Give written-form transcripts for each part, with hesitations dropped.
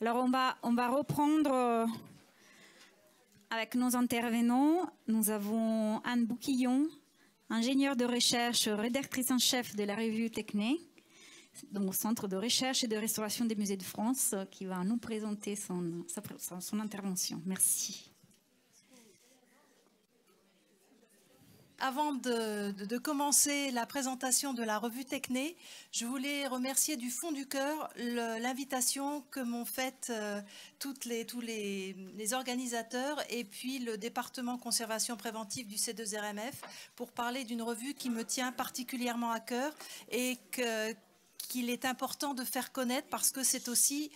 Alors, on va reprendre avec nos intervenants. Nous avons Anne Bouquillon, ingénieure de recherche, rédactrice en chef de la revue Techné, au Centre de recherche et de restauration des musées de France, qui va nous présenter son intervention. Merci. Avant de commencer la présentation de la revue Techné, je voulais remercier du fond du cœur l'invitation que m'ont faite tous les organisateurs et puis le département conservation préventive du C2RMF pour parler d'une revue qui me tient particulièrement à cœur et qu'il est important de faire connaître parce que c'est aussi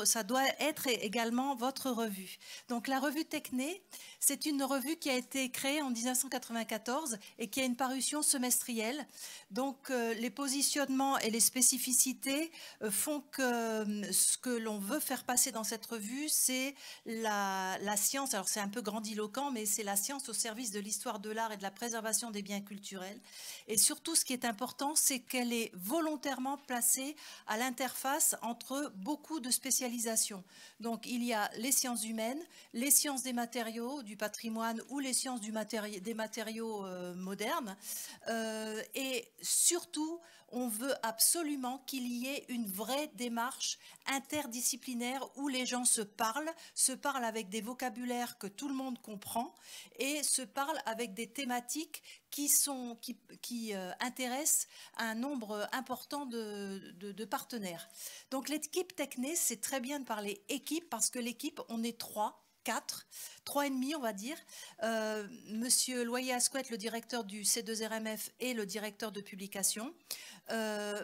ça doit être également votre revue. Donc la revue Techné, c'est une revue qui a été créée en 1994 et qui a une parution semestrielle. Donc les positionnements et les spécificités font que ce que l'on veut faire passer dans cette revue, c'est la science, alors c'est un peu grandiloquent, mais c'est la science au service de l'histoire de l'art et de la préservation des biens culturels. Et surtout, ce qui est important, c'est qu'elle est volontairement placée à l'interface entre beaucoup de spécialisations. Donc il y a les sciences humaines, les sciences des matériaux, du patrimoine ou les sciences des matériaux modernes. Et surtout, on veut absolument qu'il y ait une vraie démarche interdisciplinaire où les gens se parlent avec des vocabulaires que tout le monde comprend et se parlent avec des thématiques qui intéressent un nombre important de partenaires. Donc l'équipe Techné, c'est très bien de parler équipe parce que l'équipe, on est 3 et demi, on va dire. Monsieur Loyer-Asquette, le directeur du C2RMF et le directeur de publication.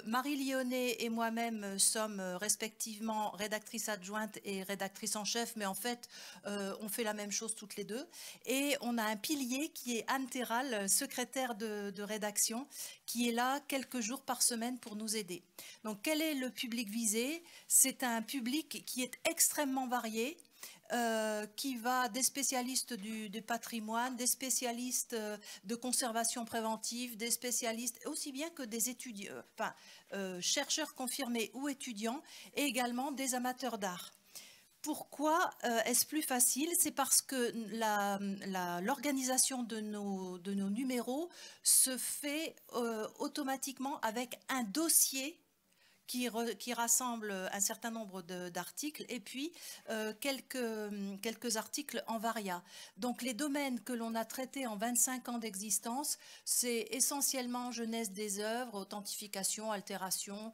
Marie Lyonnais et moi-même sommes respectivement rédactrice adjointe et rédactrice en chef, mais en fait, on fait la même chose toutes les deux. Et on a un pilier qui est Anne Terral, secrétaire de rédaction, qui est là quelques jours par semaine pour nous aider. Donc, quel est le public visé? C'est un public qui est extrêmement varié, qui va des spécialistes du patrimoine, des spécialistes de conservation préventive, des spécialistes aussi bien que des étudiants, chercheurs confirmés ou étudiants, et également des amateurs d'art. Pourquoi est-ce plus facile? C'est parce que l'organisation de nos numéros se fait automatiquement avec un dossier qui rassemble un certain nombre d'articles et puis quelques articles en varia. Donc les domaines que l'on a traités en 25 ans d'existence, c'est essentiellement genèse des œuvres, authentification, altération,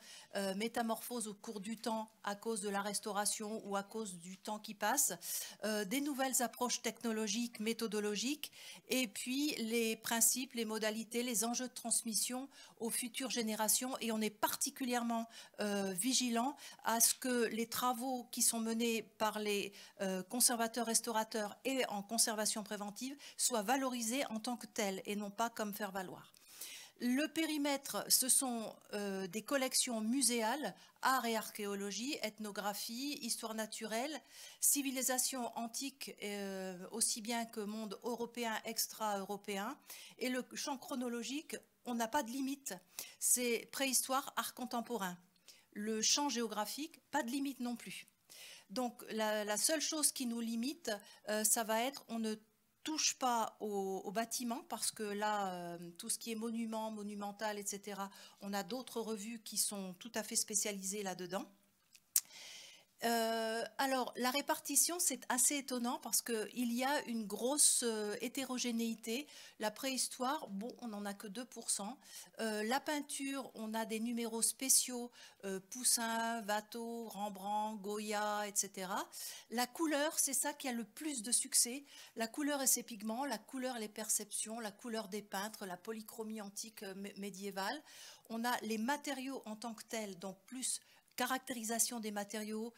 métamorphose au cours du temps à cause de la restauration ou à cause du temps qui passe, des nouvelles approches technologiques, méthodologiques, et puis les principes, les modalités, les enjeux de transmission aux futures générations. Et on est particulièrement vigilant à ce que les travaux qui sont menés par les conservateurs restaurateurs et en conservation préventive soient valorisés en tant que tels et non pas comme faire valoir. Le périmètre, ce sont des collections muséales, art et archéologie, ethnographie, histoire naturelle, civilisation antique aussi bien que monde européen, extra-européen. Et le champ chronologique, on n'a pas de limite, c'est préhistoire, art contemporain. Le champ géographique, pas de limite non plus. Donc la seule chose qui nous limite, ça va être, on ne touche pas au bâtiment parce que là, tout ce qui est monument, monumental, etc., on a d'autres revues qui sont tout à fait spécialisées là-dedans. Alors, la répartition, c'est assez étonnant parce qu'il y a une grosse hétérogénéité. La préhistoire, bon, on n'en a que 2%. La peinture, on a des numéros spéciaux, Poussin, Watteau, Rembrandt, Goya, etc. La couleur, c'est ça qui a le plus de succès. La couleur et ses pigments, la couleur et les perceptions, la couleur des peintres, la polychromie antique médiévale. On a les matériaux en tant que tels, donc plus caractérisation des matériaux,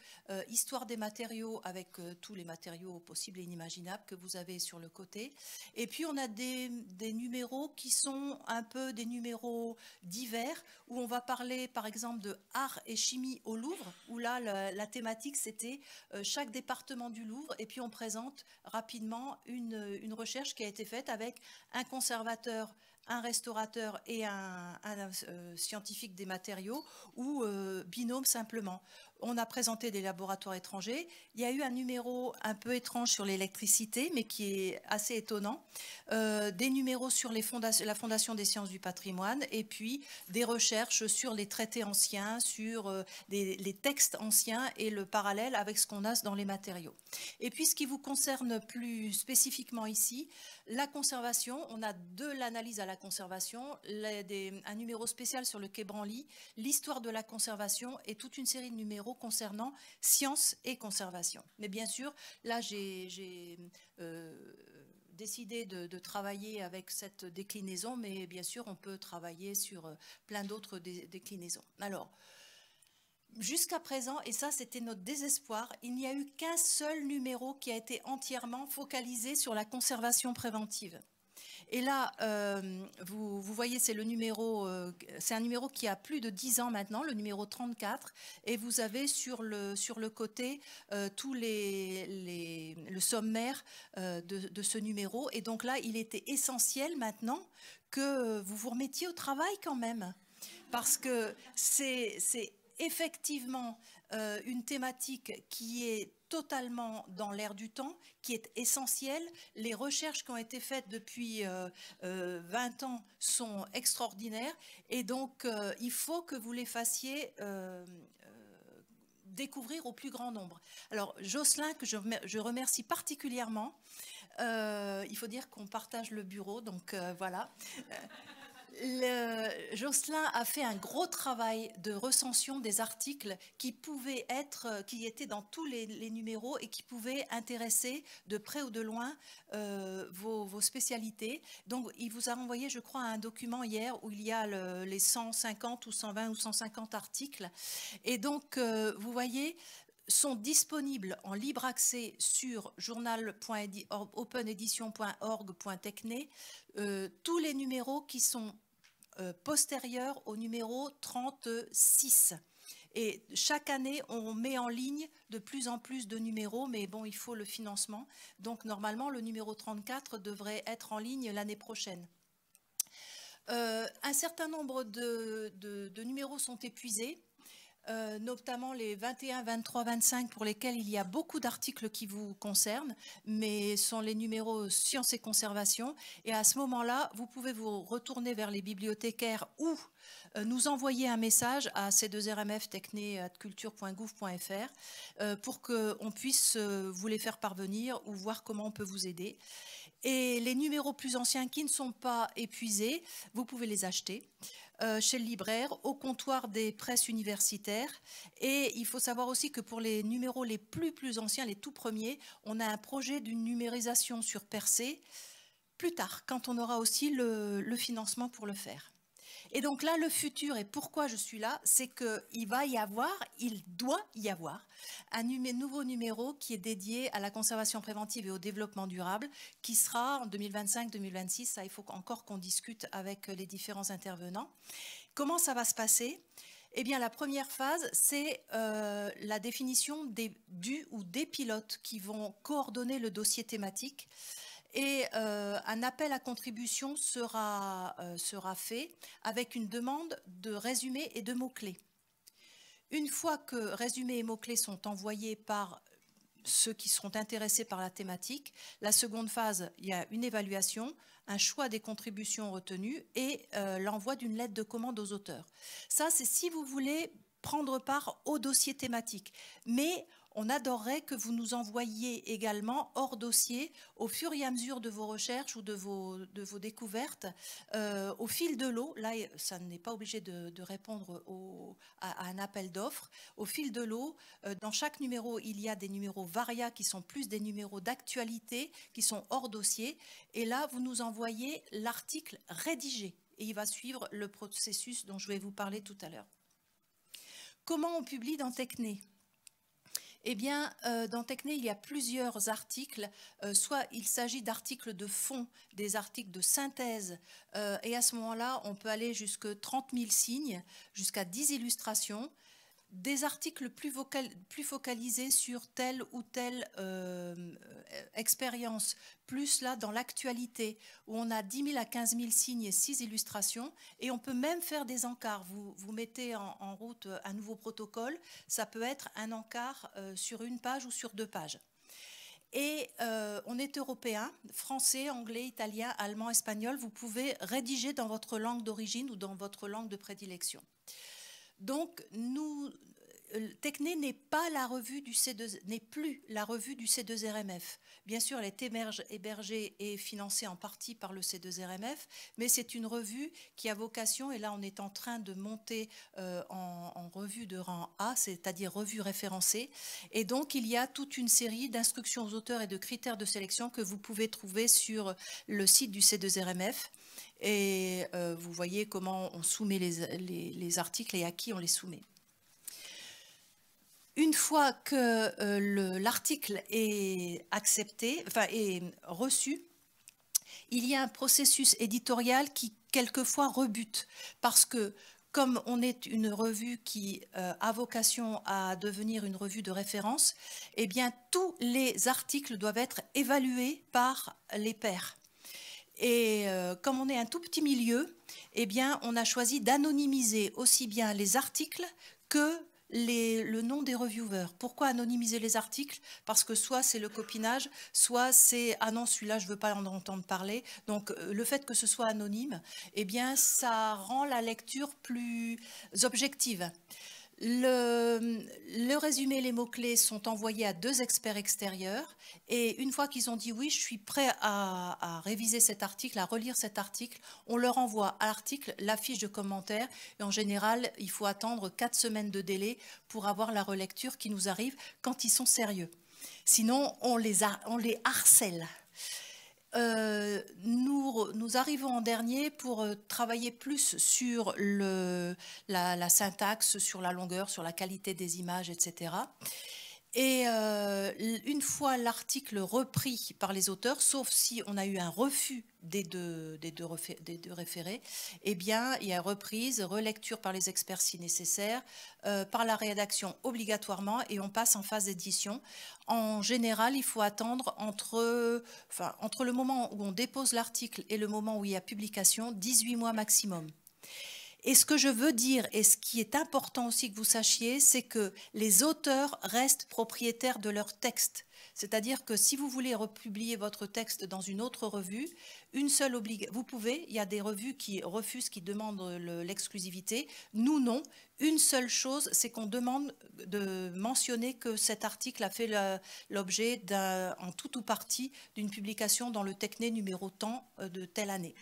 histoire des matériaux avec tous les matériaux possibles et inimaginables que vous avez sur le côté. Et puis on a des numéros qui sont un peu des numéros divers où on va parler par exemple de art et chimie au Louvre, où là la thématique c'était chaque département du Louvre et puis on présente rapidement une recherche qui a été faite avec un conservateur, un restaurateur et un scientifique des matériaux ou binôme simplement. on a présenté des laboratoires étrangers. Il y a eu un numéro un peu étrange sur l'électricité, mais qui est assez étonnant. Des numéros sur la Fondation des sciences du patrimoine, et puis des recherches sur les traités anciens, sur les textes anciens et le parallèle avec ce qu'on a dans les matériaux. Et puis ce qui vous concerne plus spécifiquement ici, la conservation, on a de l'analyse à la conservation, un numéro spécial sur le quai Branly, l'histoire de la conservation et toute une série de numéros concernant science et conservation. Mais bien sûr, là j'ai décidé de travailler avec cette déclinaison, mais bien sûr on peut travailler sur plein d'autres déclinaisons. Alors, jusqu'à présent, et ça c'était notre désespoir, il n'y a eu qu'un seul numéro qui a été entièrement focalisé sur la conservation préventive. Et là, vous voyez, c'est le numéro, c'est un numéro qui a plus de 10 ans maintenant, le numéro 34, et vous avez sur le côté tout le sommaire de ce numéro. Et donc là, il était essentiel maintenant que vous vous remettiez au travail quand même, parce que c'est effectivement une thématique qui est totalement dans l'air du temps, qui est essentielle. Les recherches qui ont été faites depuis 20 ans sont extraordinaires, et donc il faut que vous les fassiez découvrir au plus grand nombre. Alors Jocelyn, que je remercie particulièrement, il faut dire qu'on partage le bureau, donc voilà. Jocelyn a fait un gros travail de recension des articles qui étaient dans tous les numéros et qui pouvaient intéresser de près ou de loin vos spécialités. Donc, il vous a envoyé, je crois, un document hier où il y a les 150 ou 120 ou 150 articles. Et donc, vous voyez, sont disponibles en libre accès sur journal.openedition.org.tecne tous les numéros qui sont postérieurs au numéro 36. Et chaque année, on met en ligne de plus en plus de numéros, mais bon, il faut le financement. Donc normalement, le numéro 34 devrait être en ligne l'année prochaine. Un certain nombre de numéros sont épuisés. Notamment les 21, 23, 25 pour lesquels il y a beaucoup d'articles qui vous concernent, mais sont les numéros sciences et conservation. Et à ce moment-là, vous pouvez vous retourner vers les bibliothécaires ou nous envoyer un message à c2rmftechne@culture.gouv.fr pour qu'on puisse vous les faire parvenir ou voir comment on peut vous aider. Et les numéros plus anciens qui ne sont pas épuisés, vous pouvez les acheter chez le libraire, au comptoir des presses universitaires. Et il faut savoir aussi que pour les numéros les plus anciens, les tout premiers, on a un projet d'une numérisation sur Percé plus tard, quand on aura aussi le financement pour le faire. Et donc là, le futur, et pourquoi je suis là, c'est qu'il doit y avoir un nouveau numéro qui est dédié à la conservation préventive et au développement durable, qui sera en 2025-2026. Ça, il faut encore qu'on discute avec les différents intervenants. Comment ça va se passer ? Eh bien, la première phase, c'est la définition du ou des pilotes qui vont coordonner le dossier thématique. Et un appel à contribution sera fait avec une demande de résumé et de mots-clés. Une fois que résumé et mots-clés sont envoyés par ceux qui seront intéressés par la thématique, la seconde phase, il y a une évaluation, un choix des contributions retenues et l'envoi d'une lettre de commande aux auteurs. Ça, c'est si vous voulez prendre part au dossier thématique. Mais on adorerait que vous nous envoyiez également hors dossier, au fur et à mesure de vos recherches ou de vos découvertes, au fil de l'eau. Là, ça n'est pas obligé de répondre à un appel d'offres. Au fil de l'eau, dans chaque numéro, il y a des numéros varia qui sont plus des numéros d'actualité, qui sont hors dossier. Et là, vous nous envoyez l'article rédigé. Et il va suivre le processus dont je vais vous parler tout à l'heure. Comment on publie dans Tecne ? Eh bien, dans Tecne, il y a plusieurs articles. Soit il s'agit d'articles de fond, des articles de synthèse. Et à ce moment-là, on peut aller jusqu'à 30 000 signes, jusqu'à 10 illustrations. des articles plus focalisés sur telle ou telle expérience, plus là dans l'actualité, où on a 10 000 à 15 000 signes et 6 illustrations, et on peut même faire des encarts. Vous mettez en route un nouveau protocole, ça peut être un encart sur une page ou sur 2 pages. Et on est européen, français, anglais, italien, allemand, espagnol, vous pouvez rédiger dans votre langue d'origine ou dans votre langue de prédilection. Donc, Tecné n'est pas la revue du C2, n'est plus la revue du C2RMF. Bien sûr, elle est hébergée et financée en partie par le C2RMF, mais c'est une revue qui a vocation, et là on est en train de monter en revue de rang A, c'est-à-dire revue référencée. Et donc, il y a toute une série d'instructions aux auteurs et de critères de sélection que vous pouvez trouver sur le site du C2RMF. Et vous voyez comment on soumet les articles et à qui on les soumet. Une fois que l'article est accepté, enfin est reçu, il y a un processus éditorial qui quelquefois rebute, parce que comme on est une revue qui a vocation à devenir une revue de référence, eh bien tous les articles doivent être évalués par les pairs. Et comme on est un tout petit milieu, eh bien, on a choisi d'anonymiser aussi bien les articles que le nom des reviewers. Pourquoi anonymiser les articles? Parce que soit c'est le copinage, soit c'est « ah non, celui-là, je ne veux pas en entendre parler ». Donc, le fait que ce soit anonyme, eh bien, ça rend la lecture plus objective. Le résumé et les mots-clés sont envoyés à 2 experts extérieurs, et une fois qu'ils ont dit oui, je suis prêt à réviser cet article, à relire cet article, on leur envoie à l'article la fiche de commentaires, et en général, il faut attendre 4 semaines de délai pour avoir la relecture qui nous arrive quand ils sont sérieux. Sinon, on les harcèle. Nous arrivons en dernier pour travailler plus sur la syntaxe, sur la longueur, sur la qualité des images, etc. Et une fois l'article repris par les auteurs, sauf si on a eu un refus des deux référés, eh bien, il y a reprise, relecture par les experts si nécessaire, par la rédaction obligatoirement, et on passe en phase d'édition. En général, il faut attendre entre le moment où on dépose l'article et le moment où il y a publication, 18 mois maximum. Et ce que je veux dire, et ce qui est important aussi que vous sachiez, c'est que les auteurs restent propriétaires de leur texte. C'est-à-dire que si vous voulez republier votre texte dans une autre revue, vous pouvez, il y a des revues qui refusent, qui demandent l'exclusivité. Nous, non. Une seule chose, c'est qu'on demande de mentionner que cet article a fait l'objet en tout ou partie d'une publication dans le Tecné numéro tant de telle année.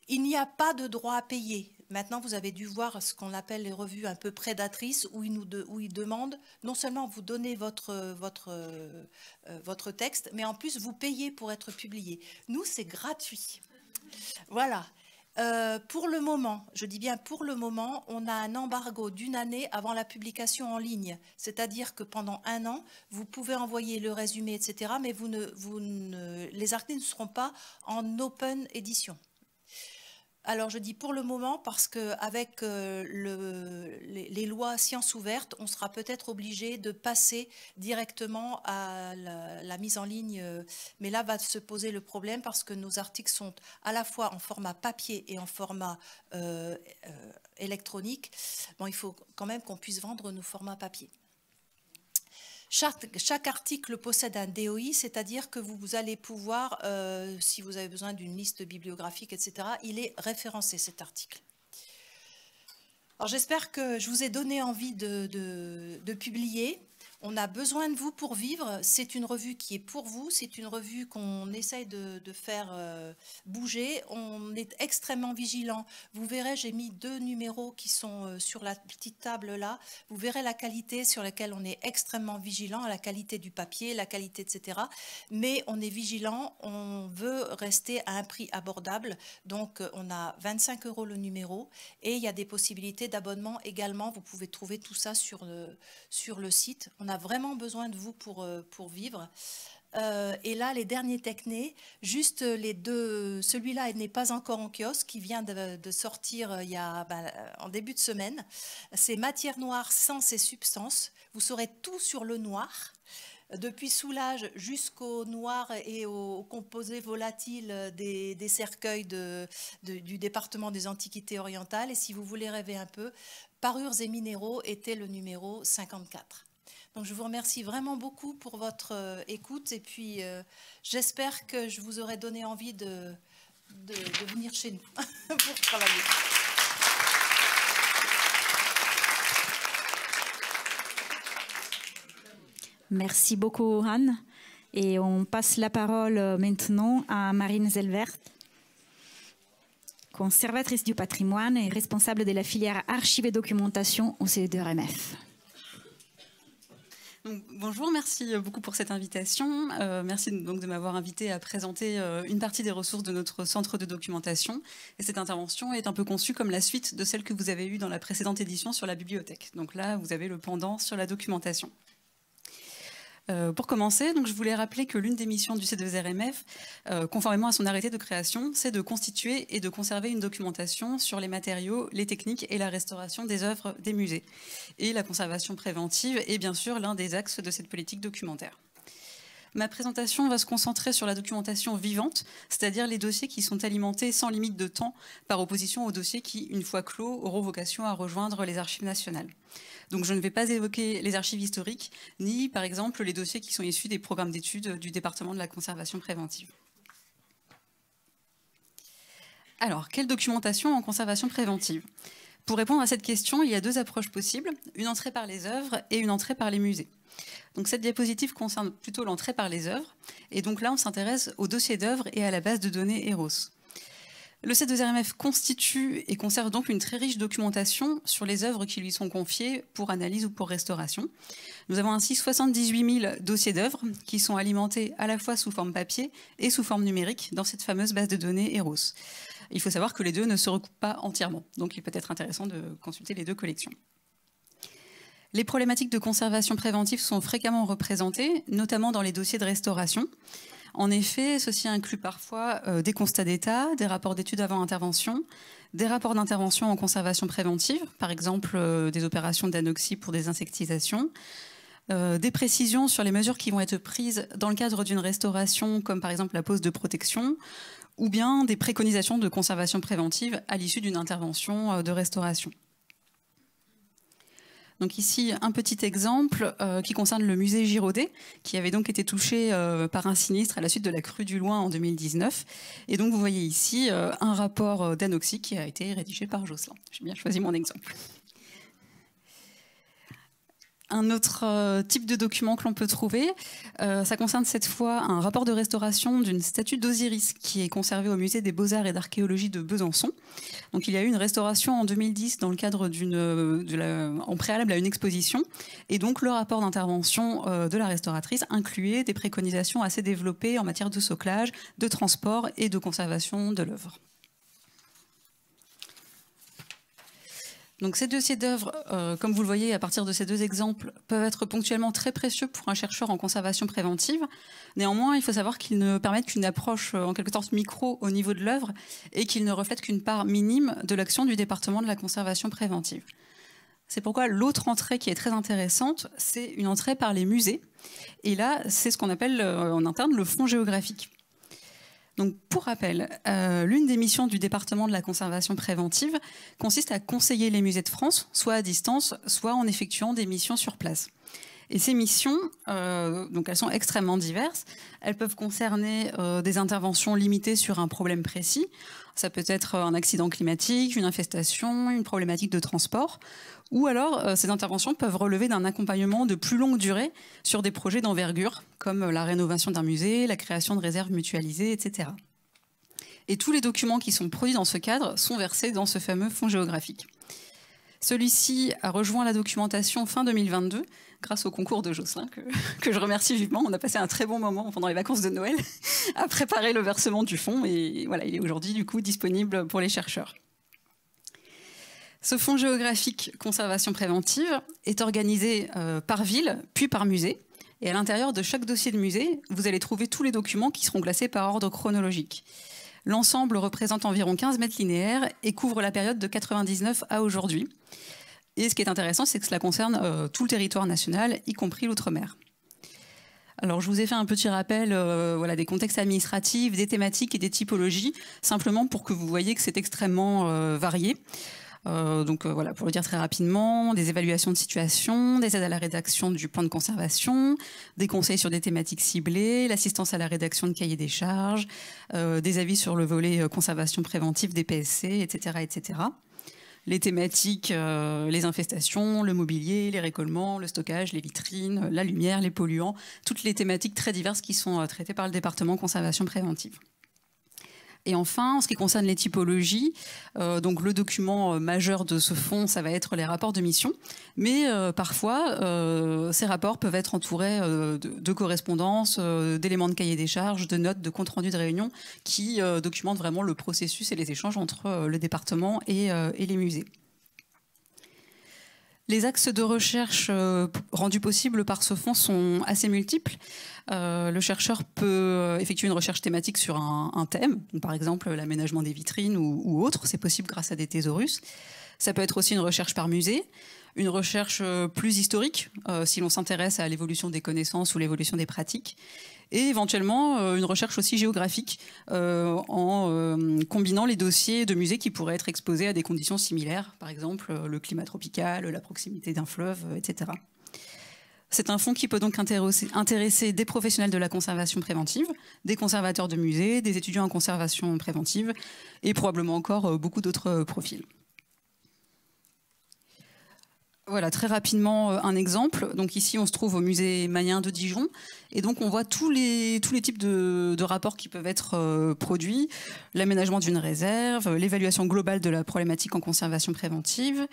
Il n'y a pas de droit à payer. Maintenant, vous avez dû voir ce qu'on appelle les revues un peu prédatrices, où ils demandent non seulement vous donner votre texte, mais en plus vous payez pour être publié. Nous, c'est gratuit. Voilà. Pour le moment, je dis bien pour le moment, on a un embargo d'1 année avant la publication en ligne. C'est-à-dire que pendant 1 an, vous pouvez envoyer le résumé, etc., mais les articles ne seront pas en open édition. Alors, je dis pour le moment parce qu'avec les lois sciences ouvertes, on sera peut-être obligé de passer directement à la mise en ligne. Mais là, va se poser le problème parce que nos articles sont à la fois en format papier et en format électronique. Bon, il faut quand même qu'on puisse vendre nos formats papier. Chaque article possède un DOI, c'est-à-dire que vous allez pouvoir, si vous avez besoin d'une liste bibliographique, etc., il est référencé cet article. Alors j'espère que je vous ai donné envie de publier. On a besoin de vous pour vivre. C'est une revue qui est pour vous. C'est une revue qu'on essaye de faire bouger. On est extrêmement vigilant. Vous verrez, j'ai mis 2 numéros qui sont sur la petite table là. Vous verrez la qualité sur laquelle on est extrêmement vigilant, la qualité du papier, la qualité, etc. Mais on est vigilant. On veut rester à un prix abordable. Donc, on a 25 € le numéro et il y a des possibilités d'abonnement également. Vous pouvez trouver tout ça sur le site. On a vraiment besoin de vous pour vivre. Et là, les derniers Techné, juste les deux, celui-là n'est pas encore en kiosque, qui vient de sortir en début de semaine. C'est Matière noire, sens et substance. Vous saurez tout sur le noir, depuis soulage jusqu'au noir et aux composés volatiles des cercueils du département des Antiquités orientales. Et si vous voulez rêver un peu, Parures et minéraux était le numéro 54. Donc je vous remercie vraiment beaucoup pour votre écoute et puis j'espère que je vous aurai donné envie de venir chez nous pour travailler. Merci beaucoup Anne. Et on passe la parole maintenant à Marine Zelvert, conservatrice du patrimoine et responsable de la filière archives et documentation au CE2RMF. Donc, bonjour, merci beaucoup pour cette invitation. Merci donc de m'avoir invité à présenter une partie des ressources de notre centre de documentation. Et cette intervention est un peu conçue comme la suite de celle que vous avez eue dans la précédente édition sur la bibliothèque. Donc là, vous avez le pendant sur la documentation. Pour commencer, donc, je voulais rappeler que l'une des missions du CE2RMF, conformément à son arrêté de création, c'est de constituer et de conserver une documentation sur les matériaux, les techniques et la restauration des œuvres des musées. Et la conservation préventive est bien sûr l'un des axes de cette politique documentaire. Ma présentation va se concentrer sur la documentation vivante, c'est-à-dire les dossiers qui sont alimentés sans limite de temps, par opposition aux dossiers qui, une fois clos, auront vocation à rejoindre les archives nationales. Donc je ne vais pas évoquer les archives historiques, ni par exemple les dossiers qui sont issus des programmes d'études du département de la conservation préventive. Alors, quelle documentation en conservation préventive? Pour répondre à cette question, il y a deux approches possibles, une entrée par les œuvres et une entrée par les musées. Donc cette diapositive concerne plutôt l'entrée par les œuvres, et donc là on s'intéresse au dossier d'œuvres et à la base de données Eros. Le CE2RMF constitue et conserve donc une très riche documentation sur les œuvres qui lui sont confiées pour analyse ou pour restauration. Nous avons ainsi 78 000 dossiers d'œuvres qui sont alimentés à la fois sous forme papier et sous forme numérique dans cette fameuse base de données Eros. Il faut savoir que les deux ne se recoupent pas entièrement, donc il peut être intéressant de consulter les deux collections. Les problématiques de conservation préventive sont fréquemment représentées, notamment dans les dossiers de restauration. En effet, ceci inclut parfois des constats d'état, des rapports d'études avant intervention, des rapports d'intervention en conservation préventive, par exemple des opérations d'anoxie pour des insectisations, des précisions sur les mesures qui vont être prises dans le cadre d'une restauration, comme par exemple la pose de protection, ou bien des préconisations de conservation préventive à l'issue d'une intervention de restauration. Donc ici, un petit exemple qui concerne le musée Giraudet, qui avait donc été touché par un sinistre à la suite de la crue du Loing en 2019. Et donc vous voyez ici un rapport d'anoxie qui a été rédigé par Jocelyn. J'ai bien choisi mon exemple. Un autre type de document que l'on peut trouver, ça concerne cette fois un rapport de restauration d'une statue d'Osiris qui est conservée au musée des Beaux-Arts et d'Archéologie de Besançon. Donc il y a eu une restauration en 2010 dans le cadre en préalable à une exposition. Et donc le rapport d'intervention de la restauratrice incluait des préconisations assez développées en matière de soclage, de transport et de conservation de l'œuvre. Donc ces dossiers d'œuvres, comme vous le voyez à partir de ces deux exemples, peuvent être ponctuellement très précieux pour un chercheur en conservation préventive. Néanmoins, il faut savoir qu'ils ne permettent qu'une approche en quelque sorte micro au niveau de l'œuvre et qu'ils ne reflètent qu'une part minime de l'action du département de la conservation préventive. C'est pourquoi l'autre entrée qui est très intéressante, c'est une entrée par les musées. Et là, c'est ce qu'on appelle en interne le fonds géographique. Donc, pour rappel, l'une des missions du département de la conservation préventive consiste à conseiller les musées de France, soit à distance, soit en effectuant des missions sur place. Et ces missions, donc elles sont extrêmement diverses. Elles peuvent concerner des interventions limitées sur un problème précis. Ça peut être un accident climatique, une infestation, une problématique de transport. Ou alors, ces interventions peuvent relever d'un accompagnement de plus longue durée sur des projets d'envergure, comme la rénovation d'un musée, la création de réserves mutualisées, etc. Et tous les documents qui sont produits dans ce cadre sont versés dans ce fameux fonds géographique. Celui-ci a rejoint la documentation fin 2022, grâce au concours de Jocelyn, que je remercie vivement. On a passé un très bon moment pendant les vacances de Noël à préparer le versement du fonds. Et voilà, il est aujourd'hui du coup disponible pour les chercheurs. Ce fonds géographique conservation préventive est organisé par ville, puis par musée. Et à l'intérieur de chaque dossier de musée, vous allez trouver tous les documents qui seront classés par ordre chronologique. L'ensemble représente environ 15 mètres linéaires et couvre la période de 99 à aujourd'hui. Et ce qui est intéressant, c'est que cela concerne tout le territoire national, y compris l'outre-mer. Alors, je vous ai fait un petit rappel voilà, des contextes administratifs, des thématiques et des typologies, simplement pour que vous voyez que c'est extrêmement varié. Voilà, pour le dire très rapidement, des évaluations de situation, des aides à la rédaction du plan de conservation, des conseils sur des thématiques ciblées, l'assistance à la rédaction de cahiers des charges, des avis sur le volet conservation préventive des PSC, etc., etc. Les thématiques, les infestations, le mobilier, les récollements, le stockage, les vitrines, la lumière, les polluants, toutes les thématiques très diverses qui sont traitées par le département conservation préventive. Et enfin, en ce qui concerne les typologies, donc le document majeur de ce fonds, ça va être les rapports de mission. Mais parfois, ces rapports peuvent être entourés de correspondances, d'éléments de cahier des charges, de notes, de comptes rendus de réunion qui documentent vraiment le processus et les échanges entre le département et les musées. Les axes de recherche rendus possibles par ce fonds sont assez multiples. Le chercheur peut effectuer une recherche thématique sur un thème, par exemple l'aménagement des vitrines ou autre. C'est possible grâce à des thésaurus. Ça peut être aussi une recherche par musée, une recherche plus historique, si l'on s'intéresse à l'évolution des connaissances ou l'évolution des pratiques, et éventuellement une recherche aussi géographique en combinant les dossiers de musées qui pourraient être exposés à des conditions similaires, par exemple le climat tropical, la proximité d'un fleuve, etc. C'est un fonds qui peut donc intéresser des professionnels de la conservation préventive, des conservateurs de musées, des étudiants en conservation préventive et probablement encore beaucoup d'autres profils. Voilà, très rapidement un exemple. Donc ici, on se trouve au musée Mayen de Dijon. Et donc, on voit tous les types de rapports qui peuvent être produits. L'aménagement d'une réserve, l'évaluation globale de la problématique en conservation préventive,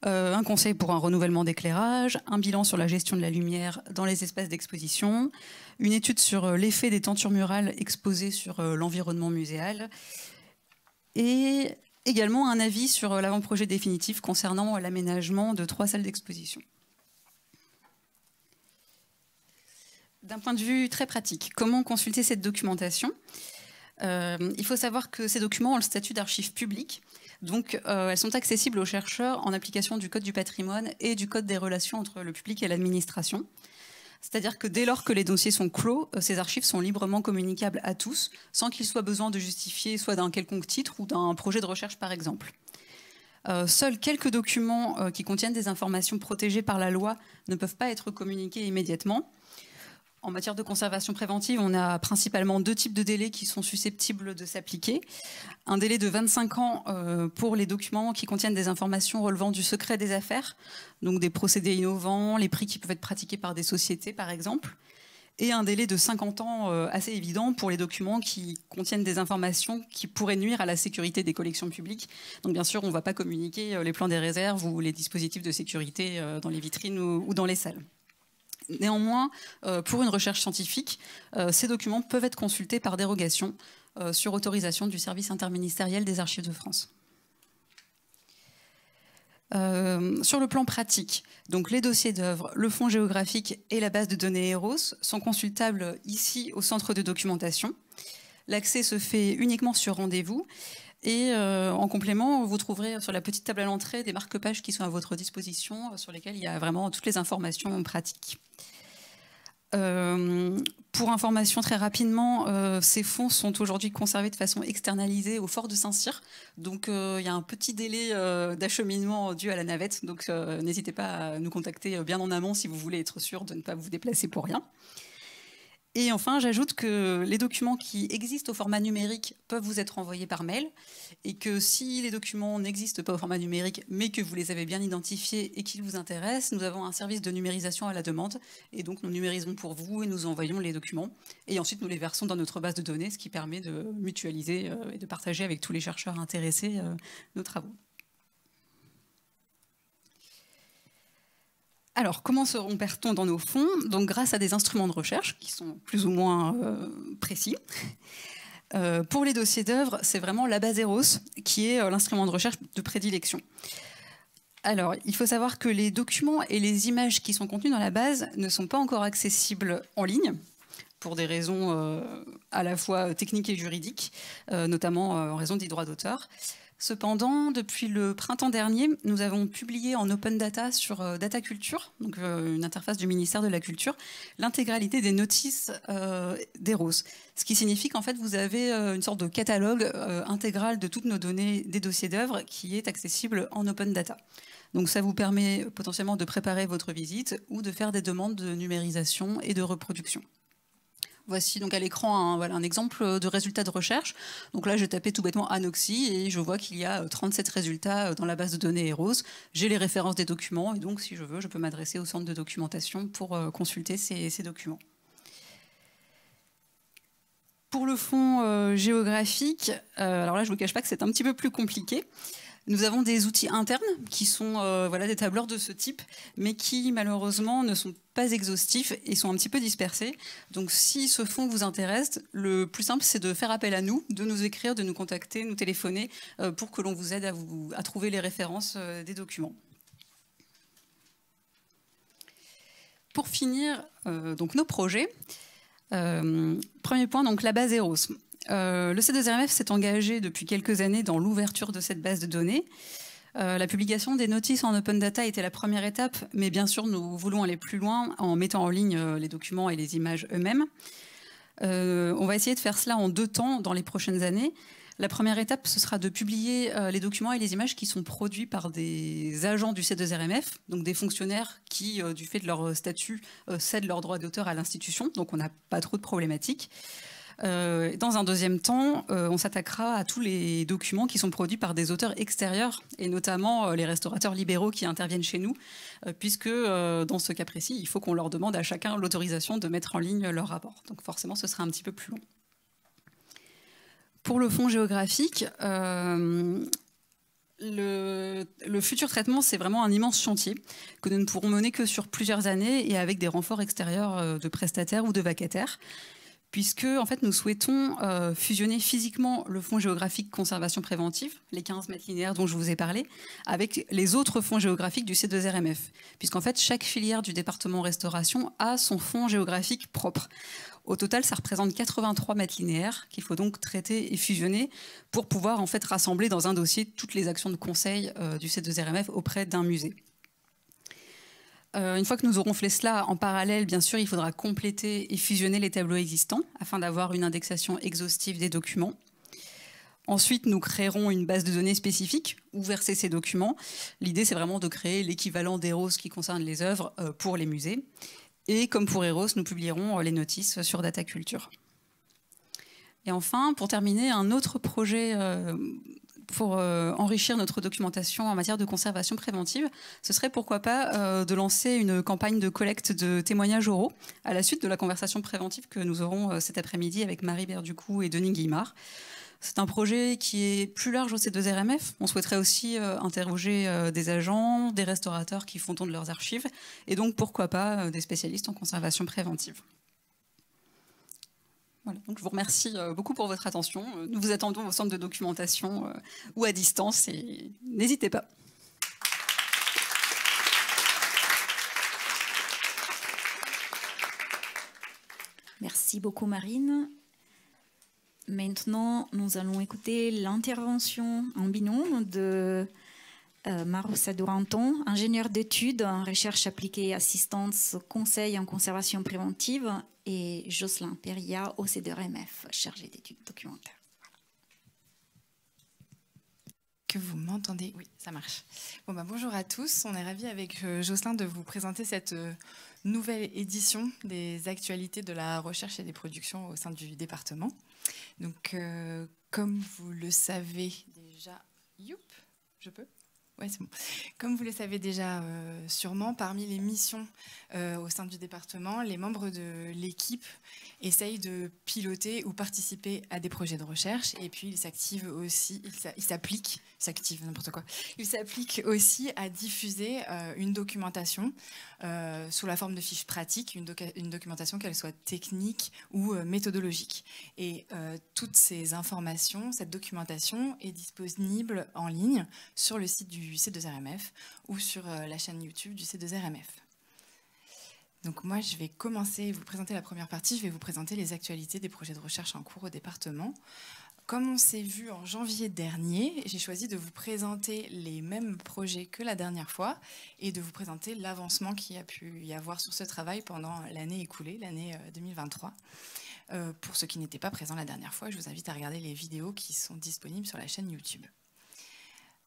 un conseil pour un renouvellement d'éclairage, un bilan sur la gestion de la lumière dans les espaces d'exposition, une étude sur l'effet des tentures murales exposées sur l'environnement muséal et également un avis sur l'avant-projet définitif concernant l'aménagement de 3 salles d'exposition. D'un point de vue très pratique, comment consulter cette documentation ? Il faut savoir que ces documents ont le statut d'archives publiques, donc elles sont accessibles aux chercheurs en application du Code du patrimoine et du Code des relations entre le public et l'administration. C'est-à-dire que dès lors que les dossiers sont clos, ces archives sont librement communicables à tous, sans qu'il soit besoin de justifier soit d'un quelconque titre ou d'un projet de recherche, par exemple. Seuls quelques documents qui contiennent des informations protégées par la loi ne peuvent pas être communiqués immédiatement. En matière de conservation préventive, on a principalement 2 types de délais qui sont susceptibles de s'appliquer. Un délai de 25 ans pour les documents qui contiennent des informations relevant du secret des affaires, donc des procédés innovants, les prix qui peuvent être pratiqués par des sociétés, par exemple. Et un délai de 50 ans assez évident pour les documents qui contiennent des informations qui pourraient nuire à la sécurité des collections publiques. Donc bien sûr, on ne va pas communiquer les plans des réserves ou les dispositifs de sécurité dans les vitrines ou dans les salles. Néanmoins, pour une recherche scientifique, ces documents peuvent être consultés par dérogation sur autorisation du service interministériel des Archives de France. Sur le plan pratique, donc les dossiers d'œuvres, le fonds géographique et la base de données EROS sont consultables ici au centre de documentation. L'accès se fait uniquement sur rendez-vous. Et en complément, vous trouverez sur la petite table à l'entrée des marque-pages qui sont à votre disposition, sur lesquels il y a vraiment toutes les informations pratiques. Pour information très rapidement, ces fonds sont aujourd'hui conservés de façon externalisée au fort de Saint-Cyr. Donc il y a un petit délai d'acheminement dû à la navette. Donc n'hésitez pas à nous contacter bien en amont si vous voulez être sûr de ne pas vous déplacer pour rien. Et enfin, j'ajoute que les documents qui existent au format numérique peuvent vous être envoyés par mail et que si les documents n'existent pas au format numérique, mais que vous les avez bien identifiés et qu'ils vous intéressent, nous avons un service de numérisation à la demande et donc nous numérisons pour vous et nous envoyons les documents et ensuite nous les versons dans notre base de données, ce qui permet de mutualiser et de partager avec tous les chercheurs intéressés nos travaux. Alors, comment se repère-t-on dans nos fonds? Donc, grâce à des instruments de recherche qui sont plus ou moins précis. Pour les dossiers d'œuvres, c'est vraiment la base EROS qui est l'instrument de recherche de prédilection. Alors, il faut savoir que les documents et les images qui sont contenus dans la base ne sont pas encore accessibles en ligne, pour des raisons à la fois techniques et juridiques, notamment en raison des droits d'auteur. Cependant, depuis le printemps dernier, nous avons publié en open data sur Data Culture, donc une interface du ministère de la Culture, l'intégralité des notices d'Eros. Ce qui signifie qu'en fait, vous avez une sorte de catalogue intégral de toutes nos données des dossiers d'œuvres qui est accessible en open data. Donc ça vous permet potentiellement de préparer votre visite ou de faire des demandes de numérisation et de reproduction. Voici donc à l'écran un exemple de résultats de recherche. Donc là, j'ai tapé tout bêtement Anoxi et je vois qu'il y a 37 résultats dans la base de données Eros. J'ai les références des documents et donc, si je veux, je peux m'adresser au centre de documentation pour consulter ces documents. Pour le fond géographique, alors là, je ne vous cache pas que c'est un petit peu plus compliqué. Nous avons des outils internes qui sont des tableurs de ce type, mais qui malheureusement ne sont pas exhaustifs et sont un petit peu dispersés. Donc si ce fond vous intéresse, le plus simple c'est de faire appel à nous, de nous écrire, de nous contacter, nous téléphoner pour que l'on vous aide à trouver les références des documents. Pour finir donc nos projets, premier point, donc la base Eros. Le C2RMF s'est engagé depuis quelques années dans l'ouverture de cette base de données. La publication des notices en open data était la première étape, mais bien sûr, nous voulons aller plus loin en mettant en ligne les documents et les images eux-mêmes. On va essayer de faire cela en 2 temps dans les prochaines années. La première étape, ce sera de publier les documents et les images qui sont produits par des agents du C2RMF, donc des fonctionnaires qui, du fait de leur statut, cèdent leurs droits d'auteur à l'institution, donc on n'a pas trop de problématiques. Dans un deuxième temps, on s'attaquera à tous les documents qui sont produits par des auteurs extérieurs, et notamment les restaurateurs libéraux qui interviennent chez nous, puisque dans ce cas précis, il faut qu'on leur demande à chacun l'autorisation de mettre en ligne leur rapport. Donc forcément, ce sera un petit peu plus long. Pour le fond géographique, le futur traitement, c'est vraiment un immense chantier que nous ne pourrons mener que sur plusieurs années et avec des renforts extérieurs de prestataires ou de vacataires, puisque en fait, nous souhaitons fusionner physiquement le fonds géographique conservation préventive, les 15 mètres linéaires dont je vous ai parlé, avec les autres fonds géographiques du C2RMF, puisqu'en fait, chaque filière du département restauration a son fonds géographique propre. Au total, ça représente 83 mètres linéaires qu'il faut donc traiter et fusionner pour pouvoir en fait rassembler dans un dossier toutes les actions de conseil du C2RMF auprès d'un musée. Une fois que nous aurons fait cela en parallèle, bien sûr, il faudra compléter et fusionner les tableaux existants afin d'avoir une indexation exhaustive des documents. Ensuite, nous créerons une base de données spécifique où verser ces documents. L'idée, c'est vraiment de créer l'équivalent d'Eros qui concerne les œuvres pour les musées. Et comme pour Eros, nous publierons les notices sur Data Culture. Et enfin, pour terminer, un autre projet pour enrichir notre documentation en matière de conservation préventive, ce serait pourquoi pas de lancer une campagne de collecte de témoignages oraux à la suite de la conversation préventive que nous aurons cet après-midi avec Marie Berducou et Denis Guillemard. C'est un projet qui est plus large au C2RMF. On souhaiterait aussi interroger des agents, des restaurateurs qui font don de leurs archives, et donc pourquoi pas des spécialistes en conservation préventive. Voilà, donc je vous remercie beaucoup pour votre attention. Nous vous attendons au centre de documentation ou à distance, et n'hésitez pas. Merci beaucoup Marine. Maintenant, nous allons écouter l'intervention en binôme de Maroussa Duranton, ingénieure d'études en recherche appliquée et assistance conseil en conservation préventive, et Jocelyn Peria, au C2RMF, chargé d'études documentaires. Que vous m'entendez? Oui, ça marche. Bon, bonjour à tous. On est ravis avec Jocelyn de vous présenter cette nouvelle édition des actualités de la recherche et des productions au sein du département. Donc, comme vous le savez déjà... Youp, je peux? Oui, c'est bon. Comme vous le savez déjà sûrement, parmi les missions au sein du département, les membres de l'équipe essayent de piloter ou participer à des projets de recherche, et puis ils s'activent aussi, ils s'appliquent s'active, n'importe quoi. Il s'applique aussi à diffuser une documentation sous la forme de fiches pratiques, une documentation qu'elle soit technique ou méthodologique. Et toutes ces informations, cette documentation est disponible en ligne sur le site du C2RMF ou sur la chaîne YouTube du C2RMF. Donc moi, je vais commencer, vous présenter la première partie, je vais vous présenter les actualités des projets de recherche en cours au département. Comme on s'est vu en janvier dernier, j'ai choisi de vous présenter les mêmes projets que la dernière fois et de vous présenter l'avancement qu'il y a pu y avoir sur ce travail pendant l'année écoulée, l'année 2023. Pour ceux qui n'étaient pas présents la dernière fois, je vous invite à regarder les vidéos qui sont disponibles sur la chaîne YouTube.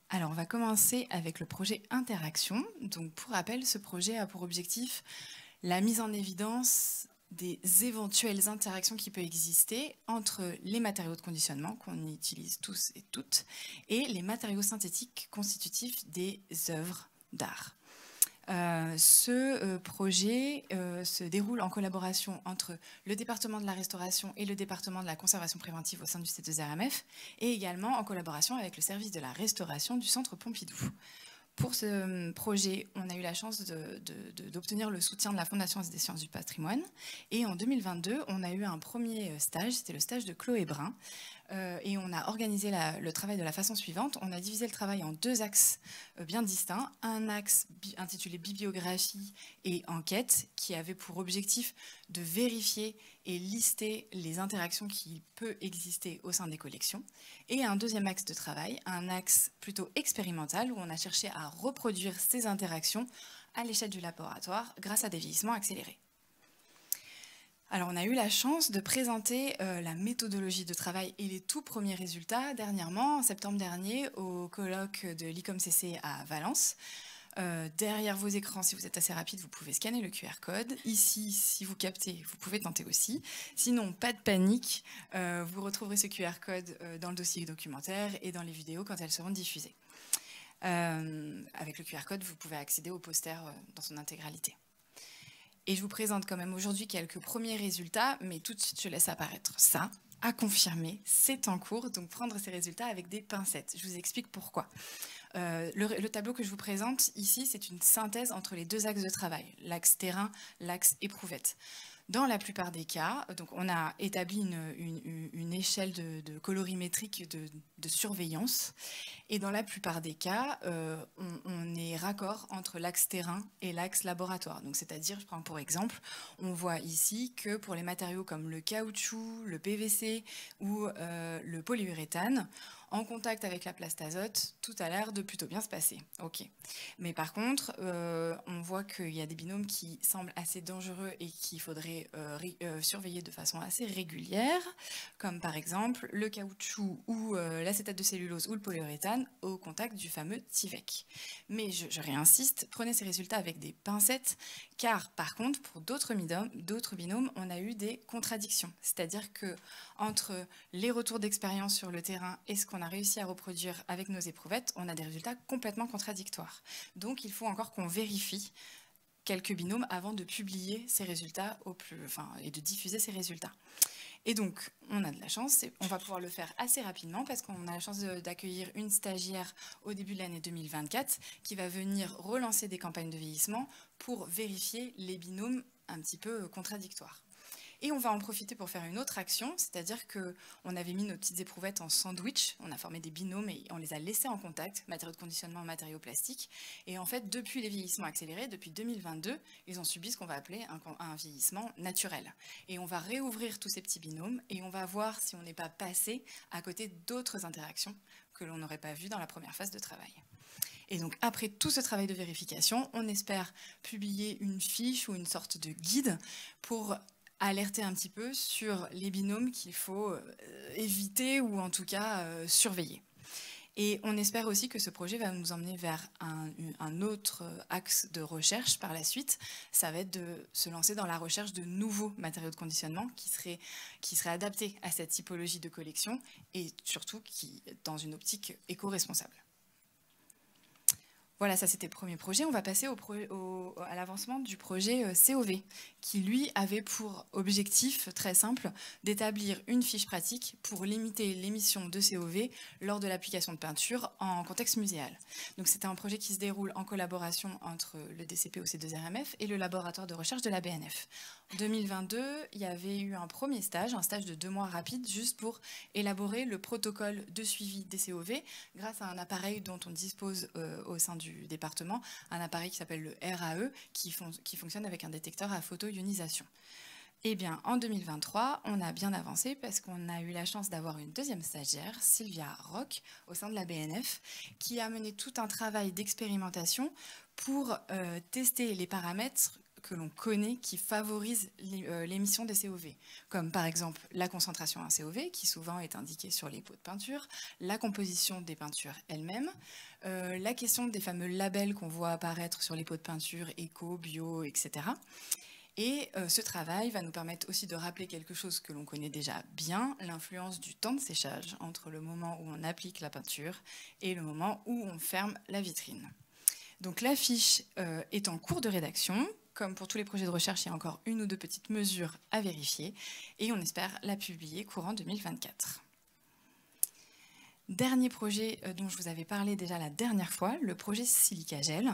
Alors, on va commencer avec le projet Interaction. Donc, pour rappel, ce projet a pour objectif la mise en évidence des éventuelles interactions qui peuvent exister entre les matériaux de conditionnement qu'on utilise tous et toutes et les matériaux synthétiques constitutifs des œuvres d'art. Ce projet se déroule en collaboration entre le département de la restauration et le département de la conservation préventive au sein du C2RMF et également en collaboration avec le service de la restauration du Centre Pompidou. Pour ce projet, on a eu la chance d'obtenir le soutien de la Fondation des sciences du patrimoine. Et en 2022, on a eu un premier stage, c'était le stage de Chloé Brun. Et on a organisé le travail de la façon suivante. On a divisé le travail en deux axes bien distincts. Un axe intitulé bibliographie et enquête, qui avait pour objectif de vérifier et lister les interactions qui peuvent exister au sein des collections. Et un deuxième axe de travail, un axe plutôt expérimental, où on a cherché à reproduire ces interactions à l'échelle du laboratoire grâce à des vieillissements accélérés. Alors, on a eu la chance de présenter la méthodologie de travail et les tout premiers résultats dernièrement, en septembre dernier, au colloque de l'ICOMCC à Valence. Derrière vos écrans, si vous êtes assez rapide, vous pouvez scanner le QR code. Ici, si vous captez, vous pouvez tenter aussi. Sinon, pas de panique, vous retrouverez ce QR code dans le dossier documentaire et dans les vidéos quand elles seront diffusées. Avec le QR code, vous pouvez accéder au poster dans son intégralité. Et je vous présente quand même aujourd'hui quelques premiers résultats, mais tout de suite, je laisse apparaître ça, à confirmer, c'est en cours, donc prendre ces résultats avec des pincettes. Je vous explique pourquoi. Le tableau que je vous présente ici, c'est une synthèse entre les deux axes de travail, l'axe terrain, l'axe éprouvette. Dans la plupart des cas, donc on a établi une échelle de colorimétrique de surveillance. Et dans la plupart des cas, on est raccord entre l'axe terrain et l'axe laboratoire. Donc, c'est-à-dire, je prends pour exemple, on voit ici que pour les matériaux comme le caoutchouc, le PVC ou le polyuréthane, en contact avec la plastazote, tout a l'air de plutôt bien se passer. Ok. Mais par contre, on voit qu'il y a des binômes qui semblent assez dangereux et qu'il faudrait surveiller de façon assez régulière, comme par exemple le caoutchouc ou l'acétate de cellulose ou le polyuréthane au contact du fameux Tyvek. Mais je réinsiste, prenez ces résultats avec des pincettes, car par contre, pour d'autres binômes, on a eu des contradictions. C'est-à-dire que entre les retours d'expérience sur le terrain et ce qu'on a réussi à reproduire avec nos éprouvettes, on a des résultats complètement contradictoires. Donc il faut encore qu'on vérifie quelques binômes avant de publier ces résultats et de diffuser ces résultats. Et donc, on a de la chance, on va pouvoir le faire assez rapidement parce qu'on a la chance d'accueillir une stagiaire au début de l'année 2024 qui va venir relancer des campagnes de vieillissement pour vérifier les binômes un petit peu contradictoires. Et on va en profiter pour faire une autre action, c'est-à-dire qu'on avait mis nos petites éprouvettes en sandwich, on a formé des binômes et on les a laissés en contact, matériaux de conditionnement, matériaux plastiques. Et en fait, depuis les vieillissements accélérés, depuis 2022, ils ont subi ce qu'on va appeler un vieillissement naturel. Et on va réouvrir tous ces petits binômes et on va voir si on n'est pas passé à côté d'autres interactions que l'on n'aurait pas vues dans la première phase de travail. Et donc, après tout ce travail de vérification, on espère publier une fiche ou une sorte de guide pour alerter un petit peu sur les binômes qu'il faut éviter ou en tout cas surveiller. Et on espère aussi que ce projet va nous emmener vers un autre axe de recherche par la suite. Ça va être de se lancer dans la recherche de nouveaux matériaux de conditionnement qui seraient adaptés à cette typologie de collection et surtout dans une optique éco-responsable. Voilà, ça c'était le premier projet. On va passer à l'avancement du projet COV, qui lui avait pour objectif très simple d'établir une fiche pratique pour limiter l'émission de COV lors de l'application de peinture en contexte muséal. Donc c'était un projet qui se déroule en collaboration entre le DCP OC2RMF et le laboratoire de recherche de la BNF. En 2022, il y avait eu un premier stage, un stage de 2 mois rapide, juste pour élaborer le protocole de suivi des COV grâce à un appareil dont on dispose au sein du département, un appareil qui s'appelle le RAE, qui fonctionne avec un détecteur à photoionisation. Eh bien, en 2023, on a bien avancé parce qu'on a eu la chance d'avoir une deuxième stagiaire, Sylvia Roch, au sein de la BNF, qui a mené tout un travail d'expérimentation pour tester les paramètres que l'on connaît qui favorisent l'émission des COV, comme par exemple la concentration en COV, qui souvent est indiquée sur les pots de peinture, la composition des peintures elles-mêmes, la question des fameux labels qu'on voit apparaître sur les pots de peinture, éco, bio, etc. Et ce travail va nous permettre aussi de rappeler quelque chose que l'on connaît déjà bien, l'influence du temps de séchage entre le moment où on applique la peinture et le moment où on ferme la vitrine. Donc la fiche est en cours de rédaction. Comme pour tous les projets de recherche, il y a encore 1 ou 2 petites mesures à vérifier et on espère la publier courant 2024. Dernier projet dont je vous avais parlé déjà la dernière fois, le projet Silicagel.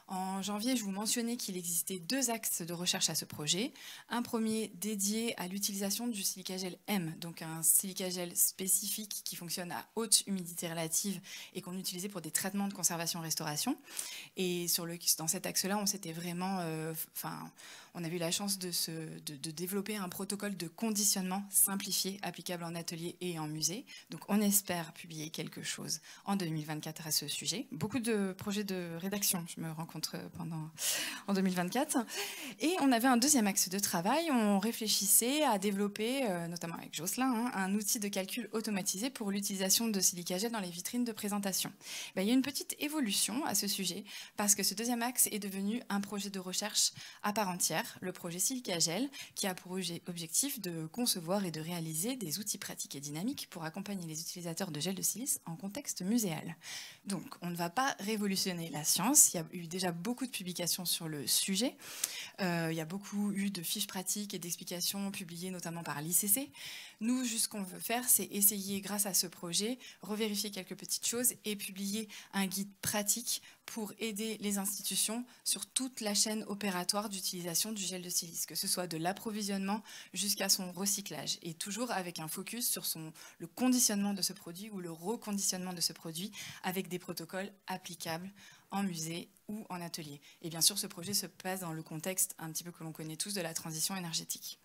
En janvier, je vous mentionnais qu'il existait 2 axes de recherche à ce projet. Un premier dédié à l'utilisation du silicagel M, donc un silicagel spécifique qui fonctionne à haute humidité relative et qu'on utilisait pour des traitements de conservation-restauration. Et dans cet axe-là, on s'était vraiment... on a eu la chance de développer un protocole de conditionnement simplifié, applicable en atelier et en musée. Donc on espère publier quelque chose en 2024 à ce sujet. Beaucoup de projets de rédaction, je me rends compte, en 2024. Et on avait un deuxième axe de travail. On réfléchissait à développer, notamment avec Jocelyn, un outil de calcul automatisé pour l'utilisation de silicagel dans les vitrines de présentation. Il y a une petite évolution à ce sujet, parce que ce deuxième axe est devenu un projet de recherche à part entière, le projet Silicagel, qui a pour objectif de concevoir et de réaliser des outils pratiques et dynamiques pour accompagner les utilisateurs de gel de silice en contexte muséal. Donc, on ne va pas révolutionner la science. Il y a eu déjà beaucoup de publications sur le sujet. Il y a beaucoup eu de fiches pratiques et d'explications publiées notamment par l'ICC. Nous, juste ce qu'on veut faire, c'est essayer, grâce à ce projet, revérifier quelques petites choses et publier un guide pratique pour aider les institutions sur toute la chaîne opératoire d'utilisation du gel de silice, que ce soit de l'approvisionnement jusqu'à son recyclage, et toujours avec un focus sur le conditionnement de ce produit ou le reconditionnement de ce produit avec des protocoles applicables en musée ou en atelier. Et bien sûr, ce projet se passe dans le contexte un petit peu que l'on connaît tous de la transition énergétique.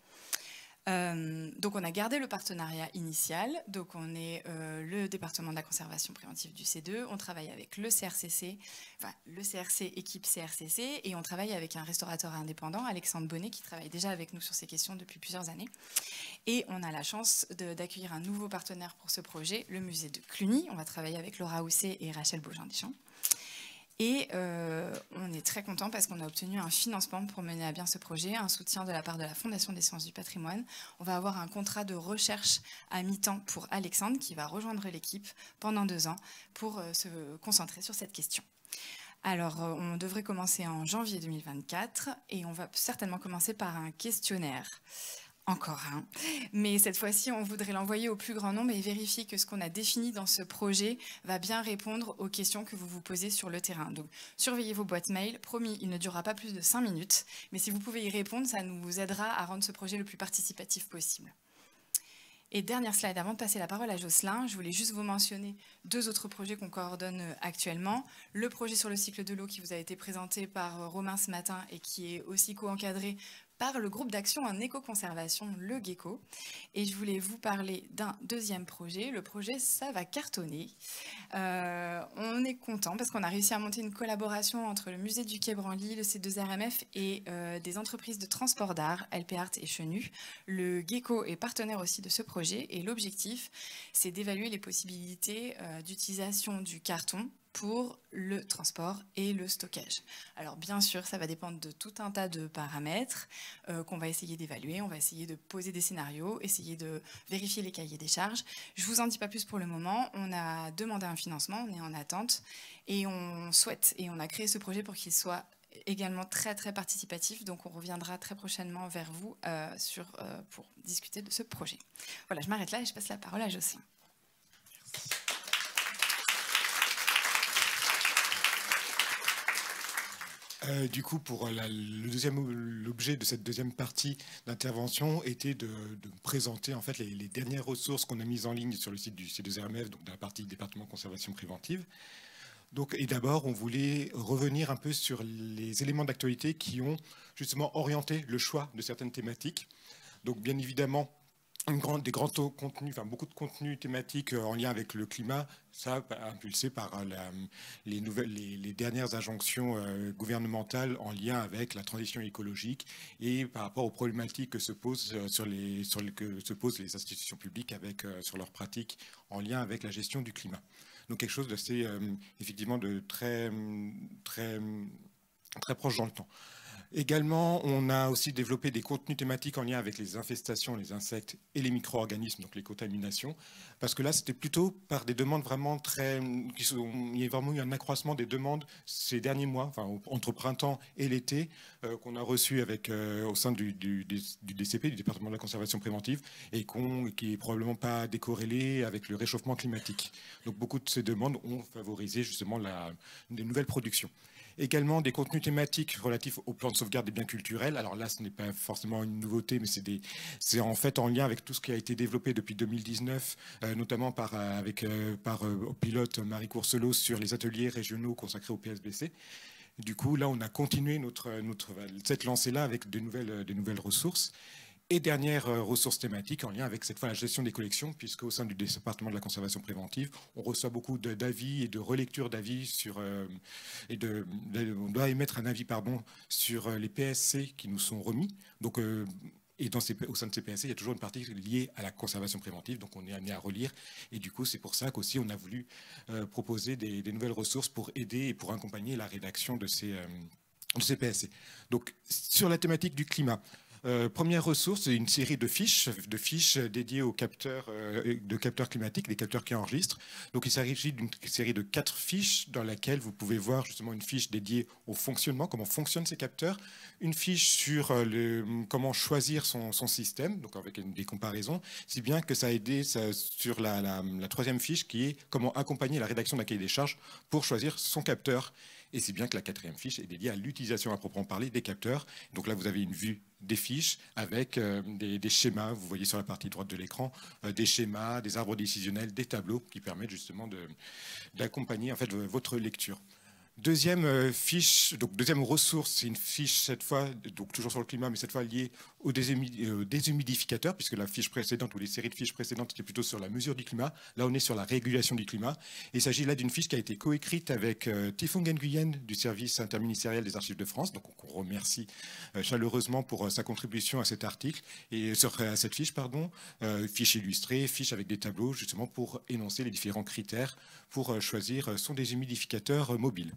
Donc on a gardé le partenariat initial, donc on est le département de la conservation préventive du C2, on travaille avec le CRCC, le CRC équipe CRCC, et on travaille avec un restaurateur indépendant, Alexandre Bonnet, qui travaille déjà avec nous sur ces questions depuis plusieurs années. Et on a la chance d'accueillir un nouveau partenaire pour ce projet, le musée de Cluny. On va travailler avec Laura Housset et Rachel Beaujean-Deschamps. Et on est très content parce qu'on a obtenu un financement pour mener à bien ce projet, un soutien de la part de la Fondation des sciences du patrimoine. On va avoir un contrat de recherche à mi-temps pour Alexandre qui va rejoindre l'équipe pendant 2 ans pour se concentrer sur cette question. Alors, on devrait commencer en janvier 2024 et on va certainement commencer par un questionnaire. Encore un. Mais cette fois-ci, on voudrait l'envoyer au plus grand nombre et vérifier que ce qu'on a défini dans ce projet va bien répondre aux questions que vous vous posez sur le terrain. Donc, surveillez vos boîtes mail. Promis, il ne durera pas plus de 5 minutes. Mais si vous pouvez y répondre, ça nous aidera à rendre ce projet le plus participatif possible. Et dernière slide, avant de passer la parole à Jocelyn, je voulais juste vous mentionner 2 autres projets qu'on coordonne actuellement. Le projet sur le cycle de l'eau qui vous a été présenté par Romain ce matin et qui est aussi co-encadré par le groupe d'action en éco-conservation, le GECO. Et je voulais vous parler d'un deuxième projet. Le projet, ça va cartonner. On est content parce qu'on a réussi à monter une collaboration entre le musée du Quai Branly, le C2RMF et des entreprises de transport d'art, LP Art et Chenu. Le GECO est partenaire aussi de ce projet et l'objectif, c'est d'évaluer les possibilités d'utilisation du carton pour le transport et le stockage. Alors bien sûr, ça va dépendre de tout un tas de paramètres qu'on va essayer d'évaluer. On va essayer de poser des scénarios, essayer de vérifier les cahiers des charges. Je ne vous en dis pas plus pour le moment. On a demandé un financement, on est en attente et on souhaite, et on a créé ce projet pour qu'il soit également très très participatif, donc on reviendra très prochainement vers vous pour discuter de ce projet. Voilà, je m'arrête là et je passe la parole à Jocelyn. Du coup, pour l'objet de cette deuxième partie d'intervention était de présenter en fait les dernières ressources qu'on a mises en ligne sur le site du C2RMF, donc dans la partie département conservation préventive. Donc, et d'abord, on voulait revenir un peu sur les éléments d'actualité qui ont justement orienté le choix de certaines thématiques. Donc, bien évidemment, des grands contenus, enfin beaucoup de contenus thématiques en lien avec le climat, ça impulsé par les dernières injonctions gouvernementales en lien avec la transition écologique et par rapport aux problématiques que se posent les institutions publiques sur leurs pratiques en lien avec la gestion du climat. Donc quelque chose d'assez effectivement de très proche dans le temps. Également, on a aussi développé des contenus thématiques en lien avec les infestations, les insectes et les micro-organismes, donc les contaminations, parce que là, c'était plutôt par des demandes vraiment il y a vraiment eu un accroissement des demandes ces derniers mois, enfin, entre printemps et l'été, qu'on a reçu au sein du DCP, du département de la conservation préventive, et qui n'est probablement pas décorrélé avec le réchauffement climatique. Donc beaucoup de ces demandes ont favorisé justement des nouvelles productions. Également des contenus thématiques relatifs au plan de sauvegarde des biens culturels. Alors là, ce n'est pas forcément une nouveauté, mais c'est en fait en lien avec tout ce qui a été développé depuis 2019, notamment par pilote Marie Courcelot sur les ateliers régionaux consacrés au PSBC. Du coup, là, on a continué cette lancée-là avec de nouvelles ressources. Et dernière ressource thématique en lien avec cette fois la gestion des collections, puisqu'au sein du département de la conservation préventive, on reçoit beaucoup d'avis et de relectures d'avis on doit émettre un avis sur les PSC qui nous sont remis. Donc, et au sein de ces PSC, il y a toujours une partie liée à la conservation préventive, donc on est amené à relire. Et du coup, c'est pour ça qu'aussi on a voulu proposer des nouvelles ressources pour aider et pour accompagner la rédaction de ces PSC. Donc, sur la thématique du climat, première ressource, c'est une série de fiches dédiées aux capteurs climatiques, des capteurs qui enregistrent. Donc il s'agit d'une série de 4 fiches dans laquelle vous pouvez voir justement une fiche dédiée au fonctionnement, comment fonctionnent ces capteurs, une fiche sur comment choisir son système, donc avec des comparaisons, si bien que ça a aidé sur la troisième fiche qui est comment accompagner la rédaction d'un cahier des charges pour choisir son capteur. Et c'est bien que la quatrième fiche est dédiée à l'utilisation à proprement parler des capteurs. Donc là, vous avez une vue des fiches avec des schémas, vous voyez sur la partie droite de l'écran, des schémas, des arbres décisionnels, des tableaux qui permettent justement d'accompagner en fait votre lecture. Deuxième fiche, donc deuxième ressource, c'est une fiche cette fois, donc toujours sur le climat, mais cette fois liée aux déshumidificateurs, puisque la fiche précédente ou les séries de fiches précédentes étaient plutôt sur la mesure du climat. Là, on est sur la régulation du climat. Et il s'agit là d'une fiche qui a été coécrite avec Tifong Nguyen du service interministériel des Archives de France. Donc, on remercie chaleureusement pour sa contribution à cet article et à cette fiche, fiche illustrée, fiche avec des tableaux justement pour énoncer les différents critères pour choisir son déshumidificateur mobile.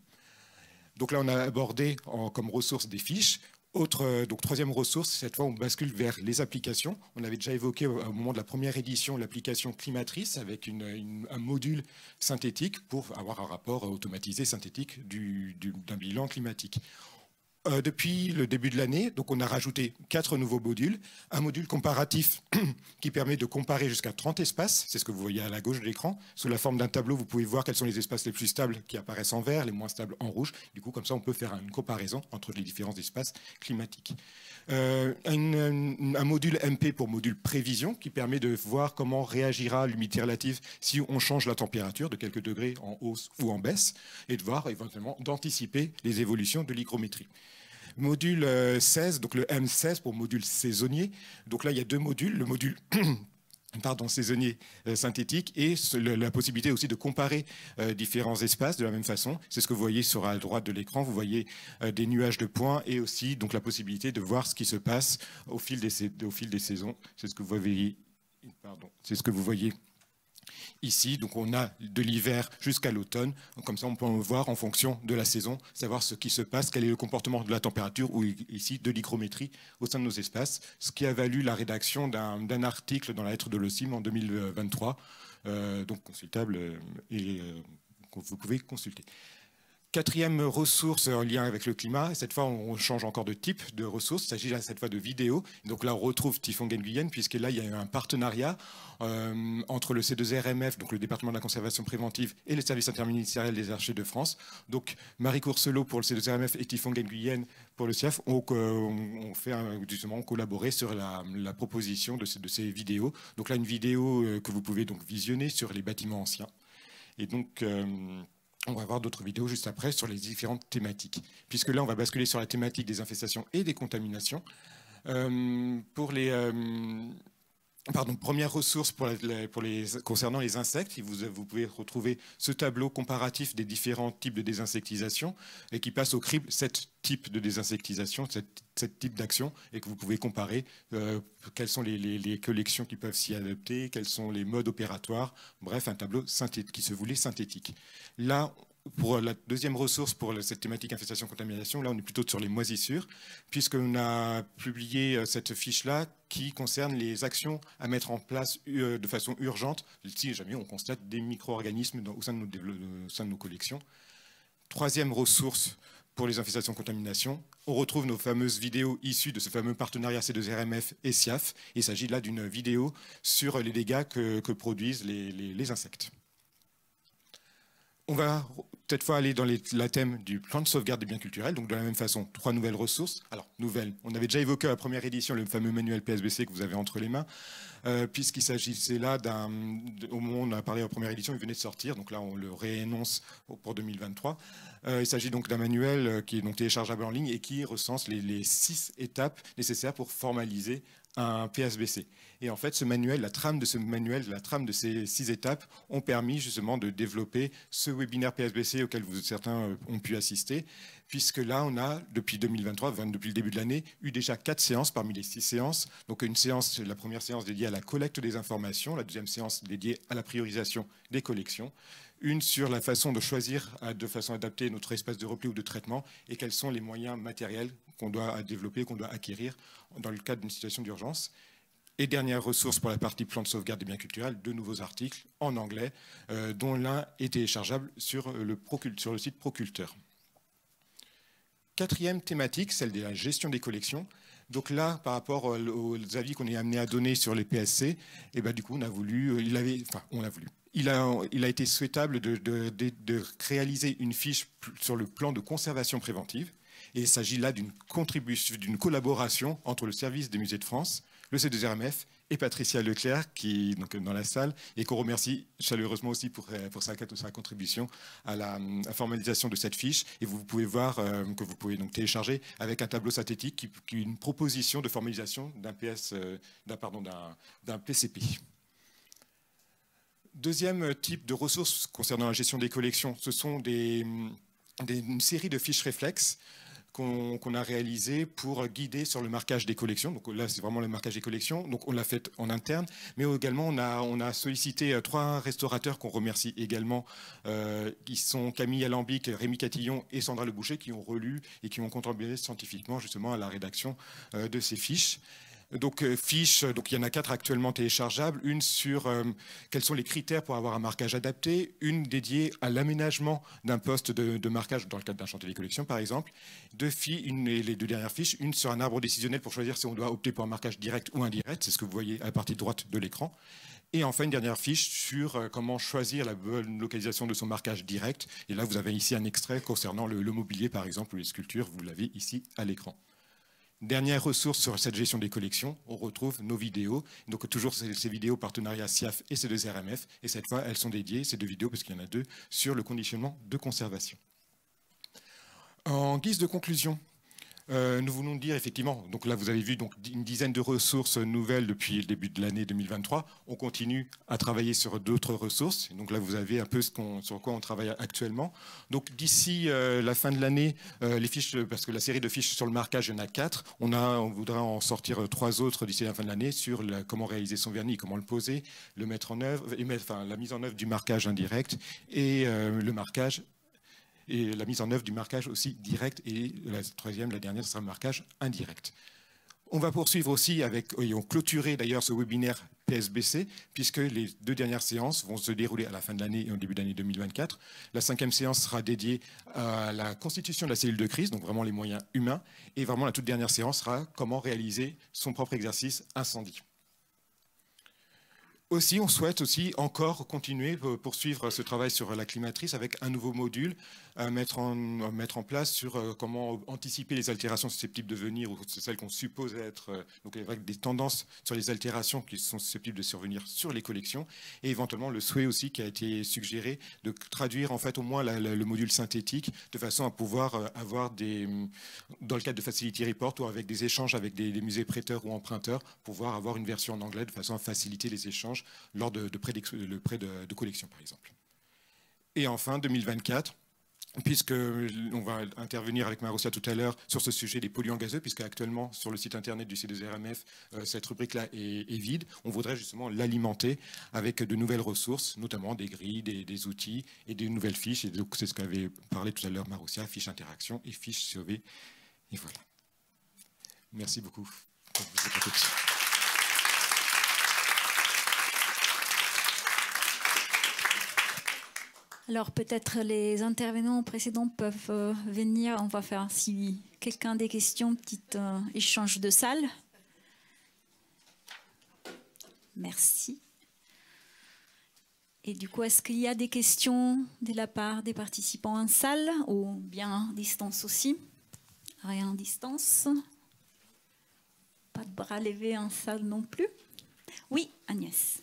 Donc là, on a abordé comme ressource des fiches. Donc troisième ressource, cette fois, on bascule vers les applications. On avait déjà évoqué au moment de la première édition l'application Climatrice avec un module synthétique pour avoir un rapport automatisé synthétique d'un bilan climatique. Depuis le début de l'année, donc on a rajouté 4 nouveaux modules. Un module comparatif qui permet de comparer jusqu'à 30 espaces. C'est ce que vous voyez à la gauche de l'écran. Sous la forme d'un tableau, vous pouvez voir quels sont les espaces les plus stables qui apparaissent en vert, les moins stables en rouge. Du coup, comme ça, on peut faire une comparaison entre les différents espaces climatiques. Un module MP pour module prévision qui permet de voir comment réagira l'humidité relative si on change la température de quelques degrés en hausse ou en baisse et de voir éventuellement d'anticiper les évolutions de l'hygrométrie. Module 16, donc le M16 pour module saisonnier. Donc là, il y a 2 modules. Le module saisonnier synthétique et la possibilité aussi de comparer différents espaces de la même façon. C'est ce que vous voyez sur la droite de l'écran. Vous voyez des nuages de points et aussi donc, la possibilité de voir ce qui se passe au fil des saisons. C'est ce que vous voyez. C'est ce que vous voyez Ici, donc on a de l'hiver jusqu'à l'automne. Comme ça, on peut voir en fonction de la saison, savoir ce qui se passe, quel est le comportement de la température ou ici de l'hygrométrie au sein de nos espaces. Ce qui a valu la rédaction d'un article dans la lettre de l'OCIM en 2023, donc consultable et que vous pouvez consulter. Quatrième ressource en lien avec le climat, cette fois on change encore de type de ressources, il s'agit cette fois de vidéos. Donc là on retrouve Typhon Nguyen, puisque là il y a eu un partenariat entre le C2RMF, donc le département de la conservation préventive, et le service interministériel des archives de France. Donc Marie Courcelot pour le C2RMF et Typhon Nguyen pour le CIAF ont fait justement collaboré sur la proposition de ces vidéos. Donc là une vidéo que vous pouvez donc visionner sur les bâtiments anciens. Et donc on va voir d'autres vidéos juste après sur les différentes thématiques. Puisque là, on va basculer sur la thématique des infestations et des contaminations. Première ressource concernant les insectes, vous pouvez retrouver ce tableau comparatif des différents types de désinsectisation et qui passe au crible 7 types de désinsectisation, 7 types d'actions, et que vous pouvez comparer quelles sont les collections qui peuvent s'y adapter, quels sont les modes opératoires, bref, un tableau qui se voulait synthétique. Là, pour la deuxième ressource pour cette thématique infestation-contamination, là on est plutôt sur les moisissures, puisqu'on a publié cette fiche-là qui concerne les actions à mettre en place de façon urgente, si jamais on constate des micro-organismes au sein de nos collections. Troisième ressource pour les infestations-contamination, on retrouve nos fameuses vidéos issues de ce fameux partenariat C2RMF et SIAF. Il s'agit là d'une vidéo sur les dégâts que produisent les insectes. On va cette fois aller dans la thème du plan de sauvegarde des biens culturels, donc de la même façon, 3 nouvelles ressources. Alors, nouvelles, on avait déjà évoqué à la première édition le fameux manuel PSBC que vous avez entre les mains, puisqu'il s'agissait là au moment où on a parlé à la première édition, il venait de sortir, donc là on le réénonce pour 2023. Il s'agit donc d'un manuel qui est donc téléchargeable en ligne et qui recense les 6 étapes nécessaires pour formaliser un PSBC. Et en fait, ce manuel, la trame de ces 6 étapes ont permis justement de développer ce webinaire PSBC auquel certains ont pu assister, puisque là, on a, depuis 2023, depuis le début de l'année, eu déjà 4 séances parmi les 6 séances. Donc la première séance dédiée à la collecte des informations, la deuxième séance dédiée à la priorisation des collections, une sur la façon de choisir de façon adaptée notre espace de repli ou de traitement et quels sont les moyens matériels qu'on doit développer, qu'on doit acquérir dans le cadre d'une situation d'urgence. Et dernière ressource pour la partie plan de sauvegarde des biens culturels, 2 nouveaux articles en anglais, dont l'un est téléchargeable sur le site Proculteur. Quatrième thématique, celle de la gestion des collections. Donc là, par rapport aux avis qu'on est amené à donner sur les PSC, et ben du coup, il a été souhaitable de réaliser une fiche sur le plan de conservation préventive. Et il s'agit là d'une collaboration entre le service des musées de France, le C2RMF et Patricia Leclerc, qui est donc dans la salle, et qu'on remercie chaleureusement aussi pour sa contribution à la formalisation de cette fiche. Et vous pouvez voir que vous pouvez donc télécharger avec un tableau synthétique qui est une proposition de formalisation d'un PCP. Deuxième type de ressources concernant la gestion des collections, ce sont une série de fiches réflexes qu'on a réalisé pour guider sur le marquage des collections. Donc là, c'est vraiment le marquage des collections. Donc on l'a fait en interne, mais également on a sollicité 3 restaurateurs qu'on remercie également, qui sont Camille Alambic, Rémi Catillon et Sandra Leboucher, qui ont relu et qui ont contribué scientifiquement justement à la rédaction de ces fiches. Donc fiches, donc il y en a 4 actuellement téléchargeables, une sur quels sont les critères pour avoir un marquage adapté, une dédiée à l'aménagement d'un poste de marquage dans le cadre d'un chantier des collections par exemple, les 2 dernières fiches, une sur un arbre décisionnel pour choisir si on doit opter pour un marquage direct ou indirect, c'est ce que vous voyez à la partie droite de l'écran, et enfin une dernière fiche sur comment choisir la bonne localisation de son marquage direct, et là vous avez ici un extrait concernant le mobilier par exemple ou les sculptures, vous l'avez ici à l'écran. Dernière ressource sur cette gestion des collections, on retrouve nos vidéos. Donc toujours ces vidéos partenariat SIAF et C2RMF. Et cette fois, elles sont dédiées, ces 2 vidéos, parce qu'il y en a 2, sur le conditionnement de conservation. En guise de conclusion, Nous voulons dire effectivement, donc là vous avez vu donc une dizaine de ressources nouvelles depuis le début de l'année 2023. On continue à travailler sur d'autres ressources. Donc là vous avez un peu sur quoi on travaille actuellement. Donc d'ici la fin de l'année, les fiches, parce que la série de fiches sur le marquage, il y en a 4. On voudra en sortir 3 autres d'ici la fin de l'année sur comment réaliser son vernis, comment le poser, le mettre en œuvre, la mise en œuvre du marquage indirect et le marquage. Et la mise en œuvre du marquage aussi direct, et la dernière, ce sera le marquage indirect. On va poursuivre aussi et on clôturer d'ailleurs ce webinaire PSBC, puisque les 2 dernières séances vont se dérouler à la fin de l'année et au début de l'année 2024. La 5e séance sera dédiée à la constitution de la cellule de crise, donc vraiment les moyens humains, et vraiment la toute dernière séance sera comment réaliser son propre exercice incendie. Aussi, on souhaite aussi encore continuer, poursuivre ce travail sur la climatrice avec un nouveau module à mettre en place sur comment anticiper les altérations susceptibles de venir, ou celles qu'on suppose être, donc avec des tendances sur les altérations qui sont susceptibles de survenir sur les collections, et éventuellement le souhait aussi qui a été suggéré de traduire en fait au moins le module synthétique de façon à pouvoir avoir dans le cadre de Facility Report ou avec des échanges avec des musées prêteurs ou emprunteurs, pouvoir avoir une version en anglais de façon à faciliter les échanges lors de prêt de collection, par exemple. Et enfin, 2024, puisqu'on va intervenir avec Marussia tout à l'heure sur ce sujet des polluants gazeux, puisque actuellement, sur le site internet du C2RMF, cette rubrique-là est vide, on voudrait justement l'alimenter avec de nouvelles ressources, notamment des grilles, des outils et des nouvelles fiches. Et donc, c'est ce qu'avait parlé tout à l'heure Marussia, fiches interaction et fiches surveillées. Et voilà. Merci beaucoup pour votre attention. Alors peut-être les intervenants précédents peuvent venir. On va faire, si quelqu'un a des questions, petit échange de salle. Merci. Et du coup, est-ce qu'il y a des questions de la part des participants en salle ou bien à distance aussi? Rien à distance. Pas de bras levés en salle non plus. Oui, Agnès.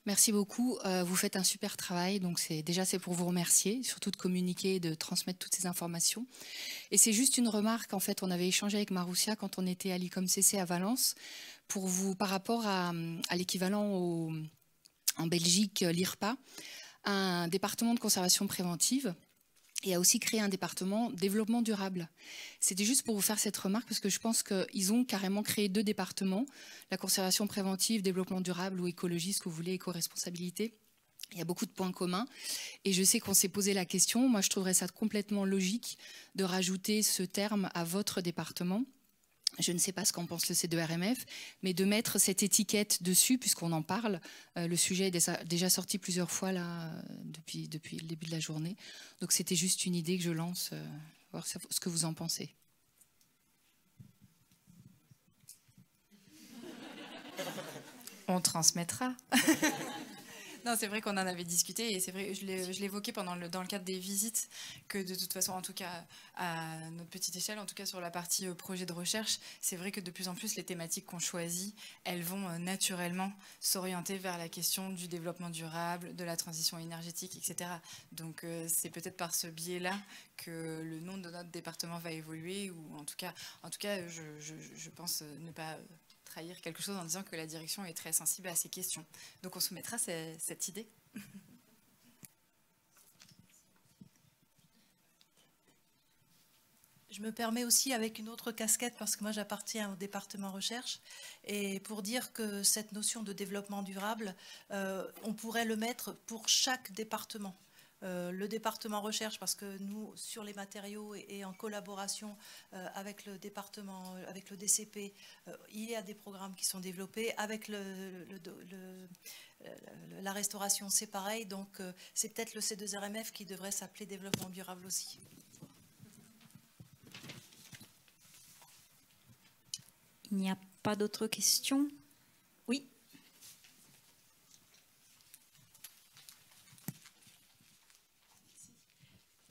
Merci beaucoup. Vous faites un super travail, donc c'est pour vous remercier, surtout de communiquer et de transmettre toutes ces informations. Et c'est juste une remarque, en fait, on avait échangé avec Marussia quand on était à l'ICOM-CC à Valence, par rapport à l'équivalent en Belgique, l'IRPA, un département de conservation préventive, et a aussi créé un département développement durable. C'était juste pour vous faire cette remarque parce que je pense qu'ils ont carrément créé 2 départements, la conservation préventive, développement durable ou écologie, ce que vous voulez, éco-responsabilité. Il y a beaucoup de points communs et je sais qu'on s'est posé la question. Moi, je trouverais ça complètement logique de rajouter ce terme à votre département. Je ne sais pas ce qu'en pense le C2RMF, mais de mettre cette étiquette dessus, puisqu'on en parle. Le sujet est déjà sorti plusieurs fois là, depuis le début de la journée. Donc c'était juste une idée que je lance, voir ce que vous en pensez. On transmettra. Non, c'est vrai qu'on en avait discuté et c'est vrai, je l'évoquais dans le cadre des visites, que de toute façon, en tout cas à notre petite échelle, en tout cas sur la partie projet de recherche, c'est vrai que de plus en plus les thématiques qu'on choisit, elles vont naturellement s'orienter vers la question du développement durable, de la transition énergétique, etc. Donc c'est peut-être par ce biais-là que le nom de notre département va évoluer, ou en tout cas je pense ne pas trahir quelque chose en disant que la direction est très sensible à ces questions. Donc on soumettra cette idée. Je me permets aussi avec une autre casquette, parce que moi j'appartiens au département recherche, et pour dire que cette notion de développement durable, on pourrait le mettre pour chaque département. Le département recherche, parce que nous, sur les matériaux et en collaboration avec le département, avec le DCP, il y a des programmes qui sont développés. Avec la restauration, c'est pareil. Donc, c'est peut-être le C2RMF qui devrait s'appeler développement durable aussi. Il n'y a pas d'autres questions? Oui.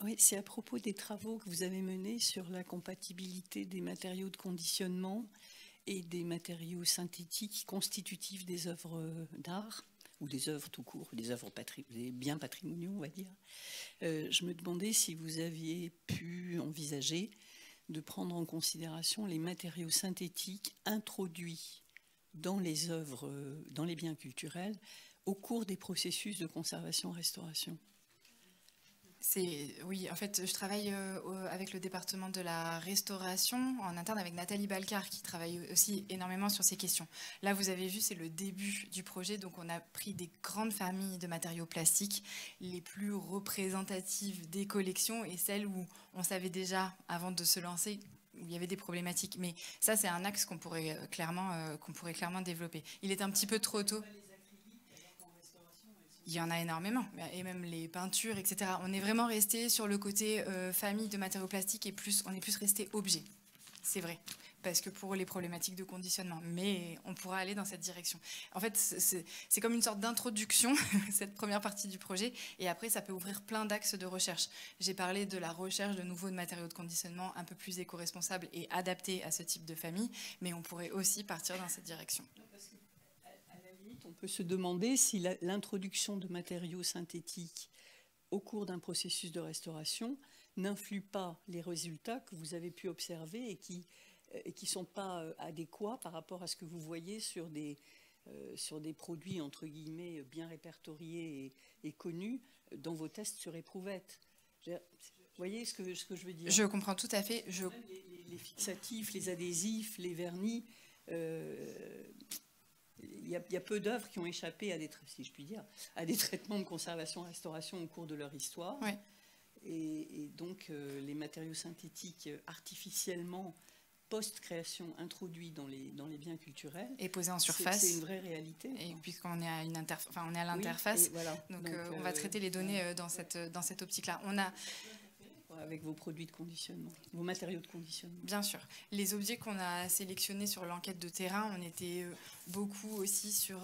Oui, c'est à propos des travaux que vous avez menés sur la compatibilité des matériaux de conditionnement et des matériaux synthétiques constitutifs des œuvres d'art. ou des œuvres tout court, des biens patrimoniaux, on va dire. Je me demandais si vous aviez pu envisager de prendre en considération les matériaux synthétiques introduits dans les œuvres, dans les biens culturels, au cours des processus de conservation-restauration. Oui, en fait, je travaille avec le département de la restauration en interne avec Nathalie Balcar qui travaille aussi énormément sur ces questions. Là, vous avez vu, c'est le début du projet, donc on a pris des grandes familles de matériaux plastiques, les plus représentatives des collections et celles où on savait déjà, avant de se lancer, où il y avait des problématiques. Mais ça, c'est un axe qu'on pourrait clairement développer. Il est un petit peu trop tôt. Il y en a énormément, et même les peintures, etc. On est vraiment resté sur le côté famille de matériaux plastiques et on est plus resté objet. C'est vrai, parce que pour les problématiques de conditionnement. Mais on pourra aller dans cette direction. En fait, c'est comme une sorte d'introduction, cette première partie du projet, et après, ça peut ouvrir plein d'axes de recherche. J'ai parlé de la recherche de nouveaux matériaux de conditionnement un peu plus éco-responsables et adaptés à ce type de famille, mais on pourrait aussi partir dans cette direction. On peut se demander si l'introduction de matériaux synthétiques au cours d'un processus de restauration n'influe pas les résultats que vous avez pu observer et qui ne sont pas adéquats par rapport à ce que vous voyez sur des produits, entre guillemets, bien répertoriés et connus dans vos tests sur éprouvettes. Vous voyez ce que je veux dire? Je comprends tout à fait. Les fixatifs, les adhésifs, les vernis... Il y a peu d'œuvres qui ont échappé à des traitements de conservation-restauration au cours de leur histoire. Oui. Et donc, les matériaux synthétiques artificiellement post-création introduits dans les biens culturels et posés en surface. C'est une vraie réalité. Et puisqu'on est à l'interface, voilà. donc on va traiter les données dans cette optique-là. On a avec vos produits de conditionnement, vos matériaux de conditionnement. Bien sûr. Les objets qu'on a sélectionnés sur l'enquête de terrain, on était beaucoup aussi sur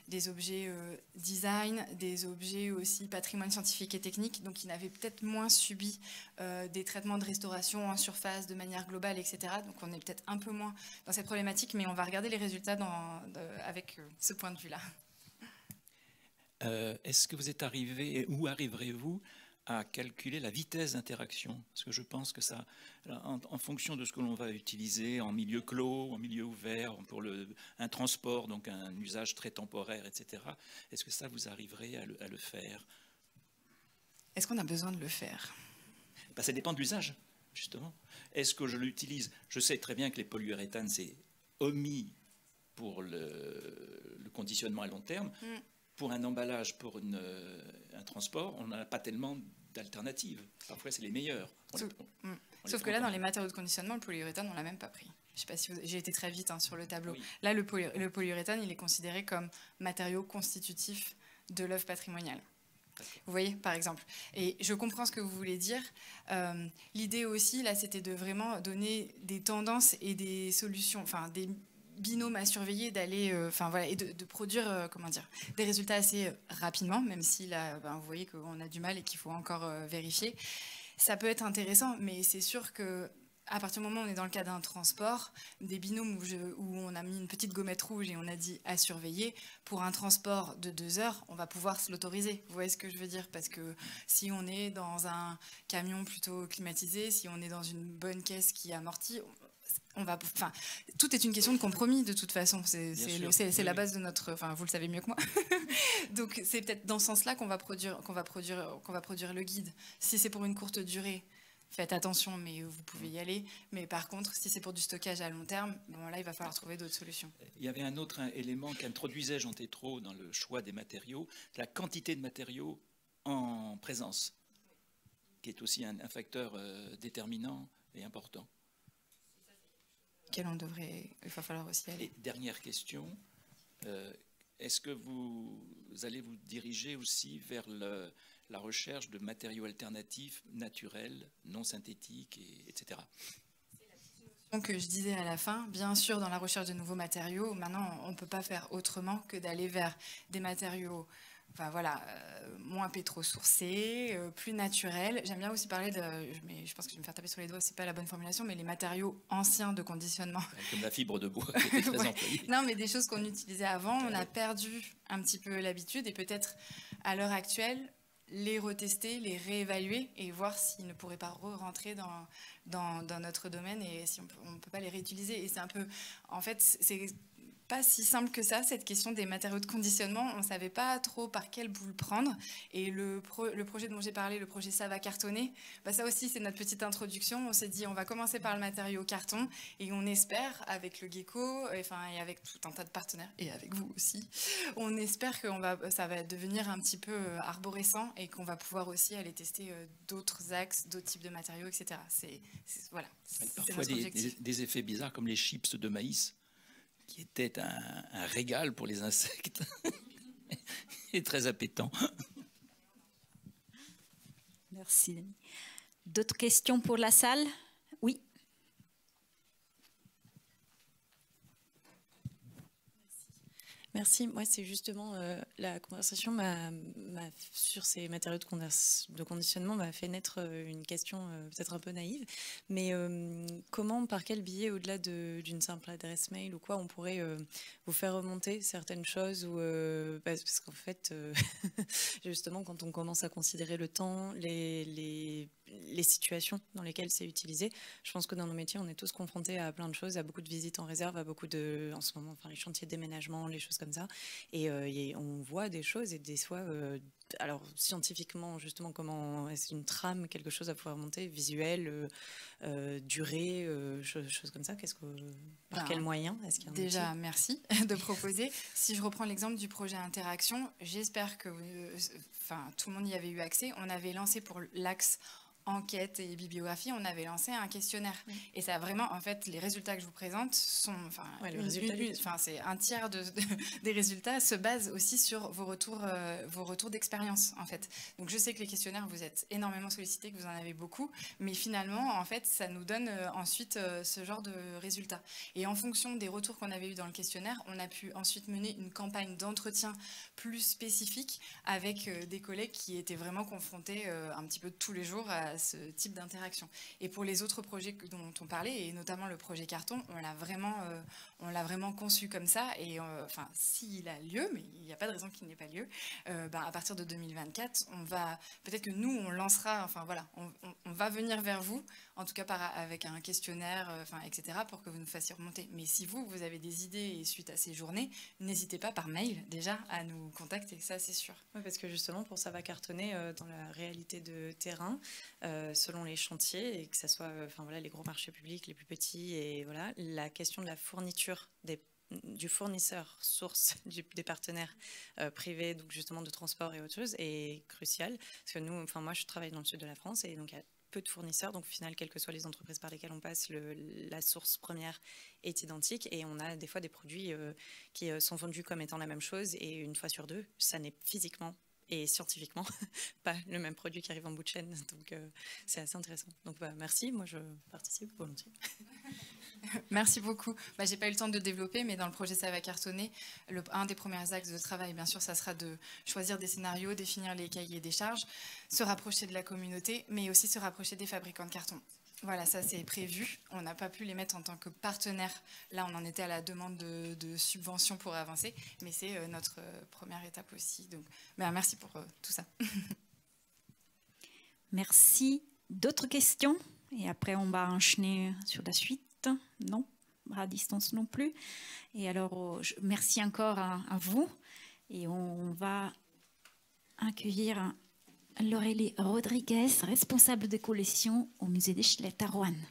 des objets design, des objets aussi patrimoine scientifique et technique, donc qui n'avaient peut-être moins subi des traitements de restauration en surface de manière globale, etc. Donc on est peut-être un peu moins dans cette problématique, mais on va regarder les résultats avec ce point de vue-là. Est-ce que vous êtes arrivé, ou arriverez-vous à calculer la vitesse d'interaction? Parce que je pense que ça, en fonction de ce que l'on va utiliser en milieu clos, en milieu ouvert, pour un transport, donc un usage très temporaire, etc., est-ce que ça, vous arriverez à le faire? Est-ce qu'on a besoin de le faire? Ça dépend de l'usage, justement. Est-ce que je l'utilise? Je sais très bien que les polyuréthanes, c'est omis pour le conditionnement à long terme. Pour un emballage, pour un transport, on n'a pas tellement d'alternatives. Parfois, c'est les meilleurs. Sauf que là, dans les matériaux de conditionnement, le polyuréthane, on ne l'a même pas pris. Je sais pas si j'ai été très vite sur le tableau. Oui. Là, le polyuréthane, il est considéré comme matériau constitutif de l'œuvre patrimoniale. Vous voyez, par exemple. Et je comprends ce que vous voulez dire. L'idée aussi, là, c'était de vraiment donner des tendances et des solutions, enfin, des binôme à surveiller, d'aller, et de produire, des résultats assez rapidement, même si là, vous voyez qu'on a du mal et qu'il faut encore vérifier. Ça peut être intéressant, mais c'est sûr que à partir du moment où on est dans le cas d'un transport, des binômes où on a mis une petite gommette rouge et on a dit à surveiller, pour un transport de 2 heures, on va pouvoir se l'autoriser. Vous voyez ce que je veux dire? Parce que si on est dans un camion plutôt climatisé, si on est dans une bonne caisse qui amortit, tout est une question de compromis de toute façon. C'est la base de notre. Vous le savez mieux que moi. Donc c'est peut-être dans ce sens-là qu'on va produire le guide. Si c'est pour une courte durée, faites attention, mais vous pouvez y aller. Mais par contre, si c'est pour du stockage à long terme, là il va falloir trouver d'autres solutions. Il y avait un autre élément qu'introduisait Jean Tétrault dans le choix des matériaux, la quantité de matériaux en présence, qui est aussi un facteur déterminant et important. Il va falloir aussi aller. Et dernière question, est-ce que vous allez vous diriger aussi vers la recherche de matériaux alternatifs, naturels, non synthétiques, etc. C'est la petite notion que je disais à la fin. Bien sûr, dans la recherche de nouveaux matériaux, maintenant, on ne peut pas faire autrement que d'aller vers des matériaux enfin voilà, moins pétro-sourcés, plus naturels. J'aime bien aussi parler de, mais je pense que je vais me faire taper sur les doigts, c'est pas la bonne formulation, mais les matériaux anciens de conditionnement. Comme la fibre de bois qui était très employée. Non, mais des choses qu'on utilisait avant, on a perdu un petit peu l'habitude et peut-être à l'heure actuelle, les retester, les réévaluer et voir s'ils ne pourraient pas re-rentrer dans notre domaine et si on ne peut pas les réutiliser. Et c'est un peu, en fait, c'est pas si simple que ça, cette question des matériaux de conditionnement. On ne savait pas trop par quel bout le prendre. Et le projet dont j'ai parlé, le projet Ça va cartonner, ça aussi, c'est notre petite introduction. On s'est dit, on va commencer par le matériau carton et on espère, avec le Gecko, et avec tout un tas de partenaires, et avec vous aussi, on espère que ça va devenir un petit peu arborescent et qu'on va pouvoir aussi aller tester d'autres axes, d'autres types de matériaux, etc. Voilà, parfois des effets bizarres comme les chips de maïs, qui était un régal pour les insectes et très appétant. Merci. D'autres questions pour la salle? Oui. Merci. Moi, c'est justement la conversation sur ces matériaux de conditionnement m'a fait naître une question peut-être un peu naïve. Mais comment, par quel biais, au-delà d'une simple adresse mail ou quoi, on pourrait vous faire remonter certaines choses parce qu'en fait, justement, quand on commence à considérer le temps, les situations dans lesquelles c'est utilisé, je pense que dans nos métiers, on est tous confrontés à plein de choses, à beaucoup de visites en réserve, à beaucoup en ce moment, les chantiers de déménagement, les choses comme ça. Et on voit des choses et des fois, alors scientifiquement, justement, comment est-ce une trame, quelque chose à pouvoir monter, visuel, durée, choses comme ça. Par quel moyen est-ce qu'il y a déjà, merci de proposer. Si je reprends l'exemple du projet Interaction, j'espère que tout le monde y avait eu accès. On avait lancé pour l'axe enquête et bibliographie, on avait lancé un questionnaire. Et ça a vraiment, en fait, les résultats que je vous présente sont, c'est un tiers des résultats se basent aussi sur vos retours d'expérience, en fait. Donc je sais que les questionnaires, vous êtes énormément sollicités, que vous en avez beaucoup, mais finalement, en fait, ça nous donne ensuite ce genre de résultats. Et en fonction des retours qu'on avait eu dans le questionnaire, on a pu ensuite mener une campagne d'entretien plus spécifique avec des collègues qui étaient vraiment confrontés un petit peu tous les jours à ce type d'interaction. Et pour les autres projets dont on parlait, et notamment le projet carton, on l'a vraiment conçu comme ça. Et s'il a lieu, mais il n'y a pas de raison qu'il n'ait pas lieu, à partir de 2024, peut-être que nous, on lancera, on va venir vers vous, en tout cas avec un questionnaire, etc., pour que vous nous fassiez remonter. Mais si vous avez des idées suite à ces journées, n'hésitez pas par mail déjà à nous contacter, ça c'est sûr. Oui, parce que justement, pour ça va cartonner dans la réalité de terrain, selon les chantiers, et que ce soit les gros marchés publics, les plus petits, et voilà, la question de la fourniture du fournisseur source des partenaires privés, donc justement de transport et autres choses, est cruciale. Parce que moi je travaille dans le sud de la France, et donc il y a peu de fournisseurs, donc au final, quelles que soient les entreprises par lesquelles on passe, la source première est identique, et on a des fois des produits qui sont vendus comme étant la même chose, et une fois sur deux, ça n'est physiquement et scientifiquement pas le même produit qui arrive en bout de chaîne, donc c'est assez intéressant. Donc merci, moi je participe volontiers. Merci beaucoup. J'ai pas eu le temps de développer, mais dans le projet Ça va cartonner, un des premiers axes de travail, bien sûr, ça sera de choisir des scénarios, définir les cahiers des charges, se rapprocher de la communauté, mais aussi se rapprocher des fabricants de carton. Voilà, ça c'est prévu. On n'a pas pu les mettre en tant que partenaire. Là, on en était à la demande de subventions pour avancer, mais c'est notre première étape aussi. Donc, merci pour tout ça. Merci. D'autres questions? Et après, on va enchaîner sur la suite. Non, à distance non plus. Et alors, merci encore à vous. Et on va accueillir Laurélie Rodriguez, responsable de collection au musée d'Eschlet à Roanne.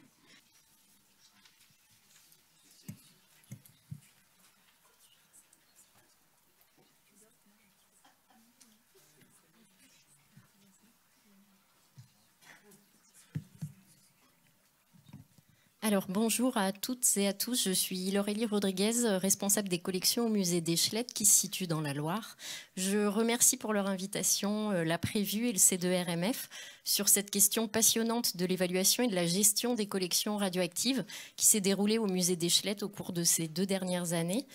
Alors, bonjour à toutes et à tous. Je suis Laurélie Rodriguez, responsable des collections au musée d'Eschlet qui se situe dans la Loire. Je remercie pour leur invitation la Prévue et le C2RMF sur cette question passionnante de l'évaluation et de la gestion des collections radioactives qui s'est déroulée au musée d'Échelette au cours de ces 2 dernières années.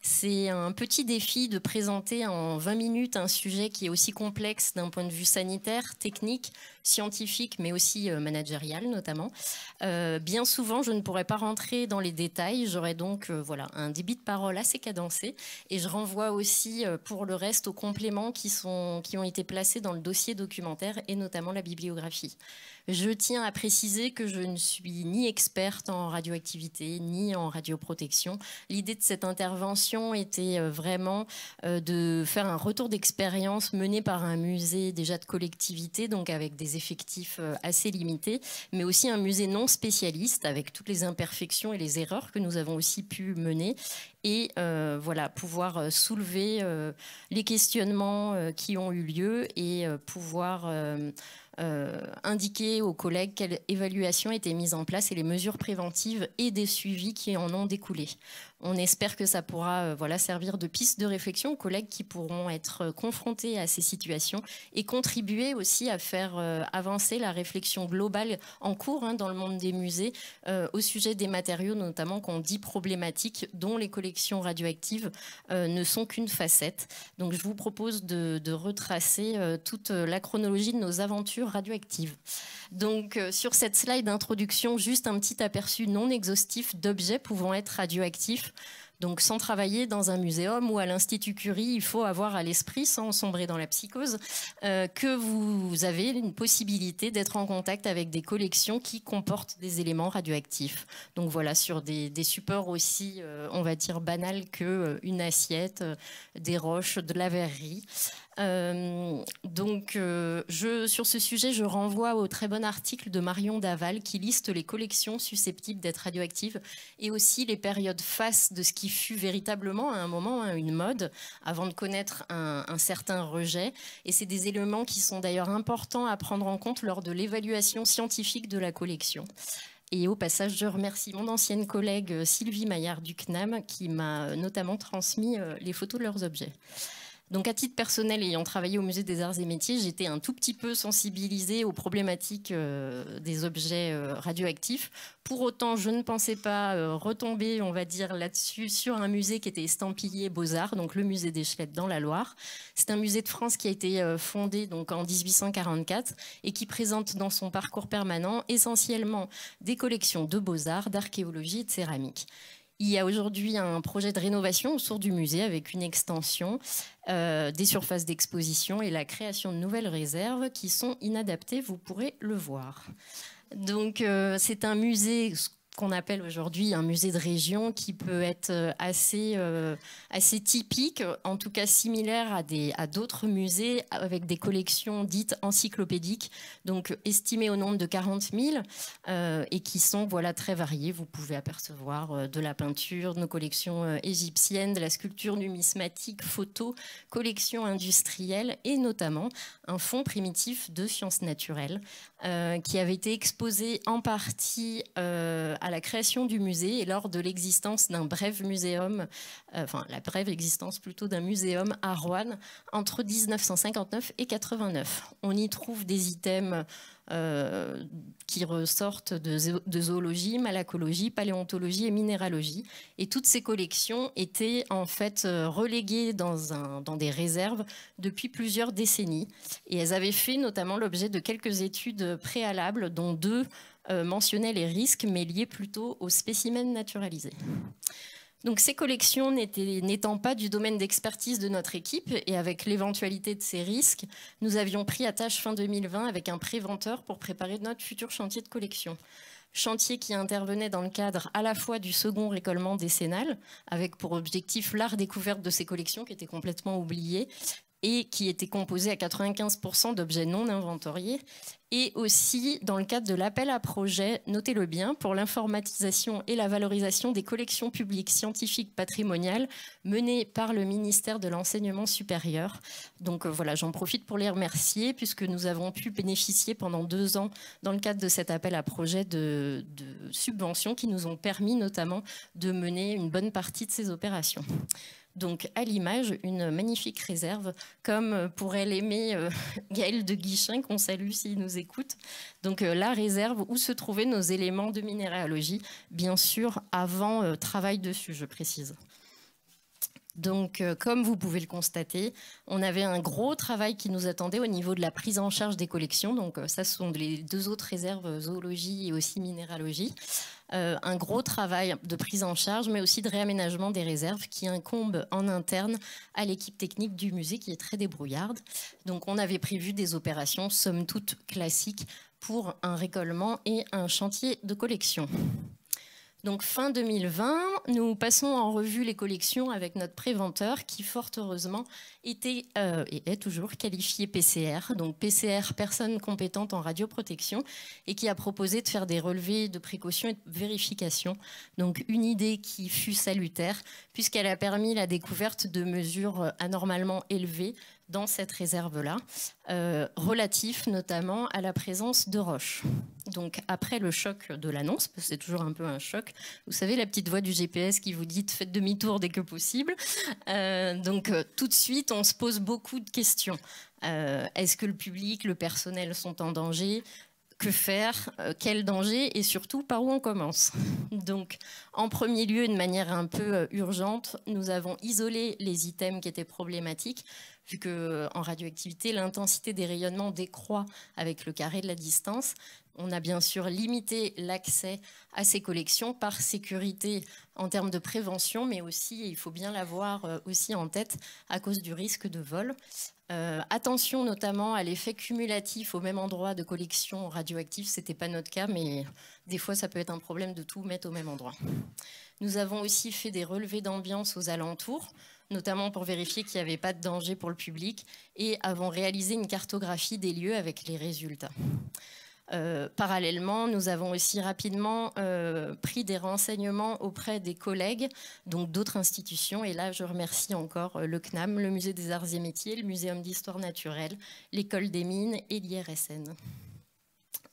C'est un petit défi de présenter en 20 minutes un sujet qui est aussi complexe d'un point de vue sanitaire, technique, scientifique, mais aussi managérial notamment. Bien souvent, je ne pourrais pas rentrer dans les détails. J'aurais donc voilà, un débit de parole assez cadencé. Et je renvoie aussi pour le reste aux compléments qui ont été placés dans le dossier documentaire et notamment la bibliographie. Je tiens à préciser que je ne suis ni experte en radioactivité, ni en radioprotection. L'idée de cette intervention était vraiment de faire un retour d'expérience mené par un musée déjà de collectivité, donc avec des effectifs assez limités, mais aussi un musée non spécialiste, avec toutes les imperfections et les erreurs que nous avons aussi pu mener. Et voilà, pouvoir soulever les questionnements qui ont eu lieu et pouvoir indiquer aux collègues quelle évaluation était mise en place et les mesures préventives et des suivis qui en ont découlé. On espère que ça pourra voilà, servir de piste de réflexion aux collègues qui pourront être confrontés à ces situations et contribuer aussi à faire avancer la réflexion globale en cours dans le monde des musées au sujet des matériaux notamment qu'on dit problématiques dont les collections radioactives ne sont qu'une facette. Donc je vous propose de retracer toute la chronologie de nos aventures radioactives. Donc sur cette slide d'introduction, juste un petit aperçu non exhaustif d'objets pouvant être radioactifs. Donc sans travailler dans un muséum ou à l'Institut Curie, il faut avoir à l'esprit, sans sombrer dans la psychose, que vous avez une possibilité d'être en contact avec des collections qui comportent des éléments radioactifs. Donc voilà, sur des supports aussi, on va dire, banals qu'une assiette, des roches, de la verrerie. Sur ce sujet, je renvoie au très bon article de Marion Daval qui liste les collections susceptibles d'être radioactives et aussi les périodes face de ce qui fut véritablement à un moment une mode avant de connaître un certain rejet. Et c'est des éléments qui sont d'ailleurs importants à prendre en compte lors de l'évaluation scientifique de la collection. Et au passage, je remercie mon ancienne collègue Sylvie Maillard du CNAM qui m'a notamment transmis les photos de leurs objets. Donc à titre personnel, ayant travaillé au Musée des Arts et Métiers, j'étais un tout petit peu sensibilisée aux problématiques des objets radioactifs. Pour autant, je ne pensais pas retomber, on va dire, là-dessus sur un musée qui était estampillé Beaux-Arts, donc le musée d'Échelette dans la Loire. C'est un musée de France qui a été fondé donc, en 1844 et qui présente dans son parcours permanent essentiellement des collections de beaux-arts, d'archéologie et de céramique. Il y a aujourd'hui un projet de rénovation autour du musée avec une extension des surfaces d'exposition et la création de nouvelles réserves qui sont inadaptées, vous pourrez le voir. Donc c'est un musée qu'on appelle aujourd'hui un musée de région qui peut être assez typique, en tout cas similaire à d'autres musées avec des collections dites encyclopédiques, donc estimées au nombre de 40 000 et qui sont voilà, très variées. Vous pouvez apercevoir de la peinture, de nos collections égyptiennes, de la sculpture numismatique, photos, collections industrielles et notamment un fonds primitif de sciences naturelles qui avait été exposé en partie à la création du musée et lors de l'existence d'un bref muséum, la brève existence plutôt d'un muséum à Roanne entre 1959 et 89. On y trouve des items qui ressortent de zoologie, malacologie, paléontologie et minéralogie. Et toutes ces collections étaient en fait reléguées dans des réserves depuis plusieurs décennies. Et elles avaient fait notamment l'objet de quelques études préalables, dont 2 mentionnaient les risques, mais liés plutôt aux spécimens naturalisés. Donc ces collections n'étant pas du domaine d'expertise de notre équipe et avec l'éventualité de ces risques, nous avions pris à tâche fin 2020 avec un préventeur pour préparer notre futur chantier de collection. Chantier qui intervenait dans le cadre à la fois du second récollement décennal, avec pour objectif la redécouverte de ces collections qui étaient complètement oubliées et qui était composé à 95% d'objets non inventoriés, et aussi dans le cadre de l'appel à projet, notez-le bien, pour l'informatisation et la valorisation des collections publiques scientifiques patrimoniales menées par le ministère de l'Enseignement supérieur. Donc voilà, j'en profite pour les remercier puisque nous avons pu bénéficier pendant 2 ans dans le cadre de cet appel à projet de subventions qui nous ont permis notamment de mener une bonne partie de ces opérations. Donc à l'image, une magnifique réserve, comme pourrait l'aimer Gaël de Guichin, qu'on salue s'il nous écoute. Donc la réserve où se trouvaient nos éléments de minéralogie, bien sûr avant travail dessus, je précise. Donc, comme vous pouvez le constater, on avait un gros travail qui nous attendait au niveau de la prise en charge des collections. Donc, ça, ce sont les 2 autres réserves, zoologie et aussi minéralogie. Un gros travail de prise en charge, mais aussi de réaménagement des réserves qui incombe en interne à l'équipe technique du musée qui est très débrouillarde. Donc, on avait prévu des opérations, somme toute classiques, pour un récollement et un chantier de collection. Donc fin 2020, nous passons en revue les collections avec notre préventeur qui, fort heureusement, était et est toujours qualifié PCR, donc PCR, personne compétente en radioprotection, et qui a proposé de faire des relevés de précaution et de vérification. Donc une idée qui fut salutaire, puisqu'elle a permis la découverte de mesures anormalement élevées dans cette réserve-là, relatif notamment à la présence de roches. Donc après le choc de l'annonce, parce que c'est toujours un peu un choc, vous savez la petite voix du GPS qui vous dit « faites demi-tour dès que possible ». Donc tout de suite, on se pose beaucoup de questions. Est-ce que le public, le personnel sont en danger ? Que faire, quel danger et surtout par où on commence. Donc en premier lieu, de manière un peu urgente, nous avons isolé les items qui étaient problématiques, vu qu'en radioactivité, l'intensité des rayonnements décroît avec le carré de la distance. On a bien sûr limité l'accès à ces collections par sécurité en termes de prévention, mais aussi, il faut bien l'avoir aussi en tête, à cause du risque de vol. Attention notamment à l'effet cumulatif au même endroit de collection radioactive. Ce n'était pas notre cas, mais des fois, ça peut être un problème de tout mettre au même endroit. Nous avons aussi fait des relevés d'ambiance aux alentours, notamment pour vérifier qu'il n'y avait pas de danger pour le public, et avons réalisé une cartographie des lieux avec les résultats. Parallèlement, nous avons aussi rapidement pris des renseignements auprès des collègues, donc d'autres institutions. Et là, je remercie encore le CNAM, le Musée des Arts et Métiers, le Muséum d'Histoire Naturelle, l'École des Mines et l'IRSN.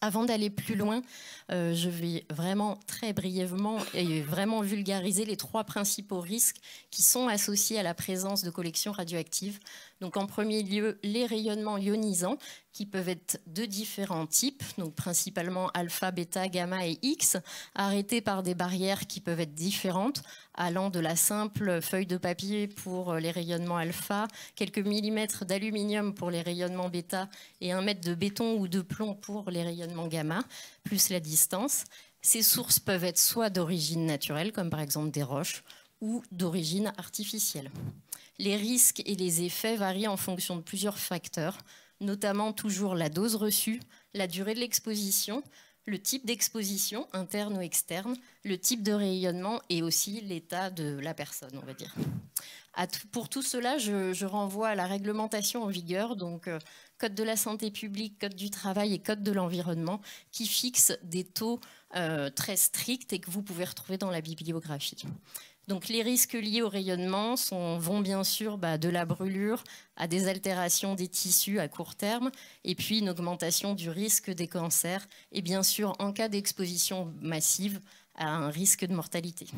Avant d'aller plus loin, je vais vraiment très brièvement et vraiment vulgariser les 3 principaux risques qui sont associés à la présence de collections radioactives. Donc en premier lieu, les rayonnements ionisants qui peuvent être de différents types, donc principalement alpha, bêta, gamma et X, arrêtés par des barrières qui peuvent être différentes, allant de la simple feuille de papier pour les rayonnements alpha, quelques millimètres d'aluminium pour les rayonnements bêta et 1 mètre de béton ou de plomb pour les rayonnements gamma, plus la distance. Ces sources peuvent être soit d'origine naturelle, comme par exemple des roches, ou d'origine artificielle. Les risques et les effets varient en fonction de plusieurs facteurs, notamment toujours la dose reçue, la durée de l'exposition, le type d'exposition, interne ou externe, le type de rayonnement et aussi l'état de la personne, on va dire. Pour tout cela, je renvoie à la réglementation en vigueur, donc Code de la santé publique, Code du travail et Code de l'environnement, qui fixent des taux très stricts et que vous pouvez retrouver dans la bibliographie. Donc les risques liés au rayonnement vont bien sûr de la brûlure à des altérations des tissus à court terme et puis une augmentation du risque des cancers et bien sûr en cas d'exposition massive à un risque de mortalité.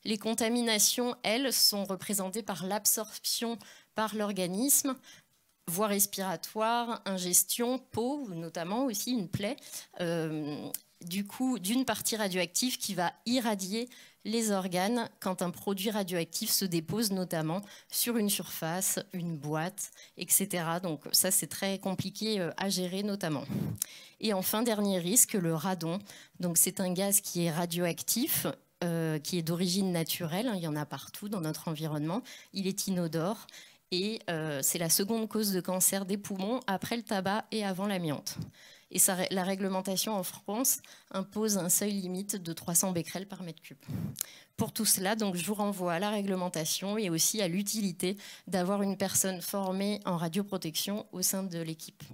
Les contaminations, elles, sont représentées par l'absorption par l'organisme, voie respiratoire, ingestion, peau, notamment aussi une plaie, du coup d'une partie radioactive qui va irradier les organes quand un produit radioactif se dépose notamment sur une surface, une boîte, etc. Donc ça, c'est très compliqué à gérer notamment. Et enfin, dernier risque, le radon. Donc c'est un gaz qui est radioactif, qui est d'origine naturelle. Il y en a partout dans notre environnement. Il est inodore et c'est la seconde cause de cancer des poumons après le tabac et avant l'amiante. Et la réglementation en France impose un seuil limite de 300 becquerels par mètre cube. Pour tout cela, donc, je vous renvoie à la réglementation et aussi à l'utilité d'avoir une personne formée en radioprotection au sein de l'équipe.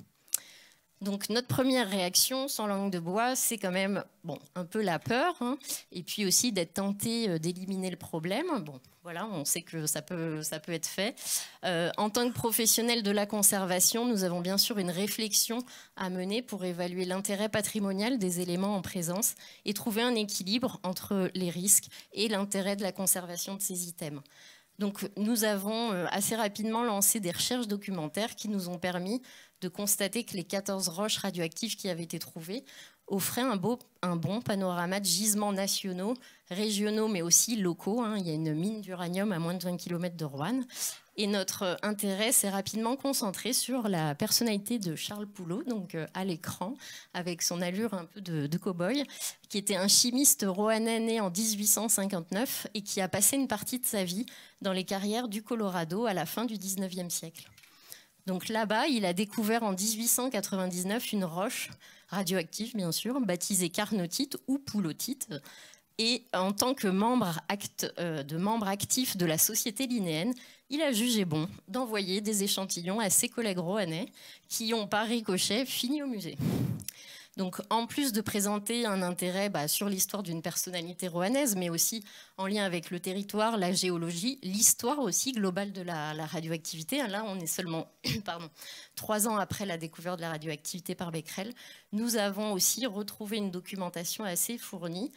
Donc notre première réaction, sans langue de bois, c'est quand même un peu la peur, hein, et puis aussi d'être tenté d'éliminer le problème. Bon, voilà, on sait que ça peut être fait. En tant que professionnel de la conservation, nous avons bien sûr une réflexion à mener pour évaluer l'intérêt patrimonial des éléments en présence et trouver un équilibre entre les risques et l'intérêt de la conservation de ces items. Donc nous avons assez rapidement lancé des recherches documentaires qui nous ont permis de constater que les 14 roches radioactives qui avaient été trouvées offrait un bon panorama de gisements nationaux, régionaux, mais aussi locaux. Il y a une mine d'uranium à moins de 20 km de Roanne. Et notre intérêt s'est rapidement concentré sur la personnalité de Charles Poulot, donc à l'écran, avec son allure un peu de cow-boy, qui était un chimiste roannais né en 1859 et qui a passé une partie de sa vie dans les carrières du Colorado à la fin du 19e siècle. Donc là-bas, il a découvert en 1899 une roche radioactive, bien sûr, baptisée carnotite ou poulotite. Et en tant que membre actif de la Société linnéenne, il a jugé bon d'envoyer des échantillons à ses collègues roannais qui ont par ricochet fini au musée. Donc, en plus de présenter un intérêt sur l'histoire d'une personnalité roannaise, mais aussi en lien avec le territoire, la géologie, l'histoire aussi globale de la radioactivité. Là, on est seulement 3 ans après la découverte de la radioactivité par Becquerel. Nous avons aussi retrouvé une documentation assez fournie.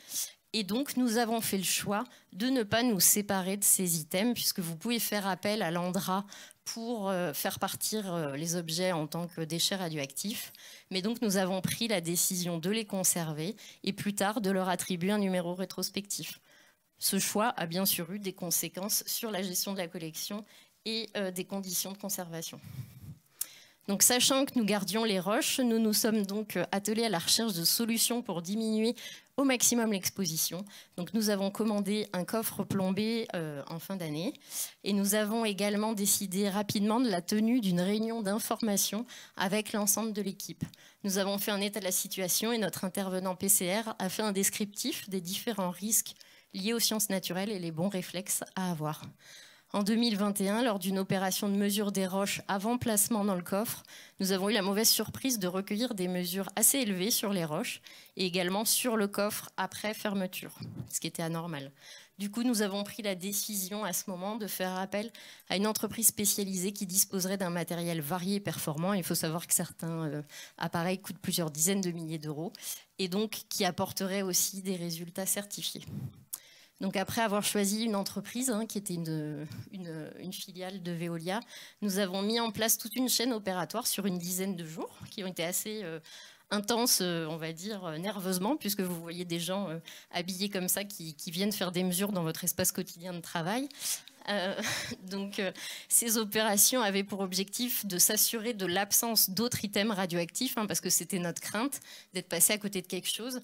Et donc, nous avons fait le choix de ne pas nous séparer de ces items, puisque vous pouvez faire appel à l'ANDRA pour faire partir les objets en tant que déchets radioactifs. Mais donc, nous avons pris la décision de les conserver et plus tard de leur attribuer un numéro rétrospectif. Ce choix a bien sûr eu des conséquences sur la gestion de la collection et des conditions de conservation. Donc, sachant que nous gardions les roches, nous nous sommes donc attelés à la recherche de solutions pour diminuer au maximum l'exposition. Donc, nous avons commandé un coffre plombé en fin d'année et nous avons également décidé rapidement de la tenue d'une réunion d'information avec l'ensemble de l'équipe. Nous avons fait un état de la situation et notre intervenant PCR a fait un descriptif des différents risques liés aux sciences naturelles et les bons réflexes à avoir. En 2021, lors d'une opération de mesure des roches avant placement dans le coffre, nous avons eu la mauvaise surprise de recueillir des mesures assez élevées sur les roches et également sur le coffre après fermeture, ce qui était anormal. Du coup, nous avons pris la décision à ce moment de faire appel à une entreprise spécialisée qui disposerait d'un matériel varié et performant. Il faut savoir que certains appareils coûtent plusieurs dizaines de milliers d'euros et donc qui apporteraient aussi des résultats certifiés. Donc après avoir choisi une entreprise qui était une filiale de Veolia, nous avons mis en place toute une chaîne opératoire sur une dizaine de jours qui ont été assez intenses, on va dire, nerveusement, puisque vous voyez des gens habillés comme ça qui viennent faire des mesures dans votre espace quotidien de travail. Donc ces opérations avaient pour objectif de s'assurer de l'absence d'autres items radioactifs, parce que c'était notre crainte d'être passé à côté de quelque chose,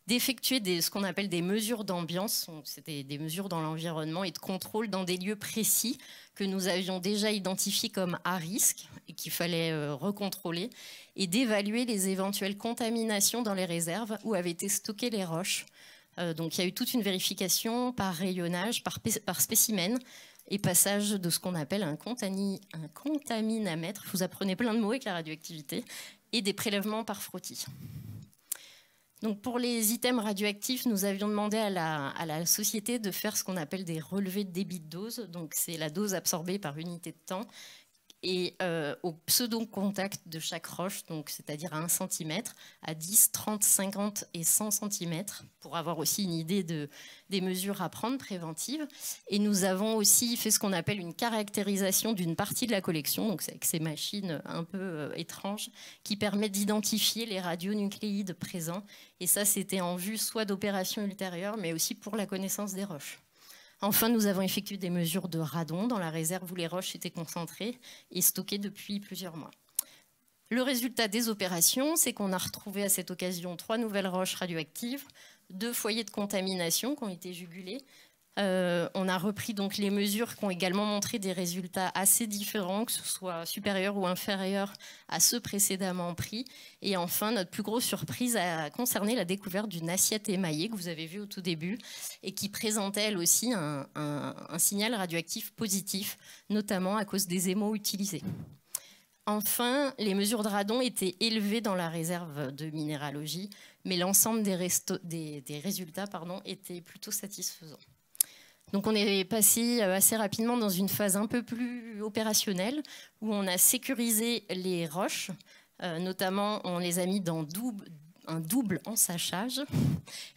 d'effectuer ce qu'on appelle des mesures d'ambiance, c'était des mesures dans l'environnement et de contrôle dans des lieux précis que nous avions déjà identifiés comme à risque et qu'il fallait recontrôler, et d'évaluer les éventuelles contaminations dans les réserves où avaient été stockées les roches. Donc il y a eu toute une vérification par rayonnage, par spécimen, et passage de ce qu'on appelle un contaminamètre. Vous apprenez plein de mots avec la radioactivité, et des prélèvements par frottis. Donc pour les items radioactifs, nous avions demandé à la société de faire ce qu'on appelle des relevés de débit de dose. Donc c'est la dose absorbée par unité de temps et au pseudo-contact de chaque roche, donc c'est-à-dire à 1 cm, à 10, 30, 50 et 100 cm, pour avoir aussi une idée des mesures à prendre préventives. Et nous avons aussi fait ce qu'on appelle une caractérisation d'une partie de la collection, donc c'est avec ces machines un peu étranges, qui permettent d'identifier les radionucléides présents. Et ça, c'était en vue soit d'opérations ultérieures, mais aussi pour la connaissance des roches. Enfin, nous avons effectué des mesures de radon dans la réserve où les roches étaient concentrées et stockées depuis plusieurs mois. Le résultat des opérations, c'est qu'on a retrouvé à cette occasion 3 nouvelles roches radioactives, 2 foyers de contamination qui ont été jugulés. On a repris donc les mesures qui ont également montré des résultats assez différents, que ce soit supérieurs ou inférieurs à ceux précédemment pris. Et enfin, notre plus grosse surprise a concerné la découverte d'une assiette émaillée que vous avez vue au tout début et qui présentait elle aussi un signal radioactif positif, notamment à cause des émaux utilisés. Enfin, les mesures de radon étaient élevées dans la réserve de minéralogie, mais l'ensemble des résultats étaient plutôt satisfaisants. Donc on est passé assez rapidement dans une phase un peu plus opérationnelle où on a sécurisé les roches, notamment on les a mis dans un double ensachage,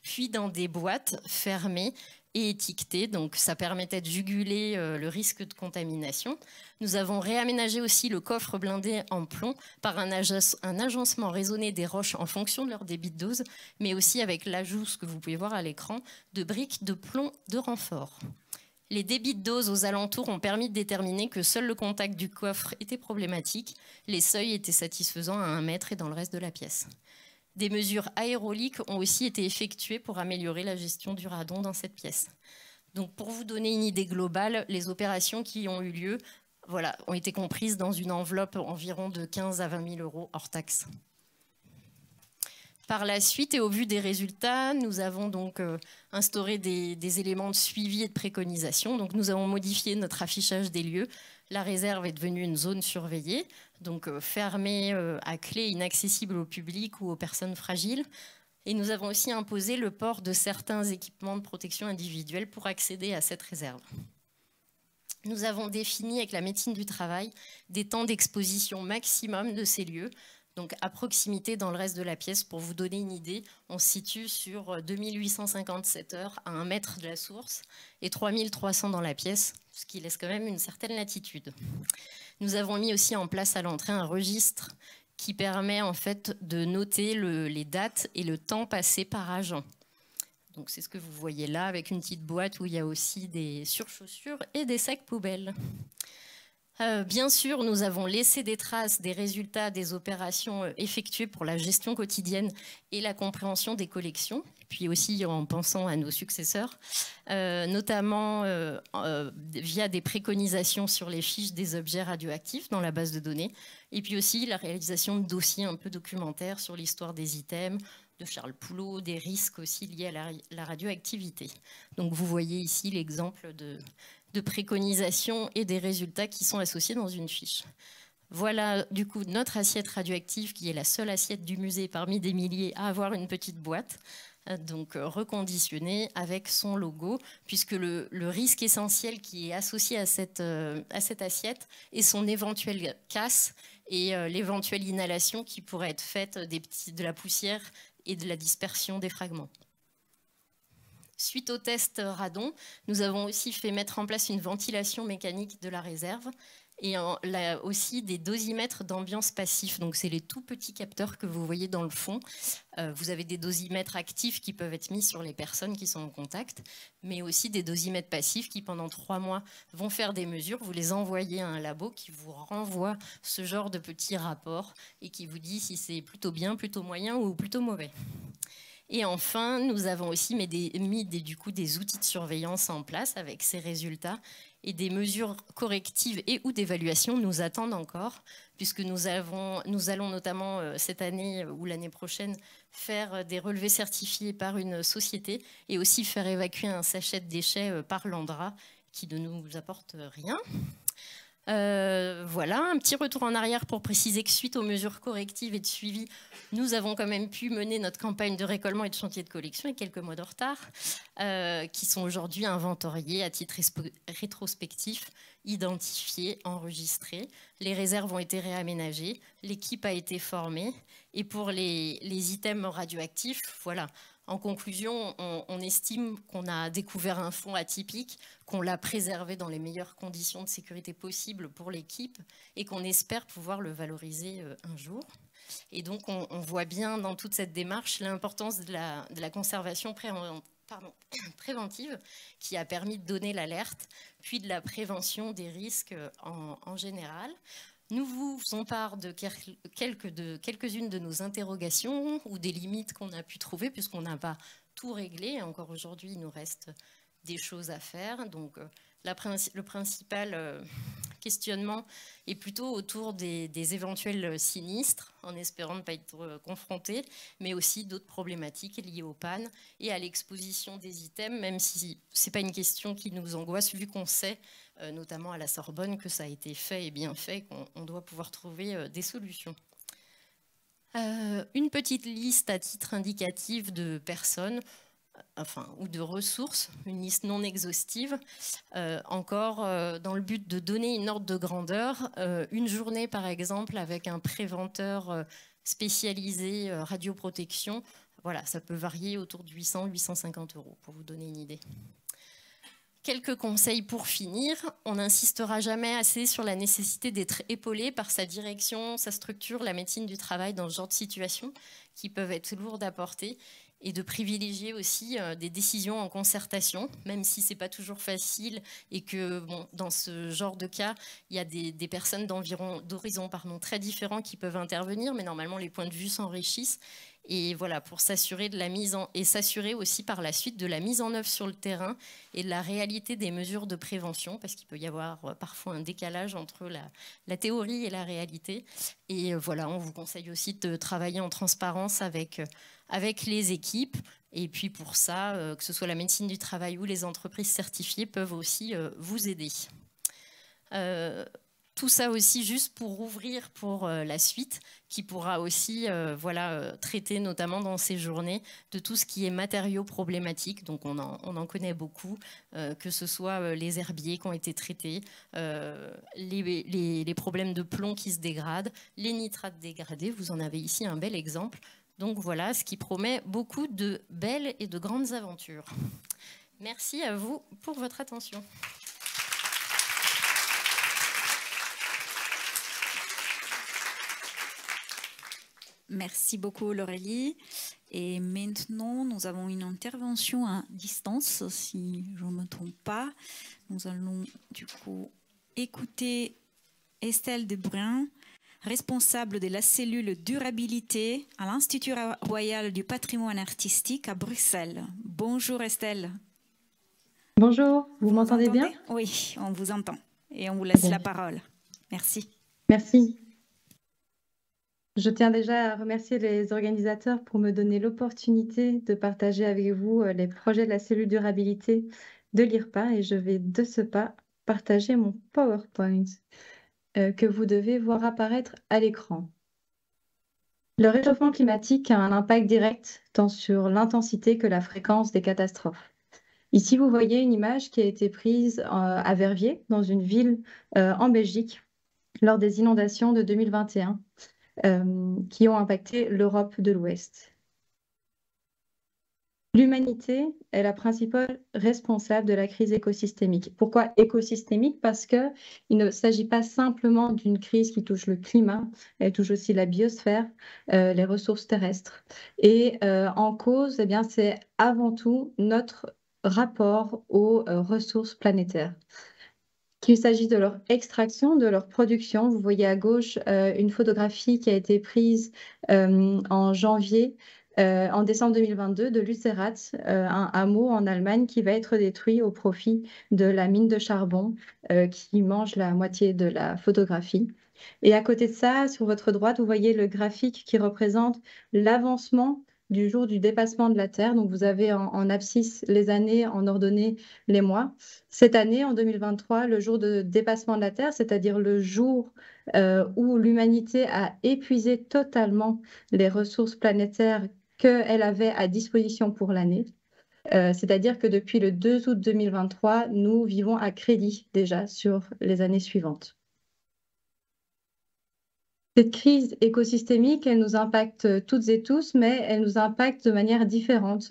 puis dans des boîtes fermées et étiquetées, donc ça permettait de juguler le risque de contamination. Nous avons réaménagé aussi le coffre blindé en plomb par un agencement raisonné des roches en fonction de leur débit de dose, mais aussi avec l'ajout, ce que vous pouvez voir à l'écran, de briques de plomb de renfort. Les débits de dose aux alentours ont permis de déterminer que seul le contact du coffre était problématique. Les seuils étaient satisfaisants à 1 mètre et dans le reste de la pièce. Des mesures aéroliques ont aussi été effectuées pour améliorer la gestion du radon dans cette pièce. Donc, pour vous donner une idée globale, les opérations qui ont eu lieu ont été comprises dans une enveloppe environ de 15 à 20 000 € hors taxes. Par la suite, et au vu des résultats, nous avons donc instauré des éléments de suivi et de préconisation. Donc, nous avons modifié notre affichage des lieux. La réserve est devenue une zone surveillée, donc fermée à clé, inaccessible au public ou aux personnes fragiles. Et nous avons aussi imposé le port de certains équipements de protection individuelle pour accéder à cette réserve. Nous avons défini avec la médecine du travail des temps d'exposition maximum de ces lieux, donc à proximité dans le reste de la pièce. Pour vous donner une idée, on se situe sur 2857 heures à 1 mètre de la source et 3300 dans la pièce, ce qui laisse quand même une certaine latitude. Nous avons mis aussi en place à l'entrée un registre qui permet en fait de noter les dates et le temps passé par agent. Donc c'est ce que vous voyez là avec une petite boîte où il y a aussi des surchaussures et des sacs poubelles. Bien sûr, nous avons laissé des traces des résultats des opérations effectuées pour la gestion quotidienne et la compréhension des collections, puis aussi en pensant à nos successeurs, notamment via des préconisations sur les fiches des objets radioactifs dans la base de données, et puis aussi la réalisation de dossiers un peu documentaires sur l'histoire des items, de Charles Poulot, des risques aussi liés à la radioactivité. Donc vous voyez ici l'exemple de préconisations et des résultats qui sont associés dans une fiche. Voilà du coup notre assiette radioactive qui est la seule assiette du musée parmi des milliers à avoir une petite boîte, donc reconditionnée avec son logo, puisque le risque essentiel qui est associé à cette assiette est son éventuelle casse et l'éventuelle inhalation qui pourrait être faite de la poussière et de la dispersion des fragments. Suite au test radon, nous avons aussi fait mettre en place une ventilation mécanique de la réserve et aussi des dosimètres d'ambiance passifs. Donc, c'est les tout petits capteurs que vous voyez dans le fond. Vous avez des dosimètres actifs qui peuvent être mis sur les personnes qui sont en contact, mais aussi des dosimètres passifs qui, pendant 3 mois, vont faire des mesures. Vous les envoyez à un labo qui vous renvoie ce genre de petits rapports et qui vous dit si c'est plutôt bien, plutôt moyen ou plutôt mauvais. Et enfin, nous avons aussi mis des outils de surveillance en place avec ces résultats et des mesures correctives et ou d'évaluation nous attendent encore, puisque nous allons notamment cette année ou l'année prochaine faire des relevés certifiés par une société et aussi faire évacuer un sachet de déchets par l'ANDRA qui ne nous apporte rien. Voilà, un petit retour en arrière pour préciser que suite aux mesures correctives et de suivi, nous avons quand même pu mener notre campagne de récollement et de chantier de collection avec quelques mois de retard, qui sont aujourd'hui inventoriés à titre rétrospectif, identifiés, enregistrés. Les réserves ont été réaménagées, l'équipe a été formée, et pour les items radioactifs, voilà. En conclusion, on estime qu'on a découvert un fonds atypique, qu'on l'a préservé dans les meilleures conditions de sécurité possibles pour l'équipe et qu'on espère pouvoir le valoriser un jour. Et donc, on voit bien dans toute cette démarche l'importance de la conservation préventive qui a permis de donner l'alerte, puis de la prévention des risques en général. Nous vous faisons part de quelques-unes de nos interrogations ou des limites qu'on a pu trouver, puisqu'on n'a pas tout réglé. Encore aujourd'hui, il nous reste des choses à faire. Donc, le principal questionnement est plutôt autour des éventuels sinistres, en espérant ne pas être confrontés, mais aussi d'autres problématiques liées aux pannes et à l'exposition des items, même si ce n'est pas une question qui nous angoisse, vu qu'on sait, notamment à la Sorbonne, que ça a été fait et bien fait, qu'on doit pouvoir trouver des solutions. Une petite liste à titre indicatif de personnes, ou de ressources, une liste non exhaustive, encore dans le but de donner une ordre de grandeur. Une journée, par exemple, avec un préventeur spécialisé radioprotection, voilà, ça peut varier autour de 800-850 € pour vous donner une idée. Quelques conseils pour finir. On n'insistera jamais assez sur la nécessité d'être épaulé par sa direction, sa structure, la médecine du travail dans ce genre de situation qui peuvent être lourdes à porter, et de privilégier aussi des décisions en concertation, même si ce n'est pas toujours facile et que bon, dans ce genre de cas, il y a des personnes d'horizons très différents qui peuvent intervenir, mais normalement les points de vue s'enrichissent. Et voilà, pour s'assurer de la s'assurer aussi par la suite de la mise en œuvre sur le terrain et de la réalité des mesures de prévention, parce qu'il peut y avoir parfois un décalage entre la théorie et la réalité. Et voilà, on vous conseille aussi de travailler en transparence avec les équipes. Et puis pour ça, que ce soit la médecine du travail ou les entreprises certifiées peuvent aussi vous aider. Tout ça aussi juste pour ouvrir pour la suite, qui pourra aussi traiter notamment dans ces journées de tout ce qui est matériaux problématiques. Donc on en connaît beaucoup, que ce soit les herbiers qui ont été traités, les problèmes de plomb qui se dégradent, les nitrates dégradés, vous en avez ici un bel exemple. Donc voilà, ce qui promet beaucoup de belles et de grandes aventures. Merci à vous pour votre attention. Merci beaucoup Laurélie. Et maintenant, nous avons une intervention à distance, si je ne me trompe pas. Nous allons du coup écouter Estelle Debrun, responsable de la cellule durabilité à l'Institut royal du patrimoine artistique à Bruxelles. Bonjour Estelle. Bonjour, vous m'entendez bien? Oui, on vous entend et on vous laisse la parole. Merci. Merci. Je tiens déjà à remercier les organisateurs pour me donner l'opportunité de partager avec vous les projets de la cellule durabilité de l'IRPA, et je vais de ce pas partager mon PowerPoint que vous devez voir apparaître à l'écran. Le réchauffement climatique a un impact direct tant sur l'intensité que la fréquence des catastrophes. Ici, vous voyez une image qui a été prise à Verviers, dans une ville en Belgique, lors des inondations de 2021. Qui ont impacté l'Europe de l'Ouest. L'humanité est la principale responsable de la crise écosystémique. Pourquoi écosystémique? Parce qu'il ne s'agit pas simplement d'une crise qui touche le climat, elle touche aussi la biosphère, les ressources terrestres. Et en cause, eh bien, c'est avant tout notre rapport aux ressources planétaires. Qu'il s'agisse de leur extraction, de leur production. Vous voyez à gauche une photographie qui a été prise en décembre 2022 de Lützerath, un hameau en Allemagne qui va être détruit au profit de la mine de charbon qui mange la moitié de la photographie. Et à côté de ça, sur votre droite, vous voyez le graphique qui représente l'avancement du jour du dépassement de la Terre. Donc, vous avez en abscisse les années, en ordonnée les mois. Cette année, en 2023, le jour de dépassement de la Terre, c'est-à-dire le jour où l'humanité a épuisé totalement les ressources planétaires qu'elle avait à disposition pour l'année. C'est-à-dire que depuis le 2 août 2023, nous vivons à crédit déjà sur les années suivantes. Cette crise écosystémique, elle nous impacte toutes et tous, mais elle nous impacte de manière différente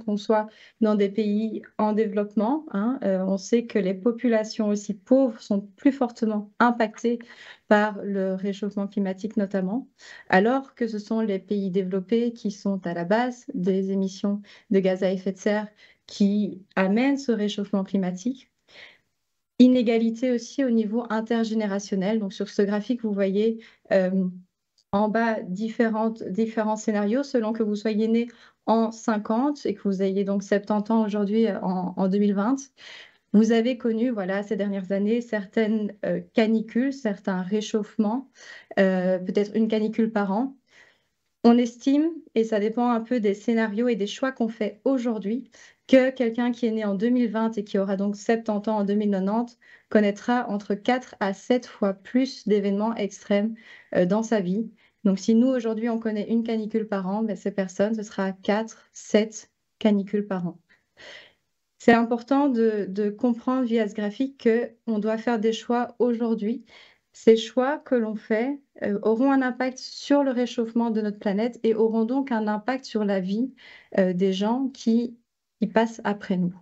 qu'on soit dans des pays en développement. On sait que les populations aussi pauvres sont plus fortement impactées par le réchauffement climatique notamment, alors que ce sont les pays développés qui sont à la base des émissions de gaz à effet de serre qui amènent ce réchauffement climatique. Inégalité aussi au niveau intergénérationnel. Donc sur ce graphique, vous voyez en bas différents scénarios selon que vous soyez né en 50 et que vous ayez donc 70 ans aujourd'hui en 2020. Vous avez connu ces dernières années certaines canicules, certains réchauffements, peut-être une canicule par an. On estime, et ça dépend un peu des scénarios et des choix qu'on fait aujourd'hui, que quelqu'un qui est né en 2020 et qui aura donc 70 ans en 2090 connaîtra entre 4 à 7 fois plus d'événements extrêmes dans sa vie. Donc si nous, aujourd'hui, on connaît une canicule par an, ces personnes, ce sera 4, 7 canicules par an. C'est important de comprendre via ce graphique qu'on doit faire des choix aujourd'hui. Ces choix que l'on fait auront un impact sur le réchauffement de notre planète et auront donc un impact sur la vie des gens qui passent après nous.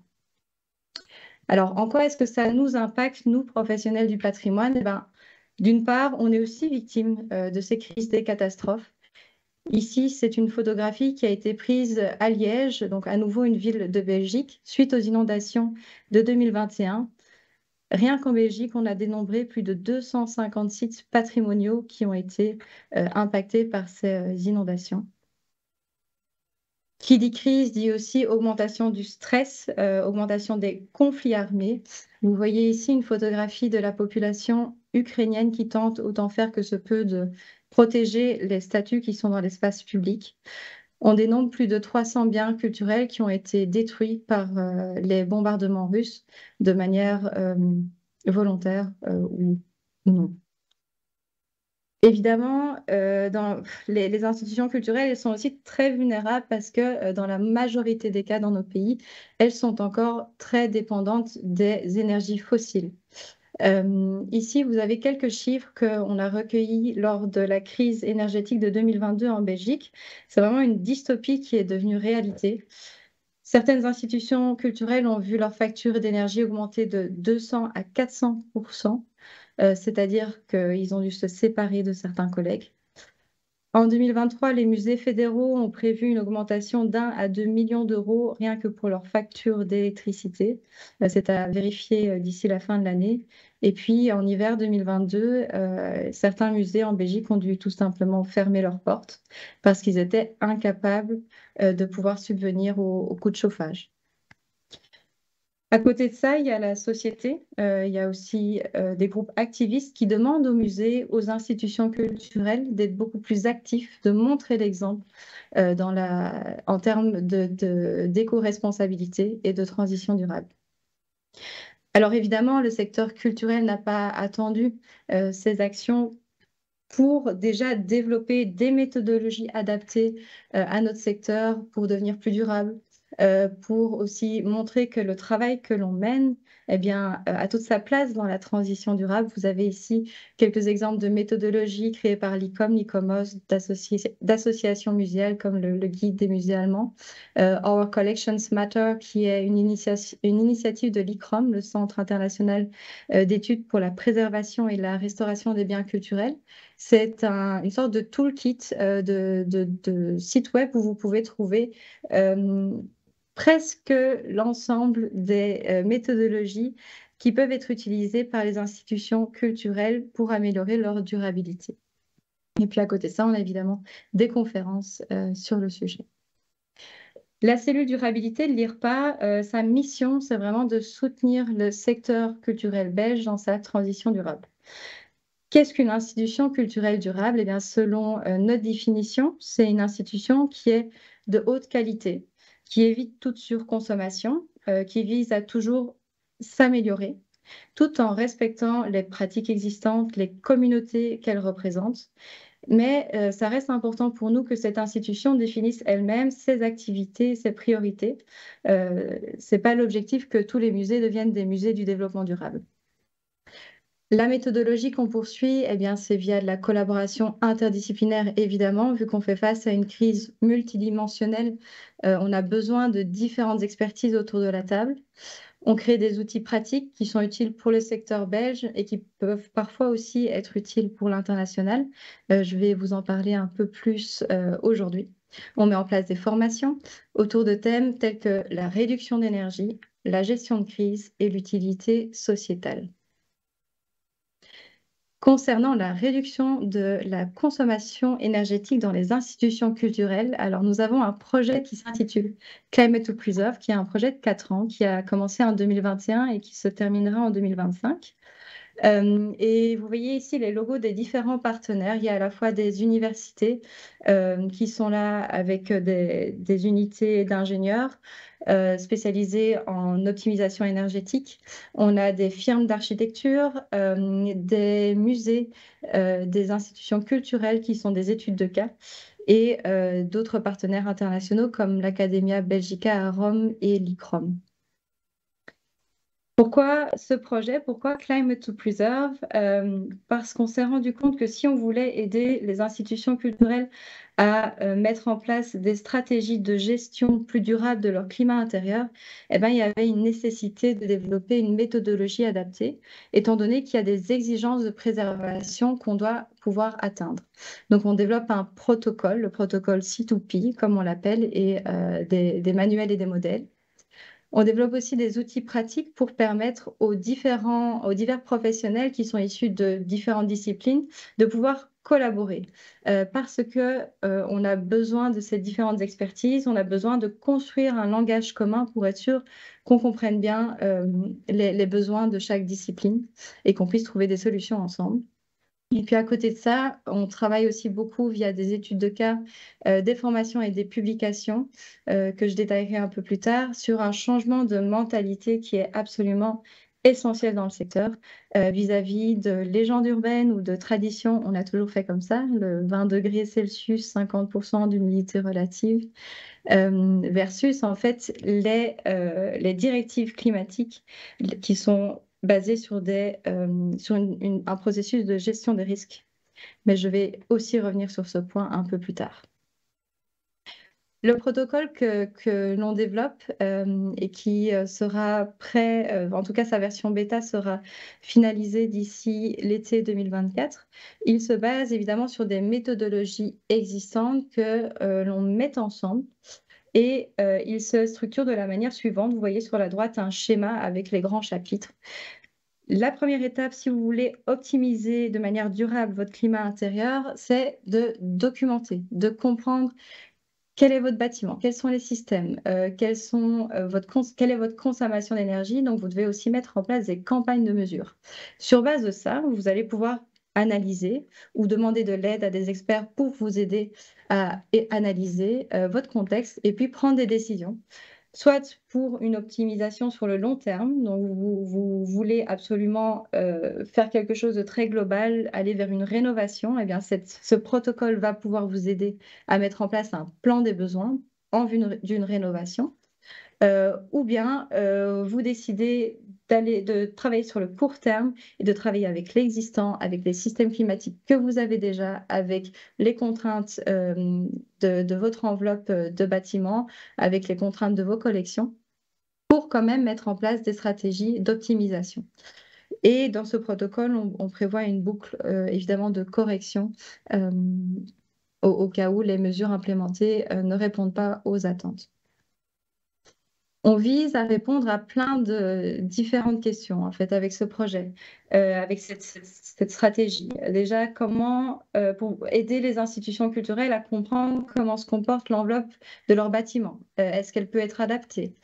Alors, en quoi est-ce que ça nous impacte, nous, professionnels du patrimoine? Eh ben, d'une part, on est aussi victime de ces crises, des catastrophes. Ici, c'est une photographie qui a été prise à Liège, donc à nouveau une ville de Belgique, suite aux inondations de 2021. Rien qu'en Belgique, on a dénombré plus de 250 sites patrimoniaux qui ont été impactés par ces inondations. Qui dit crise dit aussi augmentation du stress, augmentation des conflits armés. Vous voyez ici une photographie de la population ukrainienne qui tente autant faire que se peut de protéger les statues qui sont dans l'espace public. On dénombre plus de 300 biens culturels qui ont été détruits par les bombardements russes de manière volontaire ou non. Évidemment, dans les institutions culturelles, elles sont aussi très vulnérables parce que dans la majorité des cas dans nos pays, elles sont encore très dépendantes des énergies fossiles. Ici, vous avez quelques chiffres qu'on a recueillis lors de la crise énergétique de 2022 en Belgique. C'est vraiment une dystopie qui est devenue réalité. Certaines institutions culturelles ont vu leur facture d'énergie augmenter de 200 à 400%. C'est-à-dire qu'ils ont dû se séparer de certains collègues. En 2023, les musées fédéraux ont prévu une augmentation d'1 à 2 millions d'euros rien que pour leur facture d'électricité. C'est à vérifier d'ici la fin de l'année. Et puis, en hiver 2022, certains musées en Belgique ont dû tout simplement fermer leurs portes parce qu'ils étaient incapables de pouvoir subvenir aux coûts de chauffage. À côté de ça, il y a la société, il y a aussi des groupes activistes qui demandent aux musées, aux institutions culturelles d'être beaucoup plus actifs, de montrer l'exemple en termes d'éco-responsabilité et de transition durable. Alors évidemment, le secteur culturel n'a pas attendu ces actions pour déjà développer des méthodologies adaptées à notre secteur pour devenir plus durable, pour aussi montrer que le travail que l'on mène a toute sa place dans la transition durable. Vous avez ici quelques exemples de méthodologies créées par l'ICOM, l'ICOMOS, d'associations muséales comme le Guide des musées allemands, Our Collections Matter, qui est une initiative de l'ICROM, le Centre international d'études pour la préservation et la restauration des biens culturels. C'est une sorte de toolkit de site web où vous pouvez trouver presque l'ensemble des méthodologies qui peuvent être utilisées par les institutions culturelles pour améliorer leur durabilité. Et puis à côté de ça, on a évidemment des conférences sur le sujet. La cellule durabilité de l'IRPA, sa mission, c'est vraiment de soutenir le secteur culturel belge dans sa transition durable. Qu'est-ce qu'une institution culturelle durable? Eh bien, selon notre définition, c'est une institution qui est de haute qualité, qui évite toute surconsommation, qui vise à toujours s'améliorer, tout en respectant les pratiques existantes, les communautés qu'elle représente. Mais ça reste important pour nous que cette institution définisse elle-même ses activités, ses priorités. Ce n'est pas l'objectif que tous les musées deviennent des musées du développement durable. La méthodologie qu'on poursuit, eh bien, c'est via de la collaboration interdisciplinaire, évidemment, vu qu'on fait face à une crise multidimensionnelle. On a besoin de différentes expertises autour de la table. On crée des outils pratiques qui sont utiles pour le secteur belge et qui peuvent parfois aussi être utiles pour l'international. Je vais vous en parler un peu plus aujourd'hui. On met en place des formations autour de thèmes tels que la réduction d'énergie, la gestion de crise et l'utilité sociétale. Concernant la réduction de la consommation énergétique dans les institutions culturelles, alors nous avons un projet qui s'intitule Climate to Preserve, qui est un projet de 4 ans, qui a commencé en 2021 et qui se terminera en 2025. Et vous voyez ici les logos des différents partenaires. Il y a à la fois des universités qui sont là avec des unités d'ingénieurs spécialisées en optimisation énergétique. On a des firmes d'architecture, des musées, des institutions culturelles qui sont des études de cas et d'autres partenaires internationaux comme l'Academia Belgica à Rome et l'ICROM. Pourquoi ce projet? Pourquoi Climate to Preserve? Parce qu'on s'est rendu compte que si on voulait aider les institutions culturelles à mettre en place des stratégies de gestion plus durable de leur climat intérieur, eh ben, il y avait une nécessité de développer une méthodologie adaptée, étant donné qu'il y a des exigences de préservation qu'on doit pouvoir atteindre. Donc, on développe un protocole, le protocole C2P, comme on l'appelle, et des manuels et des modèles. On développe aussi des outils pratiques pour permettre aux divers professionnels qui sont issus de différentes disciplines de pouvoir collaborer. Parce que on a besoin de ces différentes expertises, on a besoin de construire un langage commun pour être sûr qu'on comprenne bien les besoins de chaque discipline et qu'on puisse trouver des solutions ensemble. Et puis à côté de ça, on travaille aussi beaucoup via des études de cas, des formations et des publications que je détaillerai un peu plus tard sur un changement de mentalité qui est absolument essentiel dans le secteur vis-à-vis de légendes urbaines ou de traditions. On a toujours fait comme ça, le 20 degrés Celsius, 50% d'humidité relative, versus en fait les directives climatiques qui sont basé sur un processus de gestion des risques. Mais je vais aussi revenir sur ce point un peu plus tard. Le protocole que l'on développe et qui sera prêt, en tout cas sa version bêta sera finalisée d'ici l'été 2024, il se base évidemment sur des méthodologies existantes que l'on met ensemble. Et il se structure de la manière suivante. Vous voyez sur la droite un schéma avec les grands chapitres. La première étape, si vous voulez optimiser de manière durable votre climat intérieur, c'est de documenter, de comprendre quel est votre bâtiment, quels sont les systèmes, quelle est votre consommation d'énergie. Donc, vous devez aussi mettre en place des campagnes de mesure. Sur base de ça, vous allez pouvoir analyser ou demander de l'aide à des experts pour vous aider à analyser votre contexte et puis prendre des décisions. Soit pour une optimisation sur le long terme, donc vous voulez absolument faire quelque chose de très global, aller vers une rénovation, eh bien ce protocole va pouvoir vous aider à mettre en place un plan des besoins en vue d'une rénovation. Ou bien vous décidez de travailler sur le court terme et de travailler avec l'existant, avec les systèmes climatiques que vous avez déjà, avec les contraintes de votre enveloppe de bâtiment, avec les contraintes de vos collections, pour quand même mettre en place des stratégies d'optimisation. Et dans ce protocole, on prévoit une boucle évidemment de correction au cas où les mesures implémentées ne répondent pas aux attentes. On vise à répondre à plein de différentes questions, en fait, avec ce projet, avec cette stratégie. Déjà, comment, pour aider les institutions culturelles à comprendre comment se comporte l'enveloppe de leur bâtiment. Est-ce qu'elle peut être adaptée?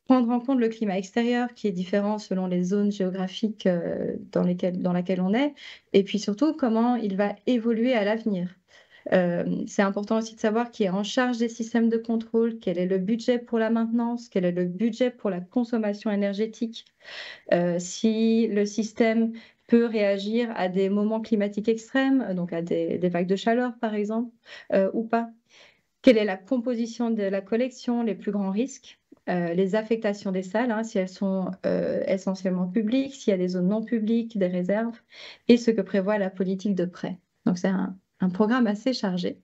Prendre en compte le climat extérieur qui est différent selon les zones géographiques dans laquelle on est. Et puis surtout, comment il va évoluer à l'avenir. C'est important aussi de savoir qui est en charge des systèmes de contrôle, quel est le budget pour la maintenance, quel est le budget pour la consommation énergétique, si le système peut réagir à des moments climatiques extrêmes, donc à des vagues de chaleur par exemple, ou pas. Quelle est la composition de la collection, les plus grands risques, les affectations des salles, hein, si elles sont essentiellement publiques, s'il y a des zones non publiques, des réserves, et ce que prévoit la politique de prêt. Donc c'est un programme assez chargé.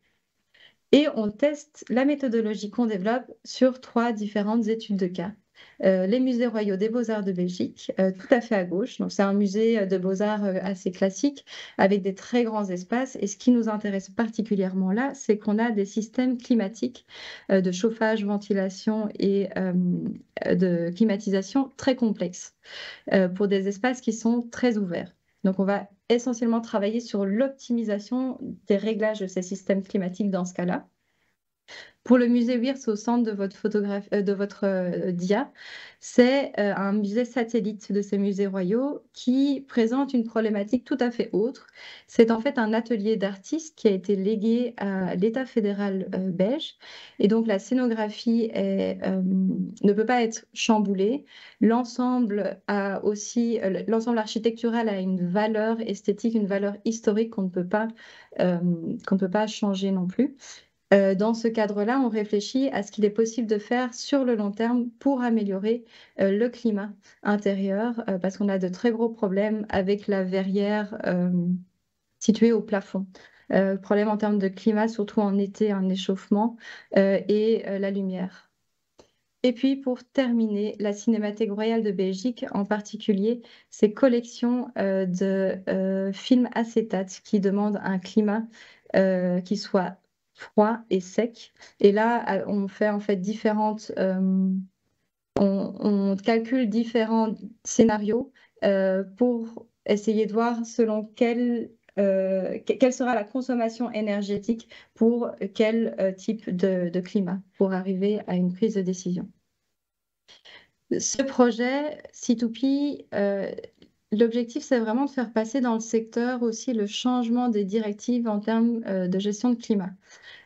Et on teste la méthodologie qu'on développe sur 3 différentes études de cas. Les musées royaux des Beaux-Arts de Belgique, tout à fait à gauche. Donc, c'est un musée de Beaux-Arts assez classique, avec des très grands espaces. Et ce qui nous intéresse particulièrement là, c'est qu'on a des systèmes climatiques de chauffage, ventilation et de climatisation très complexes pour des espaces qui sont très ouverts. Donc, on va essentiellement travailler sur l'optimisation des réglages de ces systèmes climatiques dans ce cas-là. Pour le musée Wiertz, au centre de votre dia, c'est un musée satellite de ces musées royaux qui présente une problématique tout à fait autre. C'est en fait un atelier d'artistes qui a été légué à l'État fédéral belge. Et donc la scénographie ne peut pas être chamboulée. L'ensemble architectural a une valeur esthétique, une valeur historique qu'on ne peut pas changer non plus. Dans ce cadre-là, on réfléchit à ce qu'il est possible de faire sur le long terme pour améliorer le climat intérieur, parce qu'on a de très gros problèmes avec la verrière située au plafond. Problème en termes de climat, surtout en été, un échauffement et la lumière. Et puis, pour terminer, la Cinémathèque royale de Belgique, en particulier, ses collections de films acétates qui demandent un climat qui soit froid et sec. Et là, on fait en fait on calcule différents scénarios pour essayer de voir selon quelle sera la consommation énergétique pour quel type de climat pour arriver à une prise de décision. Ce projet C2P, l'objectif, c'est vraiment de faire passer dans le secteur aussi le changement des directives en termes de gestion de climat.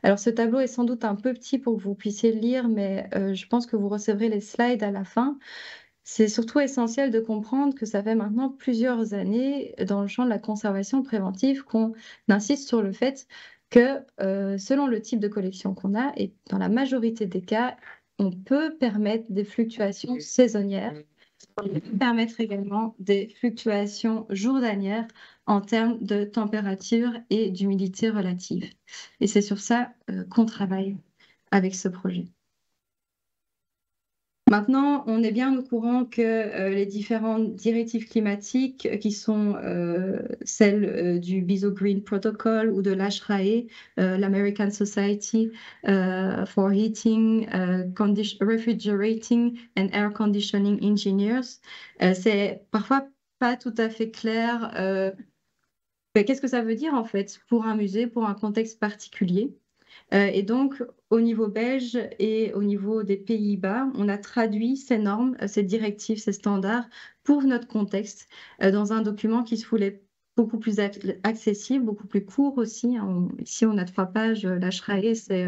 Alors, ce tableau est sans doute un peu petit pour que vous puissiez le lire, mais je pense que vous recevrez les slides à la fin. C'est surtout essentiel de comprendre que ça fait maintenant plusieurs années dans le champ de la conservation préventive qu'on insiste sur le fait que selon le type de collection qu'on a, et dans la majorité des cas, on peut permettre des fluctuations saisonnières. On peut permettre également des fluctuations journalières en termes de température et d'humidité relative. Et c'est sur ça qu'on travaille avec ce projet. Maintenant, on est bien au courant que les différentes directives climatiques qui sont celles du BISO Green Protocol ou de l'ASHRAE, l'American Society for Heating, Refrigerating and Air Conditioning Engineers, c'est parfois pas tout à fait clair. Qu'est-ce que ça veut dire en fait pour un musée, pour un contexte particulier? Et donc, au niveau belge et au niveau des Pays-Bas, on a traduit ces normes, ces directives, ces standards pour notre contexte dans un document qui se voulait beaucoup plus accessible, beaucoup plus court aussi. Ici, on a 3 pages. L'ASHRAE, c'est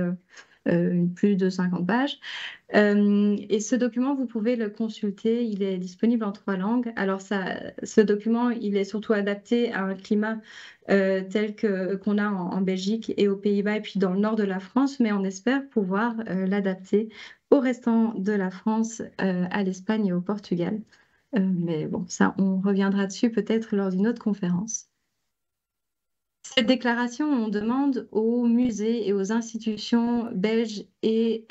plus de 50 pages. Et ce document, vous pouvez le consulter. Il est disponible en 3 langues. Alors, ce document, il est surtout adapté à un climat tel qu'on a en Belgique et aux Pays-Bas et puis dans le nord de la France, mais on espère pouvoir l'adapter au restant de la France, à l'Espagne et au Portugal. Mais bon, ça, on reviendra dessus peut-être lors d'une autre conférence. Cette déclaration, on demande aux musées et aux institutions belges et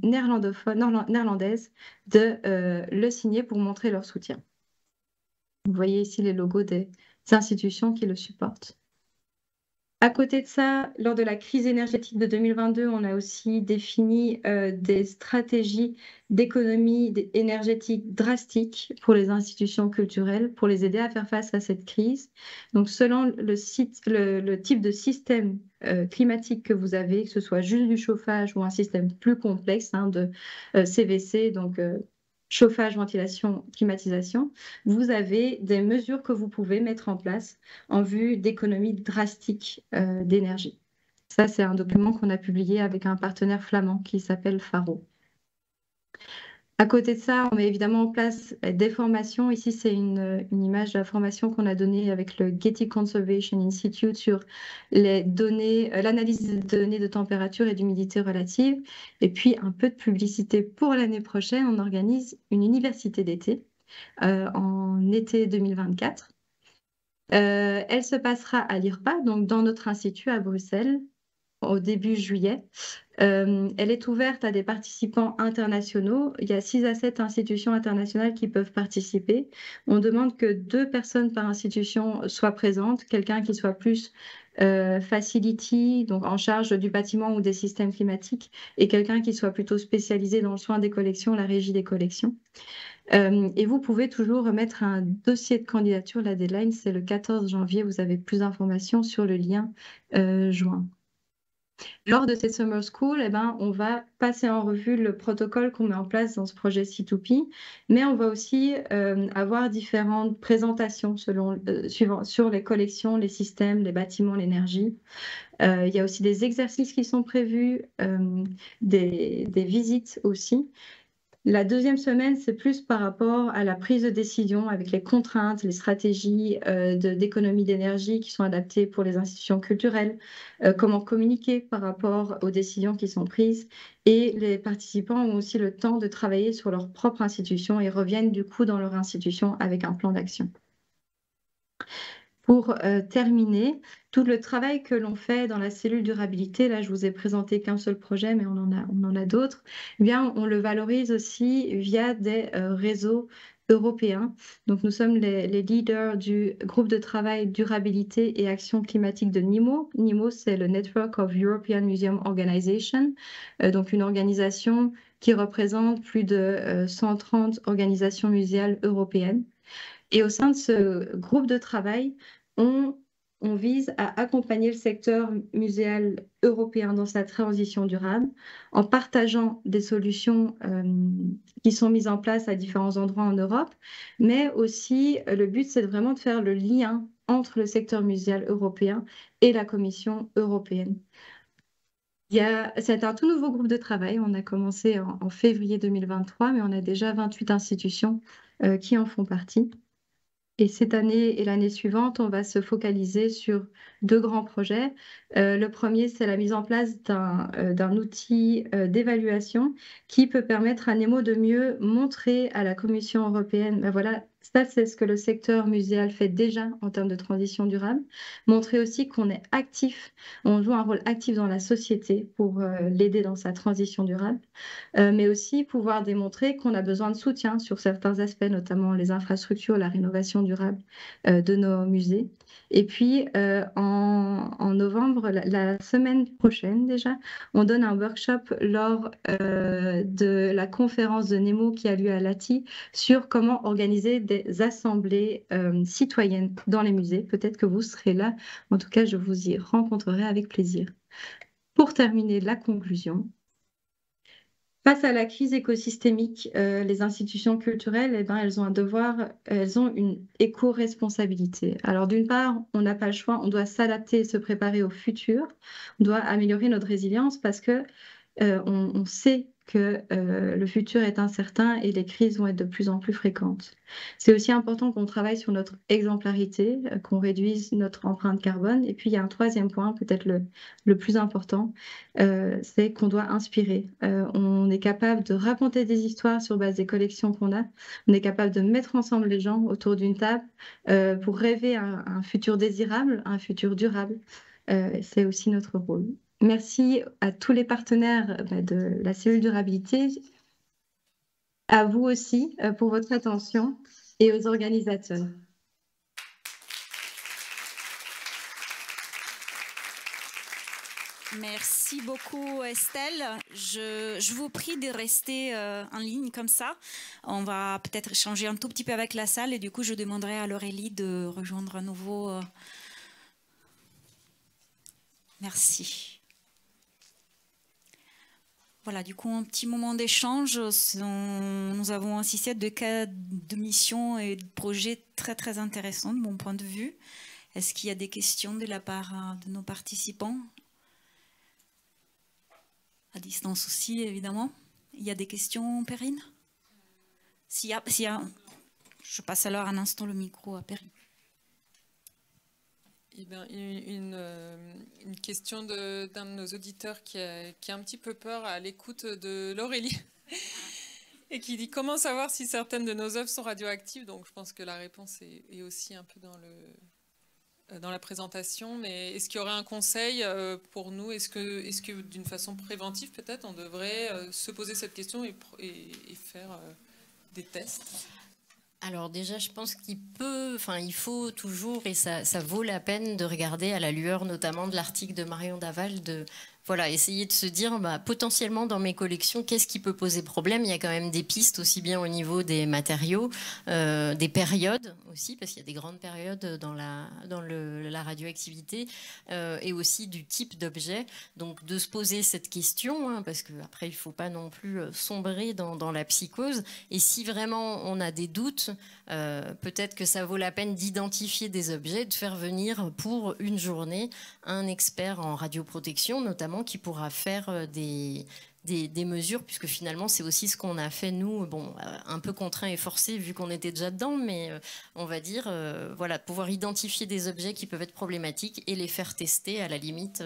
néerlandaises de le signer pour montrer leur soutien. Vous voyez ici les logos des institutions qui le supportent. À côté de ça, lors de la crise énergétique de 2022, on a aussi défini des stratégies d'économie énergétique drastiques pour les institutions culturelles, pour les aider à faire face à cette crise. Donc, selon le type de système climatique que vous avez, que ce soit juste du chauffage ou un système plus complexe de CVC, donc chauffage, ventilation, climatisation, vous avez des mesures que vous pouvez mettre en place en vue d'économies drastiques d'énergie. Ça, c'est un document qu'on a publié avec un partenaire flamand qui s'appelle Faro. À côté de ça, on met évidemment en place des formations. Ici, c'est une image de la formation qu'on a donnée avec le Getty Conservation Institute sur les données, l'analyse des données de température et d'humidité relative. Et puis, un peu de publicité pour l'année prochaine. On organise une université d'été en été 2024. Elle se passera à l'IRPA, donc dans notre institut à Bruxelles, au début juillet. Elle est ouverte à des participants internationaux. Il y a 6 à 7 institutions internationales qui peuvent participer. On demande que 2 personnes par institution soient présentes, quelqu'un qui soit plus facility, donc en charge du bâtiment ou des systèmes climatiques, et quelqu'un qui soit plutôt spécialisé dans le soin des collections, la régie des collections. Et vous pouvez toujours remettre un dossier de candidature. La deadline, c'est le 14 janvier. Vous avez plus d'informations sur le lien joint. Lors de cette Summer School, on va passer en revue le protocole qu'on met en place dans ce projet C2P, mais on va aussi avoir différentes présentations sur les collections, les systèmes, les bâtiments, l'énergie. Il y a aussi des exercices qui sont prévus, des visites aussi. La deuxième semaine, c'est plus par rapport à la prise de décision avec les contraintes, les stratégies d'économie d'énergie qui sont adaptées pour les institutions culturelles, comment communiquer par rapport aux décisions qui sont prises. Et les participants ont aussi le temps de travailler sur leur propre institution et reviennent du coup dans leur institution avec un plan d'action. Pour terminer, tout le travail que l'on fait dans la cellule durabilité, là je vous ai présenté qu'un seul projet, mais on en a d'autres, eh bien, on le valorise aussi via des réseaux européens. Donc nous sommes les leaders du groupe de travail durabilité et action climatique de NIMO. NIMO, c'est le Network of European Museum Organization, donc une organisation qui représente plus de 130 organisations muséales européennes. Et au sein de ce groupe de travail, on vise à accompagner le secteur muséal européen dans sa transition durable en partageant des solutions qui sont mises en place à différents endroits en Europe, mais aussi le but, c'est vraiment de faire le lien entre le secteur muséal européen et la Commission européenne. C'est un tout nouveau groupe de travail. On a commencé en février 2023, mais on a déjà 28 institutions qui en font partie. Et cette année et l'année suivante, on va se focaliser sur 2 grands projets. Le premier, c'est la mise en place d'un outil d'évaluation qui peut permettre à NEMO de mieux montrer à la Commission européenne, ben voilà, ça c'est ce que le secteur muséal fait déjà en termes de transition durable. Montrer aussi qu'on est actif, on joue un rôle actif dans la société pour l'aider dans sa transition durable, mais aussi pouvoir démontrer qu'on a besoin de soutien sur certains aspects, notamment les infrastructures, la rénovation durable de nos musées. Et puis, en novembre, la semaine prochaine déjà, on donne un workshop lors de la conférence de NEMO qui a lieu à Lahti sur comment organiser des assemblées citoyennes dans les musées. Peut-être que vous serez là. En tout cas, je vous y rencontrerai avec plaisir. Pour terminer, la conclusion. Face à la crise écosystémique, les institutions culturelles, eh ben, elles ont un devoir, elles ont une éco-responsabilité. Alors d'une part, on n'a pas le choix, on doit s'adapter et se préparer au futur, on doit améliorer notre résilience parce que on sait que le futur est incertain et les crises vont être de plus en plus fréquentes. C'est aussi important qu'on travaille sur notre exemplarité, qu'on réduise notre empreinte carbone. Et puis, il y a un troisième point, peut-être le plus important, c'est qu'on doit inspirer. On est capable de raconter des histoires sur base des collections qu'on a. On est capable de mettre ensemble les gens autour d'une table pour rêver à un futur désirable, un futur durable. C'est aussi notre rôle. Merci à tous les partenaires de la cellule durabilité, à vous aussi pour votre attention et aux organisateurs. Merci beaucoup Estelle. Je vous prie de rester en ligne comme ça. On va peut-être échanger un tout petit peu avec la salle et du coup je demanderai à Laurélie de rejoindre à nouveau. Merci. Voilà, du coup, un petit moment d'échange. Nous avons assisté à 2 cas de mission et de projets très, très intéressants de mon point de vue. Est-ce qu'il y a des questions de la part de nos participants? À distance aussi, évidemment. Il y a des questions, Perrine? S'il y a, je passe alors un instant le micro à Perrine. Eh bien, une question d'un de nos auditeurs qui a un petit peu peur à l'écoute de l'Aurélie et qui dit comment savoir si certaines de nos œuvres sont radioactives. Donc je pense que la réponse est aussi un peu dans la présentation, mais est-ce qu'il y aurait un conseil pour nous? Est-ce que d'une façon préventive peut-être on devrait se poser cette question et faire des tests? Alors déjà, je pense il faut toujours, et ça vaut la peine de regarder à la lueur notamment de l'article de Marion Daval, essayer de se dire potentiellement dans mes collections, qu'est-ce qui peut poser problème? Il y a quand même des pistes aussi bien au niveau des matériaux, des périodes aussi, parce qu'il y a des grandes périodes dans la radioactivité, et aussi du type d'objet. Donc de se poser cette question, parce qu'après il ne faut pas non plus sombrer dans la psychose. Et si vraiment on a des doutes, peut-être que ça vaut la peine d'identifier des objets, de faire venir pour une journée un expert en radioprotection notamment, qui pourra faire des des mesures, puisque finalement c'est aussi ce qu'on a fait nous, bon, un peu contraint et forcé vu qu'on était déjà dedans, mais on va dire, voilà, pouvoir identifier des objets qui peuvent être problématiques et les faire tester, à la limite,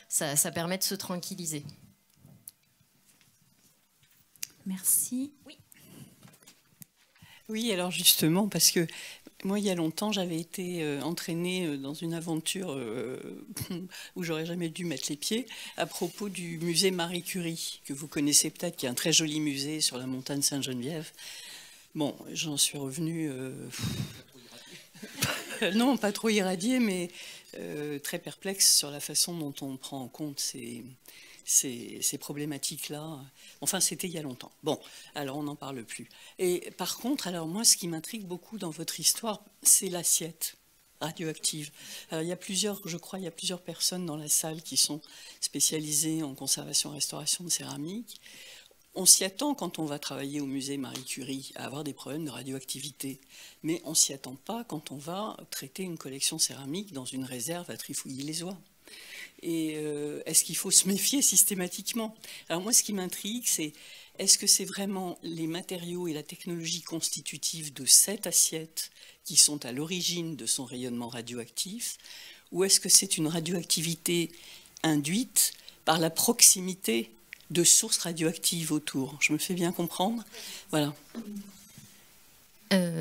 ça permet de se tranquilliser. Merci. Oui. Oui, alors justement, parce que moi, il y a longtemps, j'avais été entraînée dans une aventure où j'aurais jamais dû mettre les pieds, à propos du musée Marie Curie, que vous connaissez peut-être, qui est un très joli musée sur la montagne Sainte-Geneviève. Bon, j'en suis revenue... non, pas trop irradiée, mais très perplexe sur la façon dont on prend en compte ces problématiques-là. Enfin, c'était il y a longtemps. Bon, alors on n'en parle plus. Et par contre, alors moi, ce qui m'intrigue beaucoup dans votre histoire, c'est l'assiette radioactive. Alors, il y a plusieurs, je crois, il y a plusieurs personnes dans la salle qui sont spécialisées en conservation et restauration de céramique. On s'y attend quand on va travailler au musée Marie Curie à avoir des problèmes de radioactivité, mais on s'y attend pas quand on va traiter une collection céramique dans une réserve à Trifouilly-les-Oies. Et est-ce qu'il faut se méfier systématiquement? Alors moi, ce qui m'intrigue, c'est est-ce que c'est vraiment les matériaux et la technologie constitutive de cette assiette qui sont à l'origine de son rayonnement radioactif, ou est-ce que c'est une radioactivité induite par la proximité de sources radioactives autour? Je me fais bien comprendre? Voilà.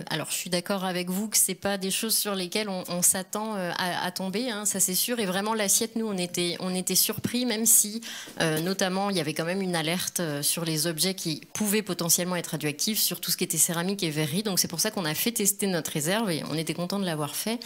Alors, je suis d'accord avec vous que c'est pas des choses sur lesquelles on s'attend à tomber, hein, ça c'est sûr. Et vraiment, l'assiette, nous, on était surpris, même si, notamment, il y avait quand même une alerte sur les objets qui pouvaient potentiellement être radioactifs, sur tout ce qui était céramique et verrerie. Donc, c'est pour ça qu'on a fait tester notre réserve et on était content de l'avoir fait.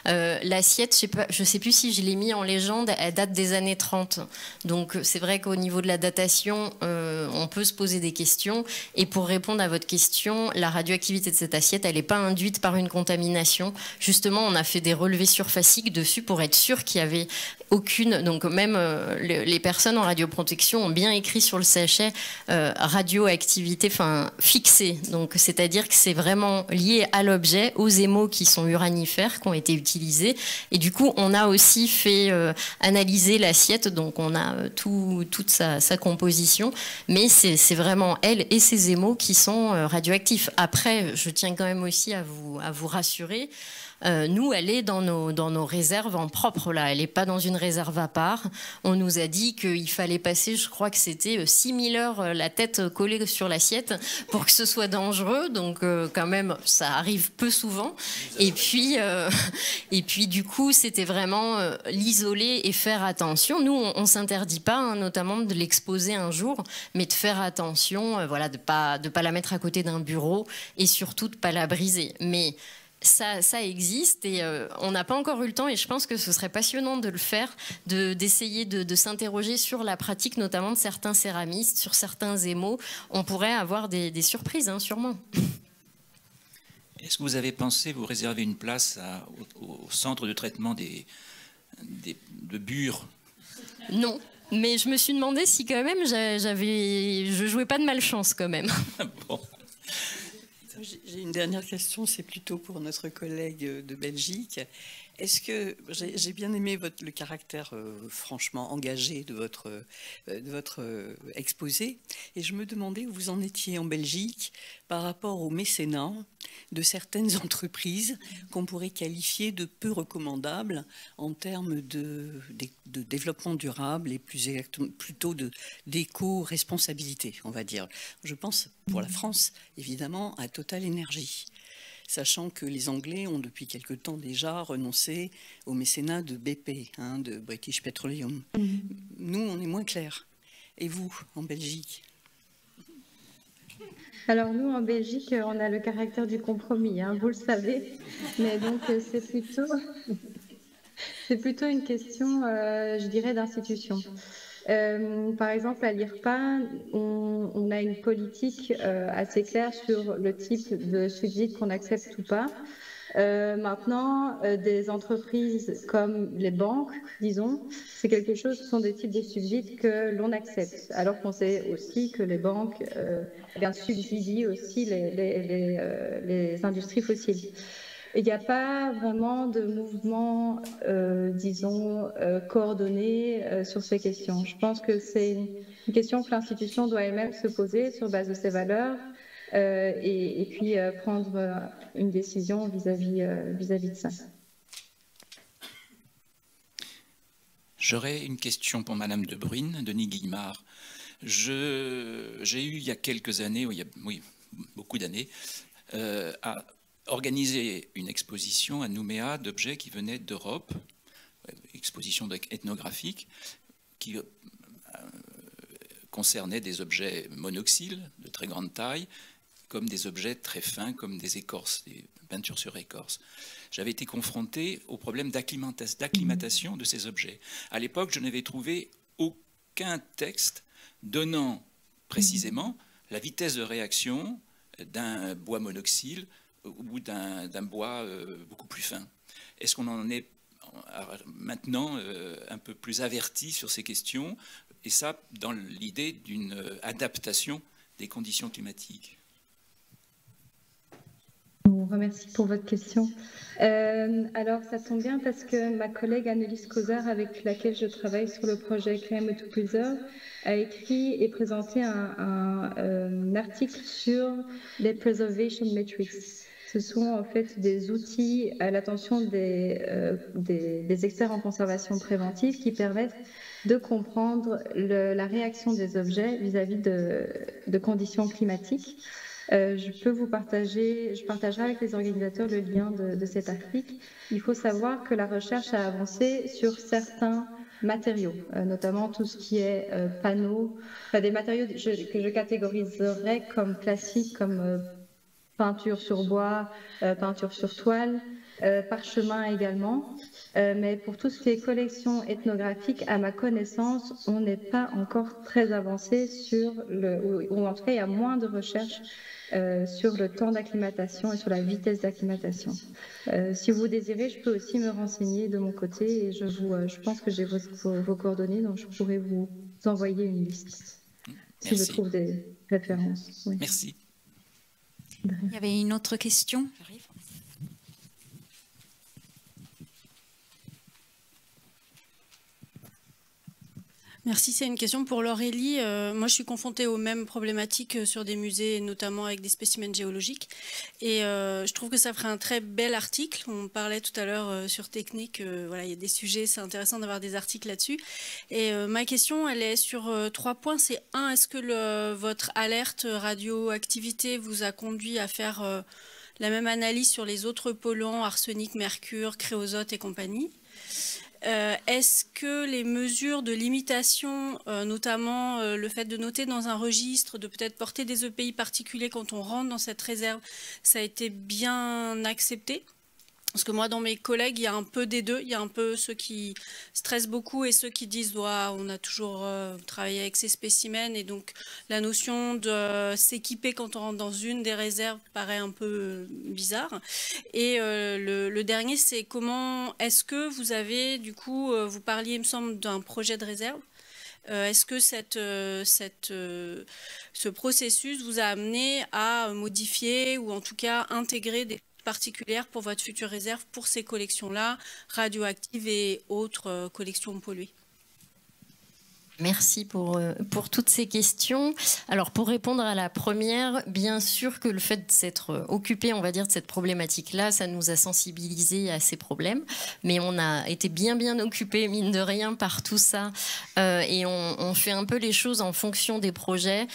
L'assiette, je sais plus si je l'ai mis en légende, elle date des années 30. Donc, c'est vrai qu'au niveau de la datation, on peut se poser des questions. Et pour répondre à votre question, la radioactivité de cette assiette, elle n'est pas induite par une contamination. Justement, on a fait des relevés surfaciques dessus pour être sûr qu'il n'y avait aucune... Donc même les personnes en radioprotection ont bien écrit sur le sachet radioactivité fixée. Donc c'est-à-dire que c'est vraiment lié à l'objet, aux émaux qui sont uranifères, qui ont été utilisés. Et du coup, on a aussi fait analyser l'assiette, donc on a toute sa composition. Mais c'est vraiment elle et ses émaux qui sont radioactifs. Après, je tiens quand même aussi à vous rassurer. Nous, elle est dans nos réserves en propre, là. Elle n'est pas dans une réserve à part. On nous a dit qu'il fallait passer, je crois que c'était 6000 heures la tête collée sur l'assiette pour que ce soit dangereux. Donc, quand même, ça arrive peu souvent. Et puis du coup, c'était vraiment l'isoler et faire attention. Nous, on ne s'interdit pas, hein, notamment de l'exposer un jour, mais de faire attention, voilà, de pas la mettre à côté d'un bureau et surtout de ne pas la briser. Mais ça existe et on n'a pas encore eu le temps et je pense que ce serait passionnant de le faire, d'essayer de s'interroger sur la pratique notamment de certains céramistes, sur certains émaux. On pourrait avoir des surprises, hein, sûrement. Est-ce que vous avez pensé vous réserver une place au centre de traitement de Bure? Non, mais je me suis demandé si quand même je jouais pas de malchance quand même. Bon. J'ai une dernière question, c'est plutôt pour notre collègue de Belgique. Est-ce que j'ai bien aimé le caractère franchement engagé de votre exposé, et je me demandais où vous en étiez en Belgique par rapport au mécénat de certaines entreprises qu'on pourrait qualifier de peu recommandables en termes de développement durable et plutôt d'éco-responsabilité, on va dire. Je pense pour la France, évidemment, à Total Energy. Sachant que les Anglais ont depuis quelque temps déjà renoncé au mécénat de BP, hein, de British Petroleum. Nous, on est moins clairs. Et vous, en Belgique? Alors nous, en Belgique, on a le caractère du compromis, hein, vous le savez. Mais donc, c'est plutôt une question, je dirais, d'institution. Par exemple, à l'IRPA, on a une politique assez claire sur le type de subside qu'on accepte ou pas. Maintenant, des entreprises comme les banques, disons, c'est quelque chose, ce sont des types de subsides que l'on accepte, alors qu'on sait aussi que les banques subsidient aussi les industries fossiles. il n'y a pas vraiment de mouvement, disons, coordonné sur ces questions. Je pense que c'est une question que l'institution doit elle-même se poser sur base de ses valeurs et puis prendre une décision vis-à-vis de ça. J'aurais une question pour Madame De Bruyne, Denis Guillemard. J'ai eu il y a quelques années, oui, beaucoup d'années, à organiser une exposition à Nouméa d'objets qui venaient d'Europe, exposition ethnographique, qui concernait des objets monoxyles de très grande taille, comme des objets très fins, comme des écorces, des peintures sur écorce. J'avais été confronté au problème d'acclimatation de ces objets. À l'époque, je n'avais trouvé aucun texte donnant précisément la vitesse de réaction d'un bois monoxyle ou d'un bois beaucoup plus fin. Est-ce qu'on en est maintenant un peu plus averti sur ces questions, et ça dans l'idée d'une adaptation des conditions climatiques? Je vous remercie pour votre question. Alors, ça tombe bien parce que ma collègue Annelise Cozard, avec laquelle je travaille sur le projet Climate to Preserve, a écrit et présenté un article sur les preservation metrics. Ce sont en fait des outils à l'attention des experts en conservation préventive qui permettent de comprendre la réaction des objets vis-à-vis de conditions climatiques. Je partagerai avec les organisateurs le lien de cet article. Il faut savoir que la recherche a avancé sur certains matériaux, notamment tout ce qui est panneaux, des matériaux que je catégoriserais comme classiques, comme peinture sur bois, peinture sur toile, parchemin également. Mais pour tout ce qui est collection ethnographique, à ma connaissance, on n'est pas encore très avancé sur ou en tout cas, il y a moins de recherches sur le temps d'acclimatation et sur la vitesse d'acclimatation. Si vous désirez, je peux aussi me renseigner de mon côté et je pense que j'ai vos coordonnées, donc je pourrais vous envoyer une liste si je trouve des références. Oui. Merci. Il y avait une autre question. Merci, c'est une question pour Laurélie. Moi, je suis confrontée aux mêmes problématiques sur des musées, notamment avec des spécimens géologiques. Et je trouve que ça ferait un très bel article. On parlait tout à l'heure sur technique. Voilà, il y a des sujets, c'est intéressant d'avoir des articles là-dessus. Et ma question, elle est sur 3 points. C'est un, est-ce que votre alerte radioactivité vous a conduit à faire la même analyse sur les autres polluants, arsenic, mercure, créosote et compagnie? Est-ce que les mesures de limitation, notamment le fait de noter dans un registre, de peut-être porter des EPI particuliers quand on rentre dans cette réserve, ça a été bien accepté? Parce que moi, dans mes collègues, il y a un peu des deux. Il y a un peu ceux qui stressent beaucoup et ceux qui disent on a toujours travaillé avec ces spécimens. Et donc, la notion de s'équiper quand on rentre dans une des réserves paraît un peu bizarre. Et le dernier, c'est comment est-ce que vous avez, du coup, vous parliez, il me semble, d'un projet de réserve. Est-ce que ce processus vous a amené à modifier ou en tout cas intégrer des particulière pour votre future réserve pour ces collections-là, radioactives et autres collections polluées? Merci pour toutes ces questions. Alors, pour répondre à la première, bien sûr que le fait de s'être occupé, on va dire, de cette problématique-là, ça nous a sensibilisés à ces problèmes. Mais on a été bien occupés, mine de rien, par tout ça. Et on fait un peu les choses en fonction des projets.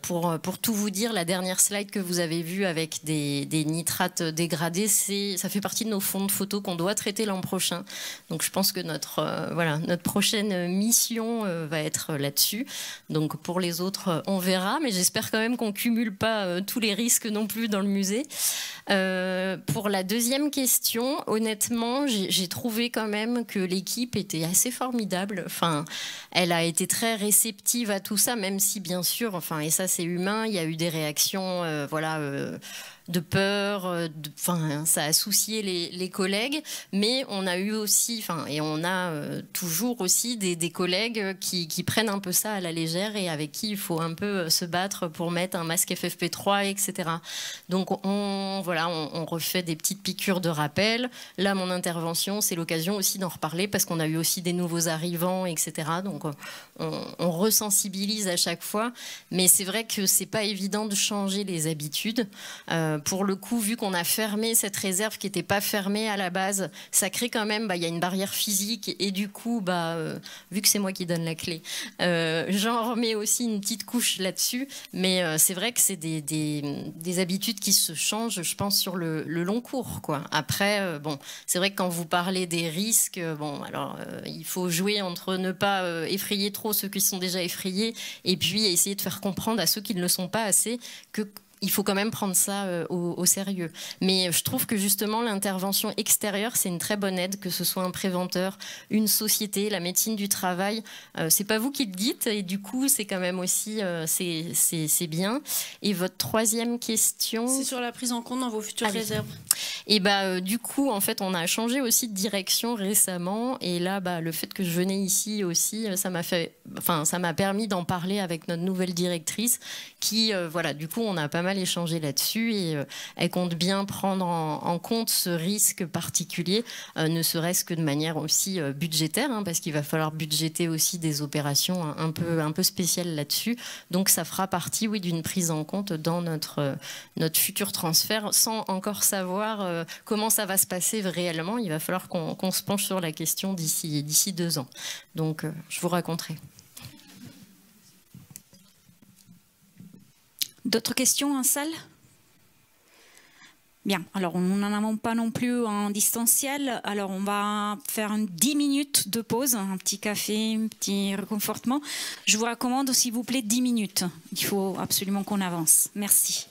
Pour tout vous dire, la dernière slide que vous avez vue avec des nitrates dégradés, ça fait partie de nos fonds de photos qu'on doit traiter l'an prochain. Donc, je pense que notre prochaine mission va être là-dessus. Donc pour les autres, on verra, mais j'espère quand même qu'on cumule pas tous les risques non plus dans le musée. Pour la deuxième question, honnêtement, j'ai trouvé quand même que l'équipe était assez formidable. Enfin, elle a été très réceptive à tout ça, même si bien sûr, et ça c'est humain, il y a eu des réactions, peur, ça a soucié les collègues, mais on a eu aussi, et on a toujours aussi des collègues qui prennent un peu ça à la légère et avec qui il faut un peu se battre pour mettre un masque FFP3, etc. Donc on refait des petites piqûres de rappel. Là, mon intervention, c'est l'occasion aussi d'en reparler parce qu'on a eu aussi des nouveaux arrivants, etc. Donc on resensibilise à chaque fois, mais c'est vrai que c'est pas évident de changer les habitudes. Pour le coup, vu qu'on a fermé cette réserve qui n'était pas fermée à la base, ça crée quand même, il y a une barrière physique et du coup, vu que c'est moi qui donne la clé, j'en remets aussi une petite couche là-dessus, mais c'est vrai que c'est des habitudes qui se changent, je pense, sur le long cours, quoi. Après, c'est vrai que quand vous parlez des risques, il faut jouer entre ne pas effrayer trop ceux qui sont déjà effrayés et puis essayer de faire comprendre à ceux qui ne le sont pas assez qu'il faut quand même prendre ça au sérieux. Mais je trouve que justement l'intervention extérieure, c'est une très bonne aide, que ce soit un préventeur, une société, la médecine du travail. C'est pas vous qui le dites et du coup c'est quand même aussi c'est bien. Et votre troisième question, c'est sur la prise en compte dans vos futures réserves. Et du coup en fait on a changé aussi de direction récemment et là le fait que je venais ici aussi ça m'a permis d'en parler avec notre nouvelle directrice qui du coup on a pas mal échangé là-dessus et elle compte bien prendre en compte ce risque particulier, ne serait-ce que de manière aussi budgétaire, parce qu'il va falloir budgéter aussi des opérations un peu spéciales là-dessus. Donc ça fera partie, d'une prise en compte dans notre futur transfert, sans encore savoir comment ça va se passer réellement. Il va falloir qu'on se penche sur la question d'ici 2 ans. Donc je vous raconterai. D'autres questions en salle? Bien, alors nous n'en avons pas non plus en distanciel, alors on va faire 10 minutes de pause, un petit café, un petit réconfortement. Je vous recommande s'il vous plaît 10 minutes, il faut absolument qu'on avance. Merci.